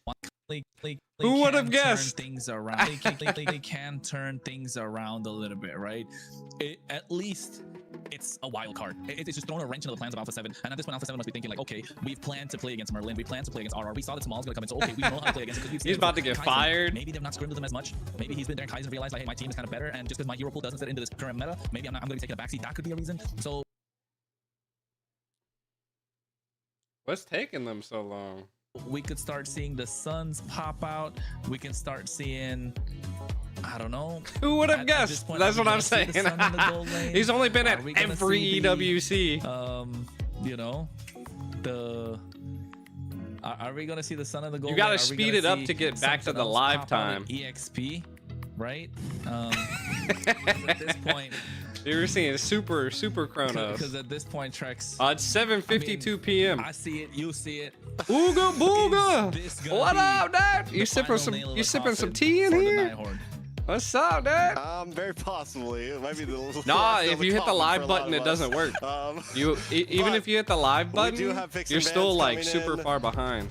Who would have guessed? Things around. They can turn things around a little bit, right? At least it's a wild card. It's just throwing a wrench into the plans of Alpha 7. And at this point, Alpha 7 must be thinking like, okay, we've planned to play against Merlin. We planned to play against RR. We saw that Smal's going to come in, so okay, we know how to play against him. He's about to get fired. Maybe they've not scrimmed with him as much. Maybe he's been there and Kaizen realized like, hey, my team is kind of better, and just because my hero pool doesn't fit into this current meta, maybe I'm going to be taking a backseat. That could be a reason. So what's taking them so long? We could start seeing the Suns pop out. We can start seeing, I don't know. Who would have guessed? That's what I'm saying. He's only been at every EWC. You know, are we gonna see the Sun of the Gold? You gotta speed it up to get back to the live time. EXP, right? At this point. You're seeing super Chronos. Because at this point, Trex. It's 7:52 p.m. I see it. You see it. Ooga booga! What up, Dad? You sipping some tea in here? What's up, Dad? Very possibly. It might be the. Nah, if you hit the live button, it doesn't work. Even if you hit the live button, you're still like super far behind.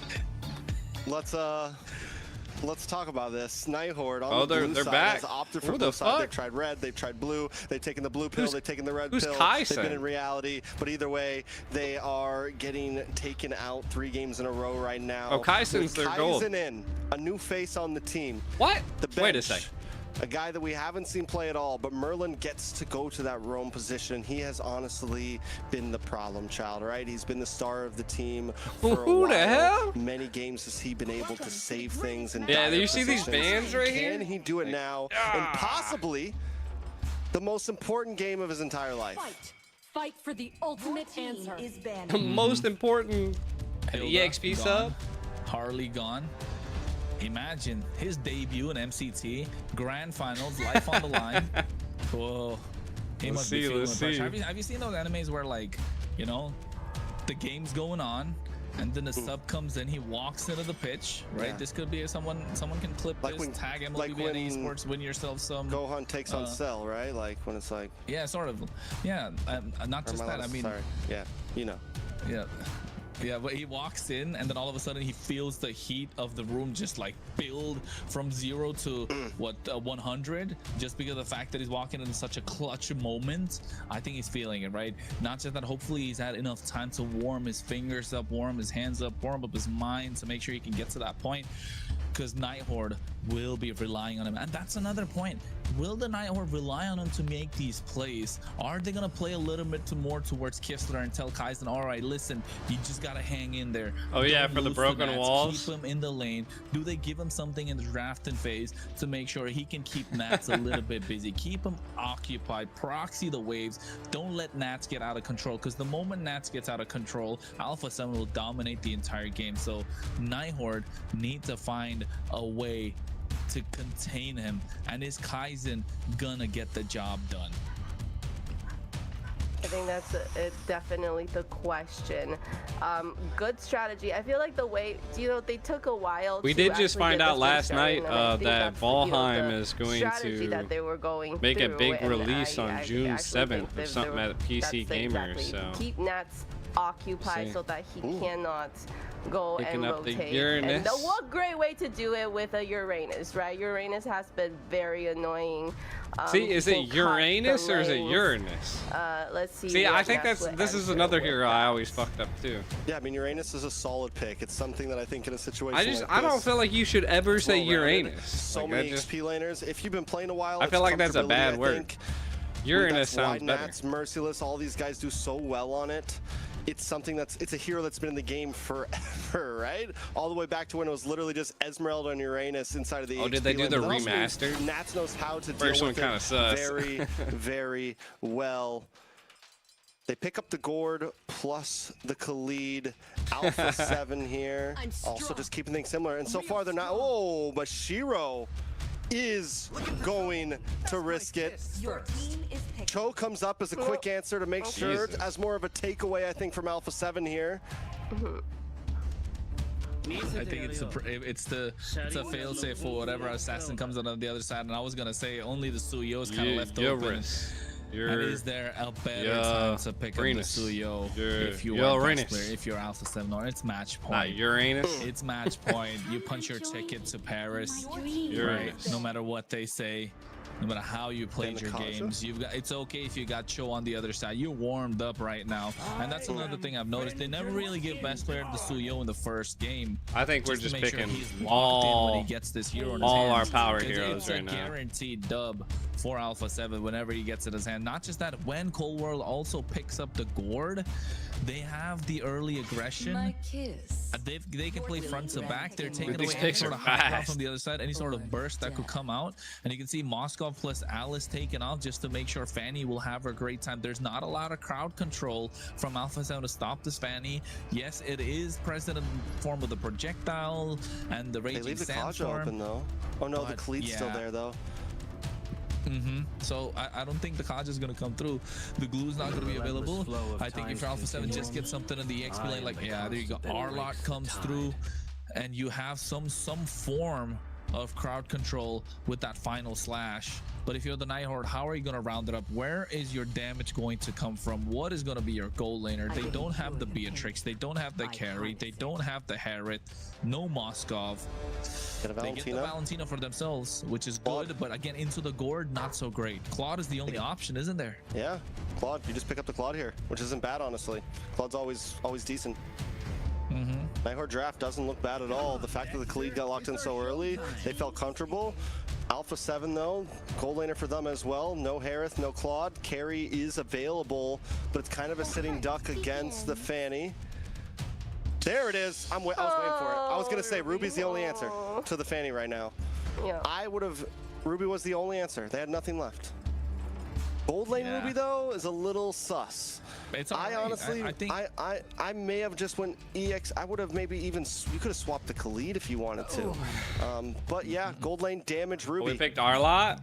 Let's talk about this. Nighthorde on the blue they're side back. has opted for Who blue the side. fuck? They've tried red, they've tried blue, they've taken the blue pill, they've taken the red pill. Kaizen? They've been in reality, but either way, they are getting taken out 3 games in a row right now. Oh, Kaizen's their goal. Kaizen in, a new face on the team. What? The bench, wait a sec. A guy that we haven't seen play at all, but Merlin gets to go to that roam position. He has honestly been the problem child, right? He's been the star of the team for a Who while. the hell? Many games has he been able to save things and yeah, you see these bans right here? Can he do it now? And possibly the most important game of his entire life. Fight for the ultimate answer. The most important EXP sub. Harley gone. Imagine his debut in MCT, grand finals, life on the line. Whoa. He must be feeling pressure. Have you seen those animes where, like, you know, the game's going on, and then the sub comes in, he walks into the pitch, right? Yeah. This could be someone can clip like this, tag him, like when esports, win yourself some. Gohan takes on Cell, right? Like when it's like. Yeah, sort of. Yeah, not just that. I mean. Sorry. Yeah, you know. Yeah. Yeah, but he walks in and then all of a sudden he feels the heat of the room just like build from 0 to 100 just because of the fact that he's walking in such a clutch moment. I think he's feeling it, right? Not just that, hopefully he's had enough time to warm his fingers up, warm his hands up, warm up his mind to make sure he can get to that point, because Nighthorde will be relying on him. And that's another point. will the Nighthawk rely on him to make these plays? Are they gonna play a little bit more towards Kistler and tell Kaizen, all right, listen, you just gotta hang in there. Oh yeah, Don't for the lose broken Nats. walls. Keep him in the lane. Do they give him something in the drafting phase to make sure he can keep Nats a little bit busy, keep him occupied, proxy the waves? Don't let Nats get out of control, because the moment Nats gets out of control, Alpha 7 will dominate the entire game. So Nighthawk need to find a way to contain him, and is Kaizen gonna get the job done? I think that's definitely the question. Good strategy. I feel like the way, they took a while. We did just find out last night that Valheim is going to that they were going make a through, big and release on June 7th or think something at PC Gamer. Exactly. So Keep Nats occupied so that he cannot go picking and up the rotate. Uranus. And what great way to do it with a Uranus, right? Uranus has been very annoying. See, is it Uranus or is it Uranus? Let's see. See, I think this is another hero I always fucked up too. Yeah, I mean Uranus is a solid pick. It's something that I think in a situation I don't feel like you should ever say Uranus. So many XP laners. If you've been playing a while, I feel like that's a bad word. Uranus sounds better. Nats, Merciless, all these guys do so well on it. It's something it's a hero that's been in the game forever, right? All the way back to when it was literally just Esmeralda and Uranus inside of the. Oh, did they do the remaster? Nats knows how to First deal one with kind of sus. very, very well. They pick up the Gourd plus the Khalid. Alpha 7 here. Also just keeping things similar. And so far they're not. Oh, but Shiro is going to risk it. Cho comes up as a quick answer to make sure, as more of a takeaway, I think, from Alpha 7 here. I think it's a failsafe for whatever assassin comes out on the other side, and I was gonna say only the Suyo is kind of left open. And is there a better time to pick up the Suyo if you are if you're Alpha 7, or it's match point? Not Uranus. It's match point. You punch your ticket to Paris, right? No matter what they say. No matter how you played your games, it's okay if you got Cho on the other side. You're warmed up right now, and that's another thing I've noticed. They never really give best player to Suyo in the first game. I think we're just picking when he gets this Euro in his all hands. our power heroes right now. It's a guaranteed dub for Alpha 7 whenever he gets in his hand. Not just that, when Cold World also picks up the Gourd, they have the early aggression. They can play front to back. They're taking away any sort of high ground from the other side, any sort of burst that could come out. And you can see Moskov plus Alice taken off just to make sure Fanny will have a great time. There's not a lot of crowd control from Alpha 7 to stop this Fanny. Yes, it is present in the form of the projectile and the raging sandstorm. Open though. Oh no, the Khalid's still there though. So I don't think the Kaj is going to come through. The glue's not going to be available. I think if Alpha 7 just gets something in the XP lane, like, yeah, there you go. Arlot comes through, and you have some form of crowd control with that final slash. But if you're the Nighthawk, how are you going to round it up? Where is your damage going to come from? What is going to be your goal laner? They don't have the Beatrix. They don't have the carry. They don't have the Harriet. No Moskov. They get the Valentina for themselves, which is good. But again, into the Gourd, not so great. Claude is the only option, isn't there? Yeah, Claude. You just pick up the Claude here, which isn't bad, honestly. Claude's always decent. Nighthawk draft doesn't look bad at all. The fact that the Khalid got locked in so early, they felt comfortable. Alpha 7 though, goal laner for them as well. No Harith, no Claude. Carry is available, but it's kind of a sitting duck against the Fanny. There it is. I was waiting for it. I was gonna say Ruby's the only answer to the Fanny right now. Yeah. Ruby was the only answer. They had nothing left. Gold lane Ruby though is a little sus. It's I honestly, I may have just went EX. I would have maybe even, you could have swapped the Khalid if you wanted to. But yeah, gold lane damage Ruby. We picked Arlot.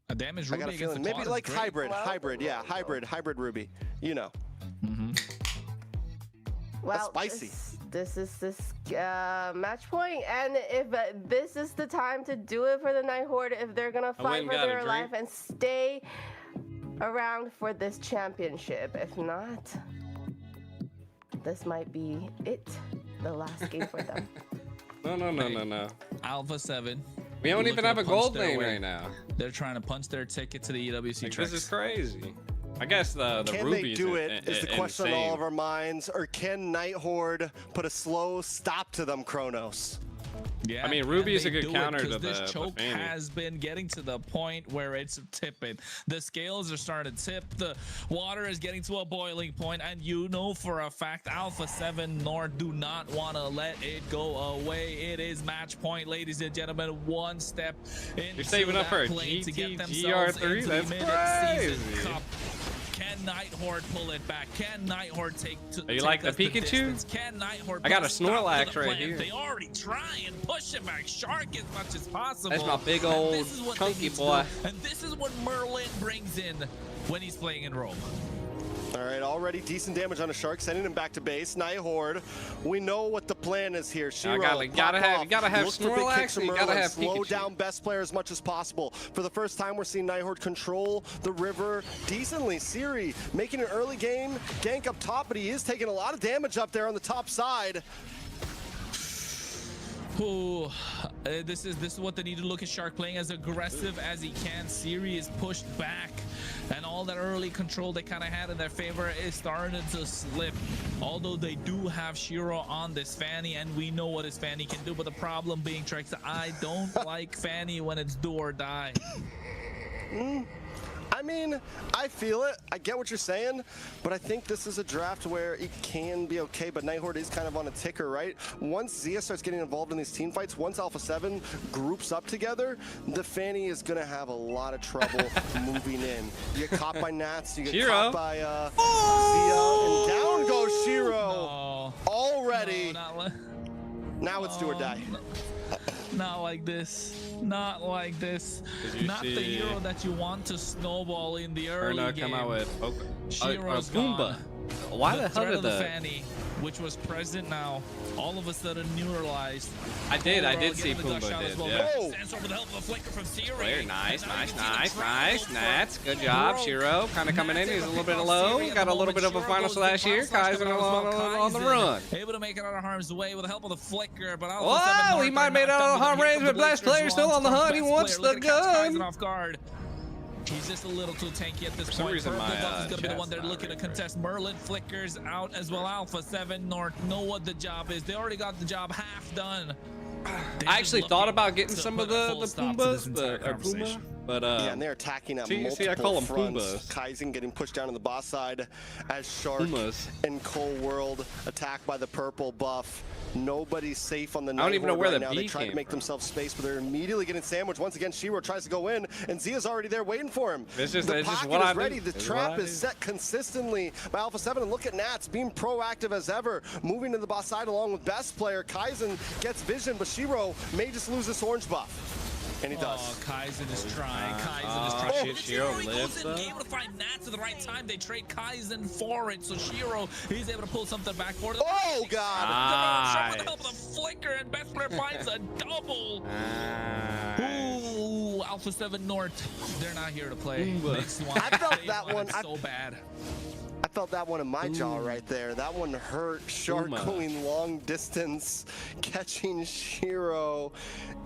A damage Ruby. I got a feeling maybe like hybrid, hybrid Ruby. You know. Well, that's spicy. This is match point, and if this is the time to do it for the Nighthawk, if they're gonna fight for their life and stay around for this championship. If not, this might be it, the last game for them. No. Alpha 7. We don't even have a gold lane right now. They're trying to punch their ticket to the EWC Treks. This is crazy. I guess the can Ruby they do it is the question on all of our minds, or can Nighthawk put a slow stop to them, Kronos? Yeah, I mean, Ruby is a good do counter it, to this the choke Fanny. has been getting to the point where it's tipping. The scales are starting to tip. The water is getting to a boiling point, and you know for a fact Alpha 7 North do not want to let it go away. It is match point, ladies and gentlemen. One step into You're saving up for a plane to get GT themselves GR3? into That's the mid-season crazy. cup. Can Nighthorde pull it back? Can Nighthorde take to You like the Pikachu? distance? Can Nighthorde I got a stop Snorlax the right plan? here. They already try and push it back. Shark as much as possible. That's my big old chunky boy. And this is what Merlin brings in when he's playing in Rome. All right, already decent damage on a Shark, sending him back to base. Nighthorde, we know what the plan is here. Shiro, gotta have Snorlax, you gotta have slow Pikachu. down best player as much as possible. For the first time, we're seeing Nighthorde control the river decently. Siri making an early game, gank up top, but he is taking a lot of damage up there on the top side. Ooh, this is what they need to look at. Shark playing as aggressive as he can. Siri is pushed back, and all that early control they kind of had in their favor is starting to slip. Although they do have Shiro on this Fanny, and we know what his Fanny can do. But the problem being, Trex, I don't like Fanny when it's do or die. I mean, I feel it. I get what you're saying, but I think this is a draft where it can be okay, but Nighthorde is kind of on a ticker, right? Once Zia starts getting involved in these team fights, once Alpha 7 groups up together, the Fanny is going to have a lot of trouble moving in. You get caught by Nats, you get caught by Zia, and down goes Shiro. No. Already. No, now it's do or die. Not like this. Not like this. Not the hero that you want to snowball in the early game. Come out with Shiro's Pumbaa. gone. Why the hell threat did of the Fanny, which was present now, all of a sudden neutralized. I did see Pumbaa did, well. yeah. With the help of a flicker from Siri. Player, nice. Nats, good job. Shiro kind of coming in. He's a little bit low. Got a little bit of a final slash here. Kaizen on the run. Able to make it out of harm's way with the help of the flicker, but oh, he might have made it out of harm's range, but Blast Player still on the hunt. He wants the gun. Off guard. He's just a little too tanky at this point. Reason Purple my, Buff is going to be the one they're chat's looking to not contest. Merlin flickers out as well. Alpha 7 North know what the job is. They already got the job half done. I actually thought about getting some of the Pumbas, but yeah, and they're attacking at multiple I call them fronts. Pumbas. Kaizen getting pushed down on the boss side as Shark and Cold World attacked by the purple buff. Nobody's safe on the I don't even know where right the now. B They try to came make from. themselves space, but they're immediately getting sandwiched. Once again, Shiro tries to go in, and Zia's already there waiting for him. It's just the what pocket I is ready. do. The trap is set consistently by Alpha 7. And look at Nats being proactive as ever, moving to the boss side along with best player. Kaizen gets vision, but Shiro may just lose this orange buff. And he does. Oh, Kaizen is trying. Kaizen is trying. Shiro goes lives, in, able to find Nats at the right time. They trade Kaizen for it, so Shiro, he's able to pull something back for it. Oh, God. With the help of the flicker, and best player finds a double. Ooh, Alpha 7 North. They're not here to play. I felt that one. So bad. I felt that one in my jaw right there. That one hurt. Shark going long distance, catching Shiro.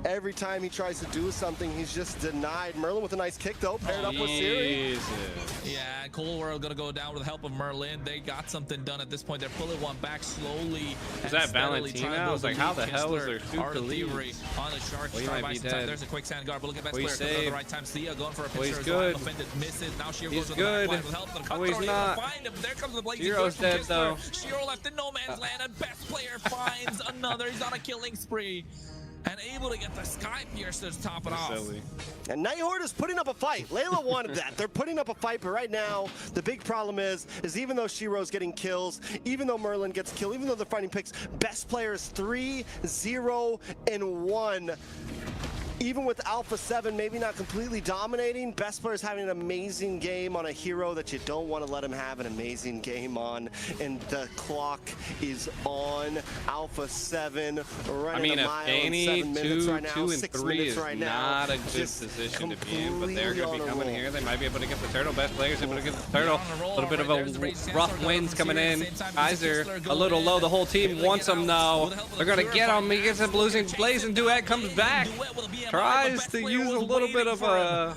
Every time he tries to do something, he's just denied. Merlin with a nice kick, though, paired up with Siri. Yeah, Cold World gonna go down with the help of Merlin. They got something done at this point. They're pulling one back slowly. Is that Valentina? I was like, how the hell is there two Khalid on the Shark? Well, he might be dead. There's a quick sand guard, but look at best Well, player at the right time. Sia going for a pincer. He's good. Offended, misses. Now Shiro He's goes good. with the help of the Oh, he's not. find him. There comes the blazing Shiro's dead, though. Shiro left in no man's land, and best player finds another. He's on a killing spree. And able to get the Sky Piercer to top it off. And Nighthorde is putting up a fight. Layla wanted that. They're putting up a fight, but right now, the big problem is even though Shiro's getting kills, even though Merlin gets killed, even though they're finding picks, best player is 3-0-1. Even with Alpha 7 maybe not completely dominating, best player's having an amazing game on a hero that you don't want to let him have an amazing game on. And the clock is on. Alpha 7 running a mile in 7 minutes right now. 2 and 3 is right now. not a good position to be in, but they're going to be coming here. They might be able to get the turtle. Best players able to get the turtle. A little bit of a rough winds coming in. Kaiser a little low. The whole team wants him now. They're going to get him. He gets a blazing duet, comes back. Tries to use a little bit of a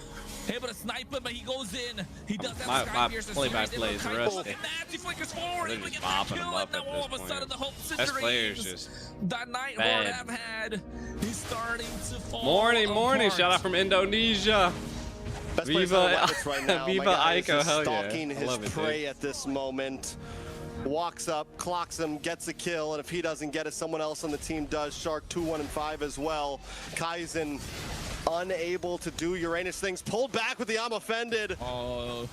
able to snipe him, but he goes in. He does have My Sky Pierce. play-by-play is rusty. He flickers forward. They're Able to just get that bopping him kill, up and now at all this of a sudden point. the hopes and Best players dreams just that Nighthorn bad. have had is starting to fall Morning. apart. Shout out from Indonesia. Best players on the Viva, Rockets right now. Viva My guy is Aiko, just hell yeah. stalking I his love it, prey dude. at this moment. Walks up, clocks him, gets a kill, and if he doesn't get it, someone else on the team does. Shark 2-1-5 as well. Kaizen unable to do Uranus things. Pulled back with the I'm offended. Oh,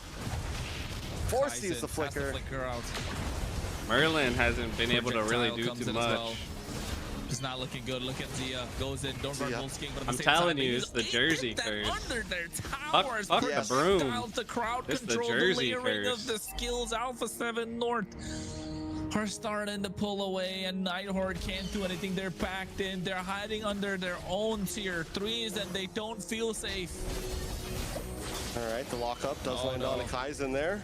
Force sees the flicker. Out. Merlin hasn't been able to really do too much. Well. It's not looking good. Look at Zia. Goes in. Don't run Bull King, but at the I'm same telling time, you, it's the Jersey curse. Under their towers. Fuck the broom. The crowd It's the control, Jersey the layering curse. of the skills. Alpha 7 North are starting to pull away, and Nighthorn can't do anything. They're backed in. They're hiding under their own tier 3s, and they don't feel safe. All right, the lockup does land on a Kaizen there.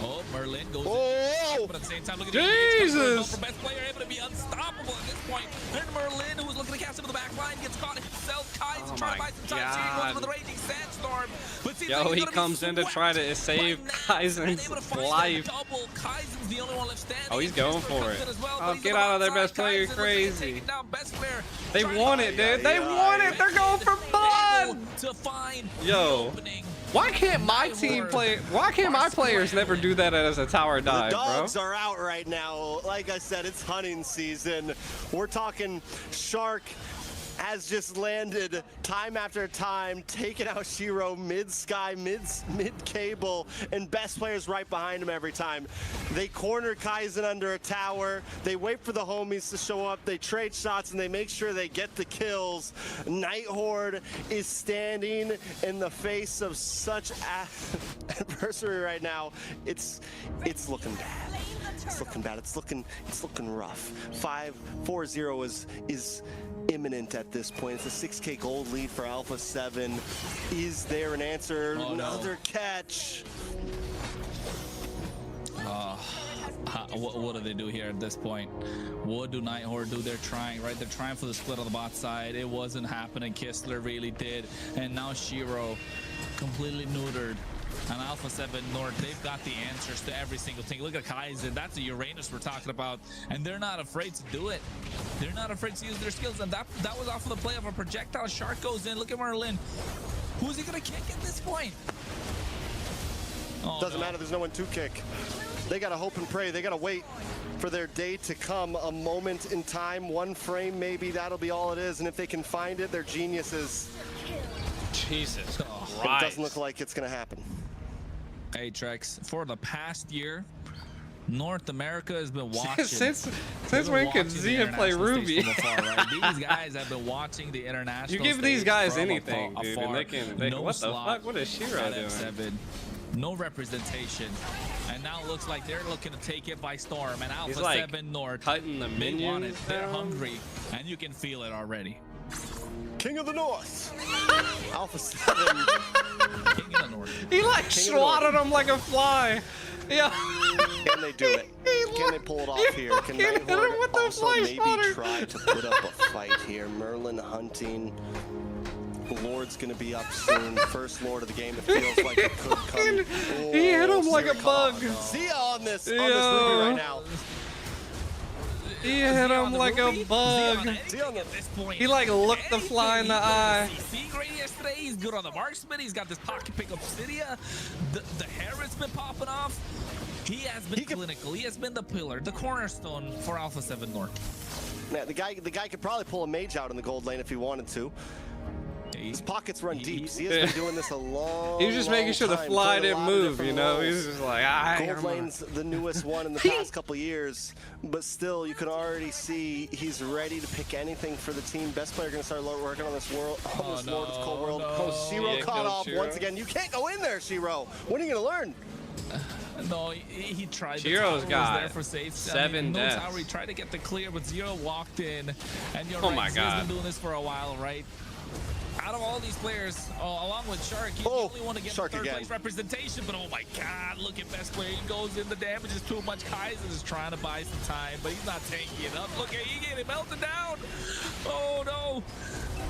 Oh, Merlin goes Oh! in. But at the same time, look at Jesus! the best player able to be unstoppable at this point. And Merlin, who was looking to cast him to the back line, gets caught himself. Kaizen trying to buy some time. He goes with the Raging Sandstorm. But Yo, he comes in to try to save Kaizen's life. Kaizen's the only one left standing. Oh, he's going for it. Well, oh, get out of there, best player. You're crazy. They want it, dude. They want it. They're going for blood. Yo. Why can't my team play? Why can't my players never do that as a tower dive, the bro? dogs are out right now. Like I said, it's hunting season. We're talking Shark has just landed time after time, taking out Shiro mid-sky, mid-cable, and best players right behind him every time. They corner Kaizen under a tower. They wait for the homies to show up. They trade shots, and they make sure they get the kills. Nighthorn is standing in the face of such adversity right now. It's looking bad. It's looking bad. It's looking rough. 5-4-0 is imminent at this point. It's a 6K gold lead for Alpha 7. Is there an answer? Oh, Another no. catch. What do they do here at this point? What do Nighthorn do? They're trying, right? They're trying for the split on the bot side. It wasn't happening. Kistler really did. And now Shiro completely neutered. And Alpha 7 North, they've got the answers to every single thing. Look at Kaizen. That's the Uranus we're talking about. And they're not afraid to do it. They're not afraid to use their skills. And that was off of the play of a projectile. Shark goes in. Look at Merlin. Who's he going to kick at this point? Oh, Doesn't matter. There's no one to kick. They got to hope and pray. They got to wait for their day to come. A moment in time, one frame maybe. That'll be all it is. And if they can find it, they're geniuses. Jesus Christ. It doesn't look like it's going to happen. Hey, Trex, for the past year, North America has been watching. since when could Zia play Ruby? Afar, right? These guys have been watching the international. You give these guys from anything, dude, and they can. No what the slot fuck? What is Shiro at doing? F7. No representation, and now it looks like they're looking to take it by storm. And Alpha He's like 7 North, cutting the they want it. minions They're down. hungry, and you can feel it already. King of the North. Alpha 7. King of the North. He like swatted him like a fly. Yeah. Can they do it? Can they pull it off here? Can Nighthorn also maybe try to put up a fight here? Merlin hunting. Lord's gonna be up soon. First Lord of the game. It feels like it could come. Oh, He hit him like a bug. Zia on this Ruby right now. He hit him like a bug. He like looked the fly in the eye. Yesterday, he's good on the marksman. He's got this pocket pick Obsidia. The hair has been popping off. He has been clinical. He has been the pillar, the cornerstone for Alpha 7 North. Yeah, the guy could probably pull a mage out in the gold lane if he wanted to. His pockets run deep. Zia's been doing this a long He was just making sure the fly didn't move, you know? He was just like, Gold lane's the newest one in the past couple years, but still, you can already see he's ready to pick anything for the team. Best player gonna start working on this world, Lord of the Cold World. Oh, Shiro caught off once again. You can't go in there, Shiro. When are you gonna learn? No, he tried. Shiro's got there for safe. 7 deaths. Tower, he tried to get the clear, but Zero walked in, and you're oh right, my Zio's God. been doing this for a while, right? out of all these players, along with Shark, he's the only one to get the third place representation. But oh my God, look at best player. He goes in, the damage is too much. Kaizen is trying to buy some time, but he's not taking it up. Look at he getting melted down. Oh no.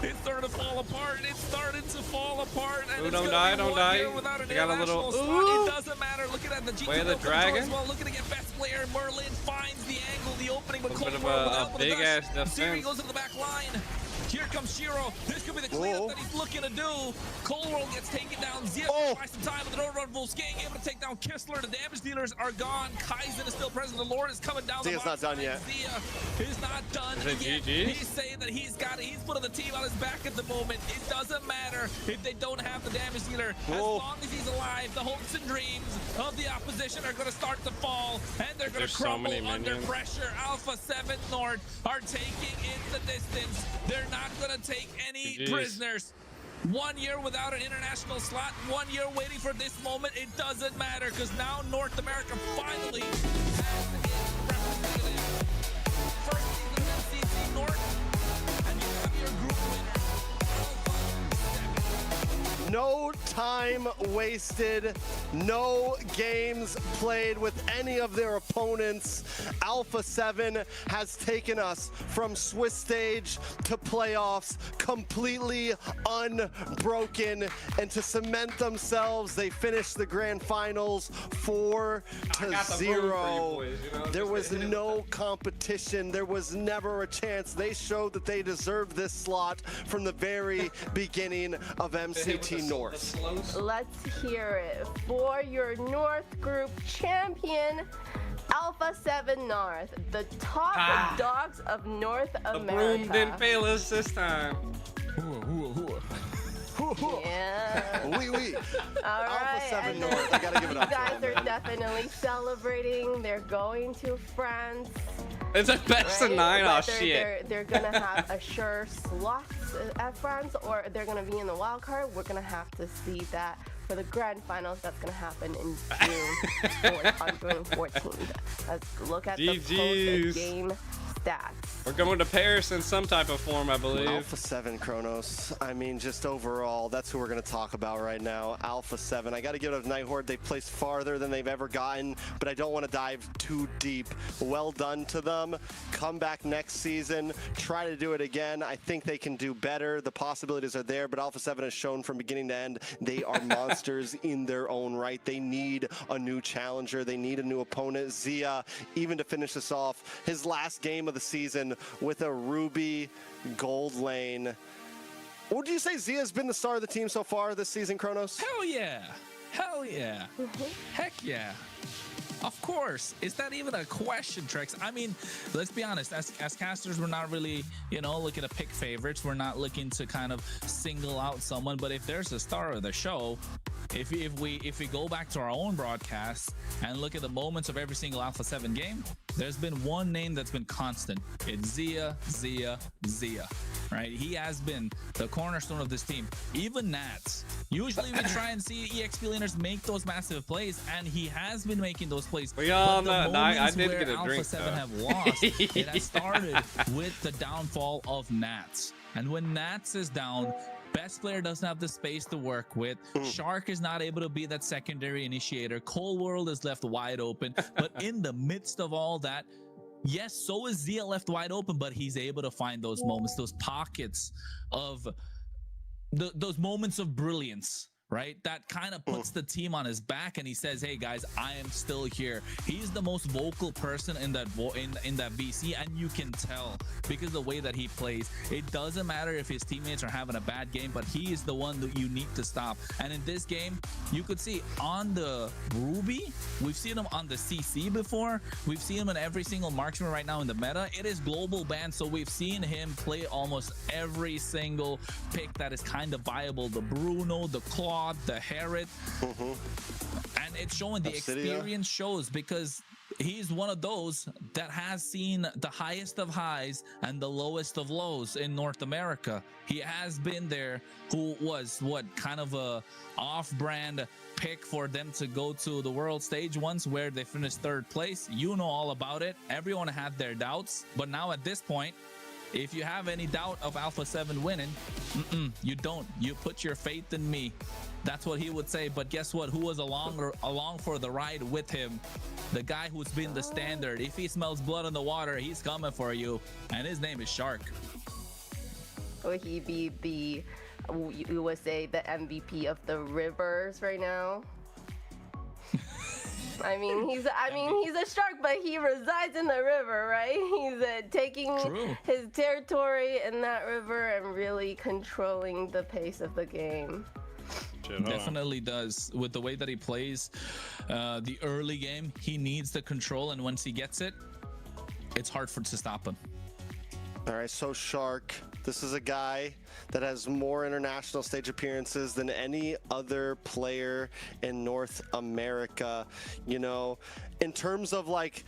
It's starting to fall apart. It's starting to fall apart. And don't die, don't die. They got a little. It doesn't matter. Look at that. The GT Way of the dragon. Well, looking to get best player. Merlin finds the angle, the opening with a bit of a big ass defense. Siri goes into the back line. Here comes Shiro. This could be the cleanup that he's looking to do. Coldworld gets taken down. Zia buys some time with an overrun Volsking, able to take down Kistler. The damage dealers are gone. Kaizen is still present. The Lord is coming down. Zia's not done yet. Zia is not done yet. He's saying that he's got it. He's putting the team on his back at the moment. It doesn't matter if they don't have the damage dealer. As long as he's alive, the hopes and dreams of the opposition are going to start to fall, and they're going to crumble under pressure. Alpha 7 North are taking in the distance. They're not going to take any prisoners. 1 year without an international slot, 1 year waiting for this moment. It doesn't matter because now North America finally has its representative. First season of MCT North, and you have your group winner. No time wasted, no games played with any of their opponents. Alpha 7 has taken us from Swiss stage to playoffs completely unbroken, and to cement themselves, they finished the grand finals 4-0. There was no competition. There was never a chance. They showed that they deserved this slot from the very beginning of MCT North. Let's hear it for your North Group champion, Alpha 7 North, the top dogs of North America. The broom didn't fail us this time. Yeah. Oui. All right. Alpha 7 North. I gotta give it up. You guys are definitely celebrating. They're going to France. It's a best of 9. Oh shit. They're gonna have a sure slot at France, or they're gonna be in the wild card. We're gonna have to see that for the grand finals. That's gonna happen in on June 14th. Let's look at the post-game stats. We're going to Paris in some type of form, I believe. Alpha 7 Kronos. I mean, just overall, that's who we're going to talk about right now. Alpha 7. I got to give it to Nighthorde. They placed farther than they've ever gotten, but I don't want to dive too deep. Well done to them. Come back next season. Try to do it again. I think they can do better. The possibilities are there, but Alpha 7 has shown from beginning to end they are monsters in their own right. They need a new challenger. They need a new opponent. Zia, even to finish this off, his last game of the season with a Ruby gold lane. Would you say Zia's been the star of the team so far this season, Kronos? Hell yeah. Hell yeah. Heck yeah. Of course. Is that even a question, Trex? I mean, let's be honest. As casters, we're not really, looking to pick favorites. We're not looking to kind of single out someone. But if there's a star of the show, if we go back to our own broadcast and look at the moments of every single Alpha 7 game, there's been one name that's been constant. It's Zia. Right? He has been the cornerstone of this team. Even Nats. Usually we try and see EXP laners make those massive plays, and he has been making those plays. We all know. I did get a Alpha drink. 7 have lost. It has started with the downfall of Nats. And when Nats is down, best player doesn't have the space to work with. Shark is not able to be that secondary initiator. Cold World is left wide open. But in the midst of all that, yes, so is Zia left wide open, but he's able to find those moments, those pockets of those moments of brilliance, right? That kind of puts the team on his back, and he says, "Hey guys, I am still here." He's the most vocal person in that in that VC, and you can tell because the way that he plays. It doesn't matter if his teammates are having a bad game, but he is the one that you need to stop. And in this game, you could see on the Ruby, we've seen him on the CC before. We've seen him in every single marksman right now in the meta. It is global ban, so we've seen him play almost every single pick that is kind of viable. The Bruno, the Claw, the Herod, and it's showing. The experience shows, because he's one of those that has seen the highest of highs and the lowest of lows in North America. He has been there, who was kind of a off-brand pick for them to go to the world stage once, where they finished 3rd place. You know all about it. Everyone had their doubts, but now at this point, If you have any doubt of Alpha 7 winning, you don't. You put your faith in me. That's what he would say. But guess what? Who was along for the ride with him? The guy who's been the standard. If he smells blood in the water, he's coming for you. And his name is Shark. Would he be the, you would say, the MVP of the rivers right now? I mean, he's a shark, but he resides in the river, right? He's taking his territory in that river and really controlling the pace of the game. Definitely does. With the way that he plays the early game, he needs the control, and once he gets it, it's hard to stop him. All right, so Shark, this is a guy that has more international stage appearances than any other player in North America. You know, in terms of like,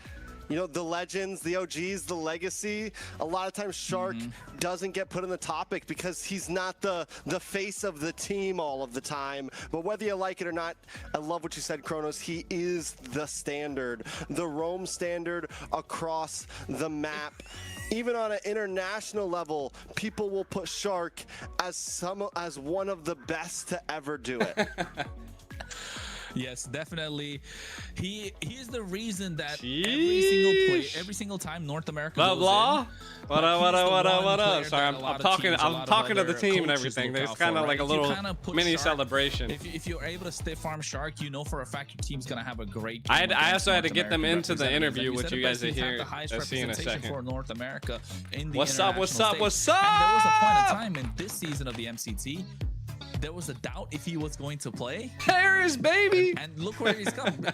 you know, the legends, the OGs, the legacy, a lot of times Shark doesn't get put in the topic because he's not the face of the team all of the time. But whether you like it or not, I love what you said, Kronos. He is the standard, the roam standard across the map. Even on an international level, people will put Shark as one of the best to ever do it. Yes, definitely. He is the reason that every single time North America goes in. What up? Sorry, I'm talking to the team and everything. There's kind of like a little mini celebration. If you're able to stiff arm Shark, you know for a fact your team's gonna have a great game. I also had to get them into the interview, which you guys are here. I'll see in a second. For North America in the What's up? And there was a point in time in this season of the MCT. There was a doubt if he was going to play. Harris, baby! And look where he's come.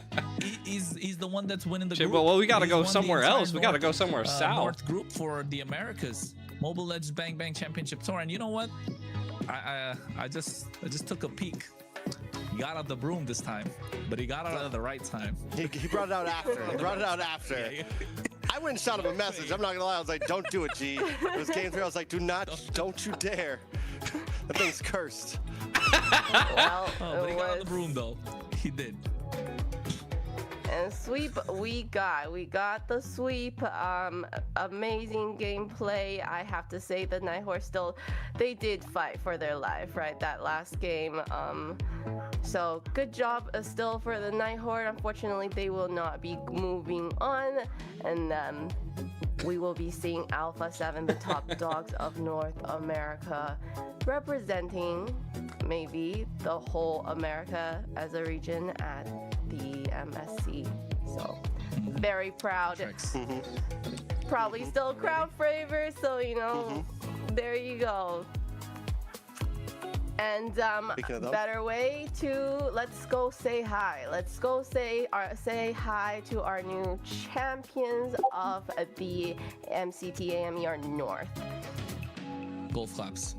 He's the one that's winning the group. Well, we gotta go somewhere else. We gotta go somewhere south. North group for the Americas. Mobile Legends Bang Bang Championship Tour. And you know what? I just took a peek. He got out the broom this time, but he got out at the right time. He brought it out after. I went and shot him a message. I'm not gonna lie. I was like, "Don't do it, G." It was game 3. I was like, "Don't you dare." That thing's cursed. Well, but he got on the broom though. He did. And sweep we got the sweep. Amazing gameplay. I have to say the Nighthorse they did fight for their life, right? That last game. So good job still for the Nighthorse. Unfortunately, they will not be moving on, and we will be seeing Alpha 7, the top dogs of North America, representing maybe the whole America as a region at the MSC. So very proud. Probably still crowd favorite, so you know, there you go. And better way to let's go say hi. Let's go say hi to our new champions of the MCT AMER North. Golf claps.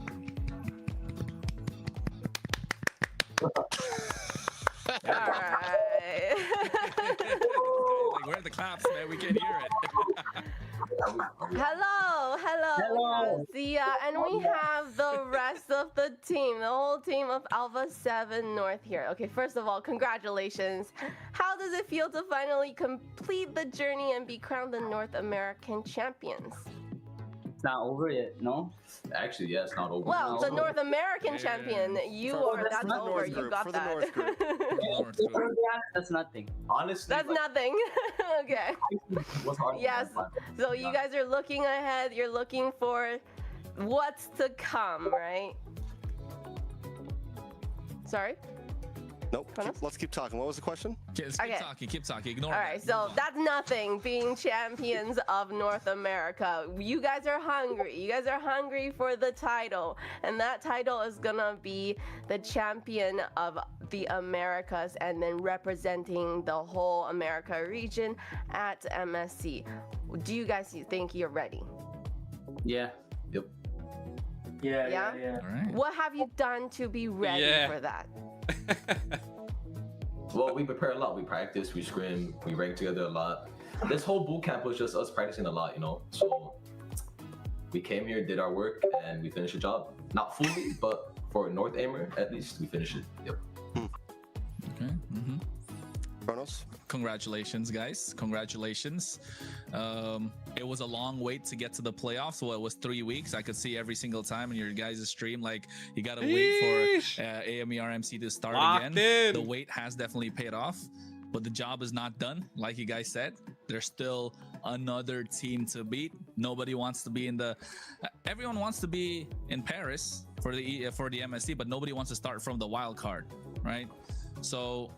All right. Like, where are the claps, man? We can't hear it. Hello, Zia, and we have the rest of the team, the whole team of Alpha 7 North here. Okay, first of all, congratulations. How does it feel to finally complete the journey and be crowned the North American champions? It's not over yet, no? Actually, yeah, it's not over. Well, the North American champion, that's over. You got that. That's nothing. Honestly, that's nothing. Okay. Yes. So you guys are looking ahead. You're looking for what's to come, right? Sorry? Nope. Let's keep talking. What was the question? Keep talking. Ignore All right, so that's nothing. Being champions of North America. You guys are hungry. You guys are hungry for the title. And that title is going to be the champion of the Americas and then representing the whole America region at MSC. Do you guys think you're ready? Yeah. Yep. Yeah. All right. What have you done to be ready for that? Well, we prepare a lot. We practice, we scrim, we rank together a lot. This whole boot camp was just us practicing a lot, you know. So we came here, did our work, and we finished the job. Not fully, but for North AMER, at least we finished it. Yep. Okay. finals. Congratulations, guys. Congratulations. It was a long wait to get to the playoffs. Well, it was 3 weeks. I could see every single time in your guys' stream, like, you got to wait for AMER MC to start again. The wait has definitely paid off, but the job is not done. Like you guys said, there's still another team to beat. Nobody wants to be in the... everyone wants to be in Paris for the MSC, but nobody wants to start from the wild card, right? So...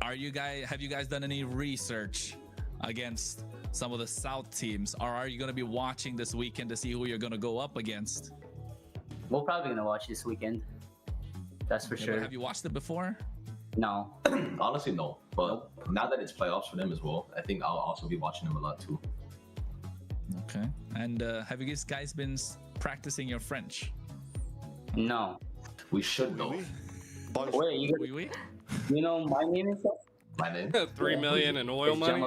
have you guys done any research against some of the South teams, or are you going to be watching this weekend to see who you're going to go up against? We're probably going to watch this weekend. That's for sure. Have you watched it before? No. Honestly, no. But now that it's playoffs for them as well, I think I'll also be watching them a lot too. Okay. And have you guys been practicing your French? No. We should know. Wait, you know my name is what? My name? 3 million in oil money?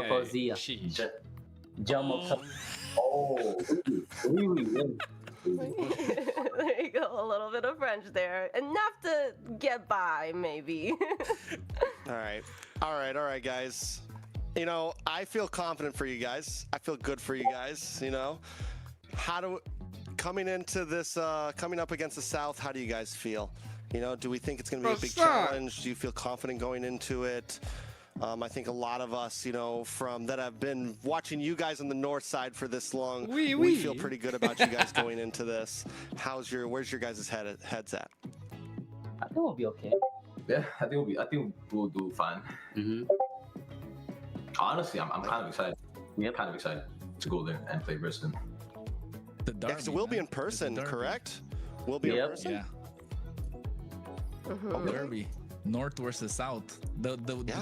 Oh. There you go, a little bit of French there. Enough to get by, maybe. All right, guys. You know, I feel confident for you guys. I feel good for you guys, you know. Coming into this, coming up against the South, how do you guys feel? You know, do we think it's going to be a big challenge? Do you feel confident going into it? I think a lot of us, you know, that have been watching you guys on the north side for this long, we feel pretty good about you guys going into this. Where's your guys' heads at? I think we'll be okay. Yeah, I think we'll do fine. Honestly, I'm kind of excited. I'm kind of excited to go there and play versus them. The derby, because we'll be in person, correct? We'll be in person. Yeah. Derby, North versus South, the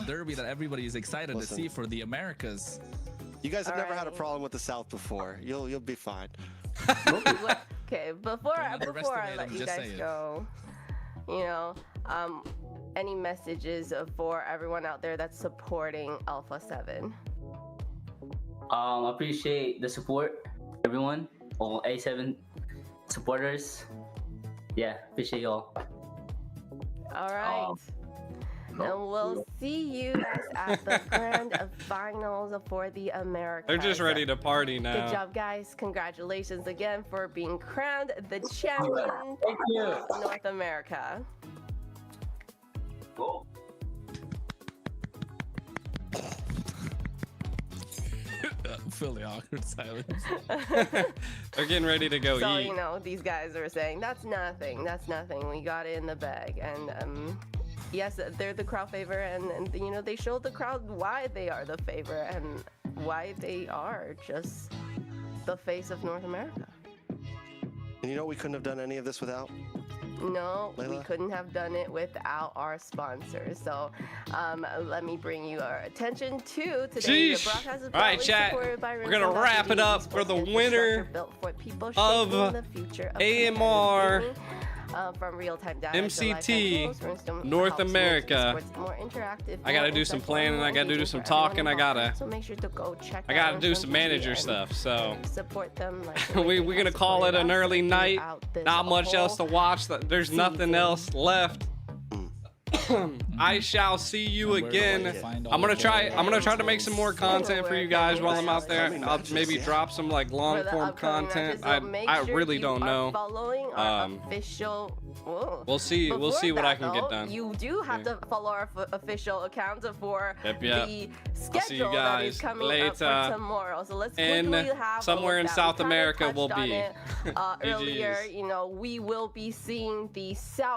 derby that everybody is excited to see for the Americas. You guys have never had a problem with the South before. You'll be fine. Okay, before I let you guys go, you know, any messages for everyone out there that's supporting Alpha 7? Appreciate the support, everyone, all A7 supporters. Yeah, appreciate y'all. All right. And we'll see you guys at the grand finals for the Americas. They're just ready to party now. Good job, guys. Congratulations again for being crowned the champion of North America. Cool. Fairly awkward silence. They're getting ready to go so, eat. You know, these guys are saying, that's nothing. We got it in the bag. And yes, they're the crowd favorite. And, you know, they showed the crowd why they are the favorite and why they are just the face of North America. And you know, we couldn't have done any of this without? No, Layla? We couldn't have done it without our sponsors. So let me bring you our attention to today's broadcast. All right, chat. We're going to wrap it up for the winner of AMR from real-time data MCT North America. I got to do some planning. I got to do some talking. So make sure to go check I got to do some manager stuff. So support them. we're going to call it an early night. Not much else to watch. There's nothing else left. I shall see you again. I'm gonna try to make some more content for you guys while I'm out there. I'll maybe drop some like long form content. I really don't know. We'll see what I can get done. You do have to follow our official account for the schedule that is coming up for tomorrow. So let's quickly have somewhere in South America we'll be. Earlier, you know, we will be seeing the South